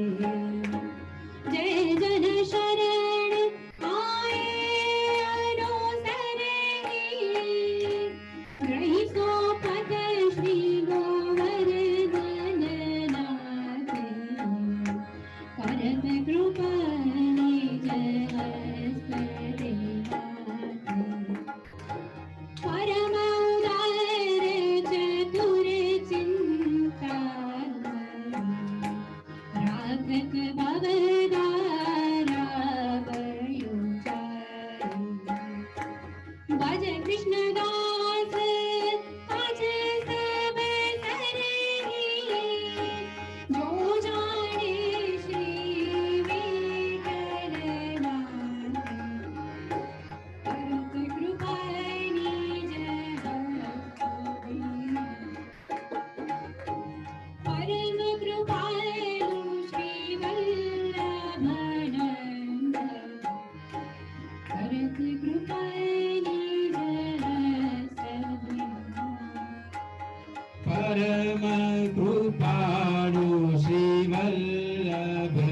Speaker 7: जय जन शरण आए अनुसरणी, ग्रही सो पद श्री गोवर्धन नाथ, करत कृपा निज हस्त देवानी, परम उदार चतुर चिंतामणि, राखत भवदारा बयोचारी, भज कृष्णदास अज सब सरही, जो जाने श्री विठलनाथ, करत कृपा निज हस्त देवानी, परम कृपालु श्री वल्लभनंदन, करत कृपा निज हस्त देवानी,
Speaker 8: परम कृपालु श्री वल्लभनंदन,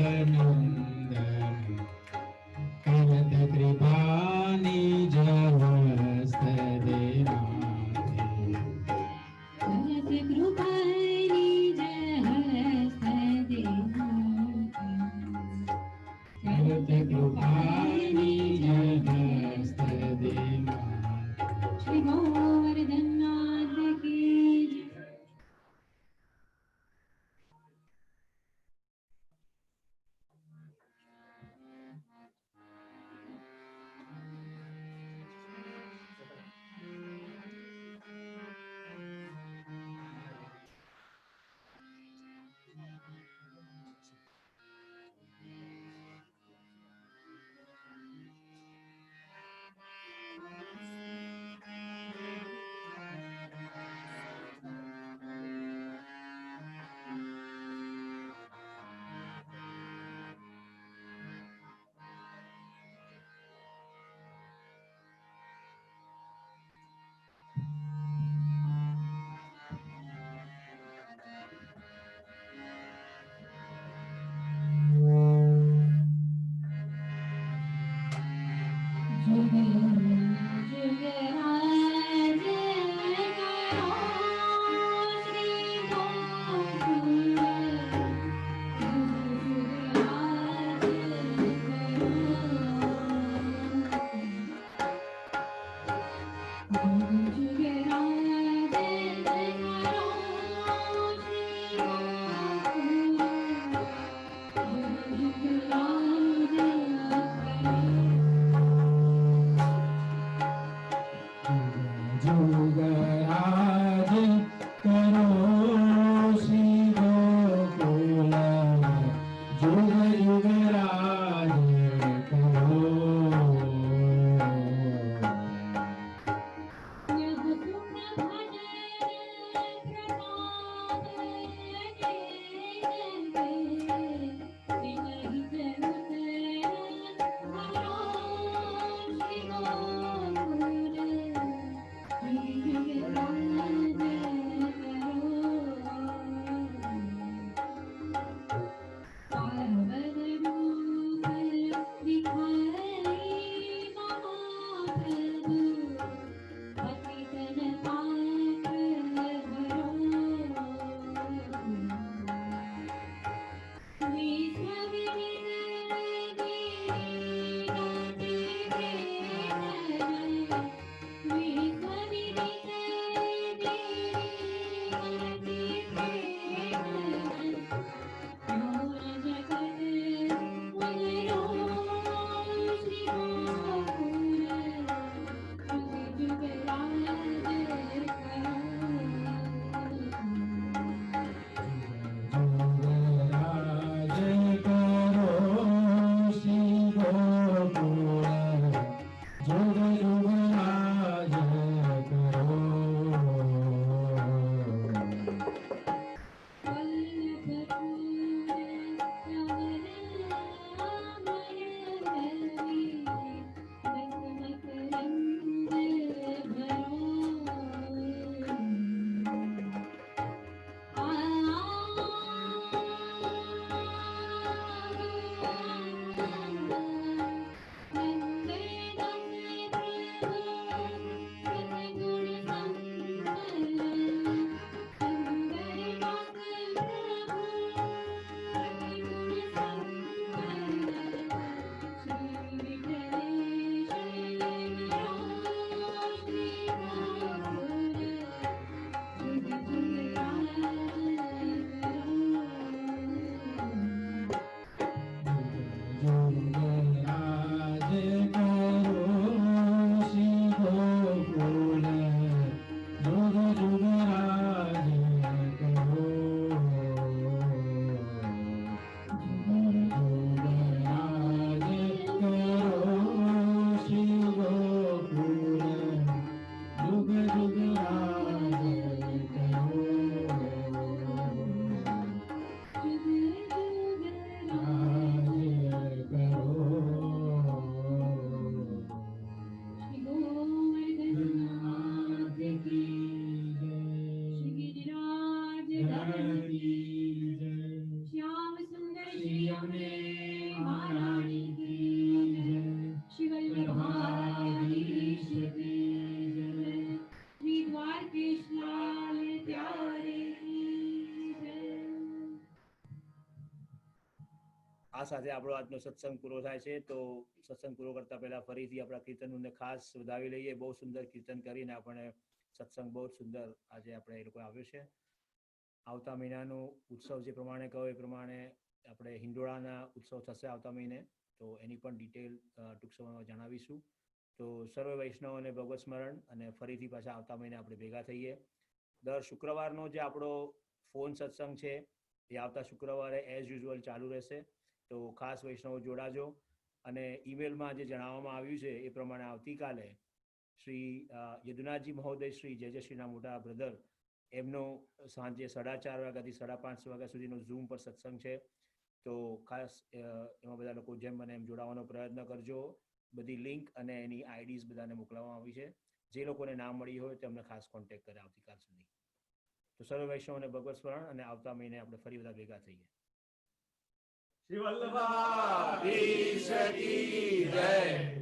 Speaker 8: अद्भुत कृपानी जय हस्त देवा।
Speaker 7: श्री गोवर्धन नाथ की जय।
Speaker 8: जुगराज करो श्री गोकुल, जुग जुगराज करो।
Speaker 2: આ સાથે આપણો આજનો સત્સંગ પૂરો થાય છે. તો સત્સંગ પૂરો કરતા પહેલા ફરીથી આપણા કીર્તનને ખાસ વધાવી લઈએ. બહુ સુંદર કીર્તન કરીને આપણે સત્સંગ બહુ સુંદર આજે આપણે એ લોકો આવ્યો છે. આવતા મહિનાનો ઉત્સવ જે પ્રમાણે કહો એ પ્રમાણે આપણે હિંડોળાના ઉત્સવ થશે આવતા મહિને. તો એની પણ ડિટેલ ટૂંક સમયમાં જણાવીશું. તો સર્વ વૈષ્ણવોને ભગવત સ્મરણ અને ફરીથી પાછા આવતા મહિને આપણે ભેગા થઈએ. દર શુક્રવારનો જે આપણો ફોન સત્સંગ છે એ આવતા શુક્રવારે એઝ યુઝ્યુઅલ ચાલુ રહેશે. તો ખાસ વૈષ્ણવો જોડાજો. અને ઈમેલમાં જે જણાવવામાં આવ્યું છે એ પ્રમાણે આવતીકાલે શ્રી યદુનાથજી મહોદય શ્રી જયશ્રીના મોટા બ્રધર એમનો સાંજે 4:30 વાગ્યાથી 5:30 વાગ્યા સુધીનો ઝૂમ પર સત્સંગ છે. તો ખાસ એમાં બધા લોકો જેમ બને એમ જોડાવાનો પ્રયત્ન કરજો. બધી લિંક અને એની આઈડીઝ બધાને મોકલવામાં આવી છે. જે લોકોને ના મળી હોય તેમને ખાસ કોન્ટેક્ટ કરે આવતીકાલ સુધી. તો સર્વ વૈષ્ણવોને ભગવત સ્મરણ અને આવતા મહિને આપણે ફરી બધા ભેગા થઈએ.
Speaker 1: શ્રી વલ્લભાધીશ કી જય.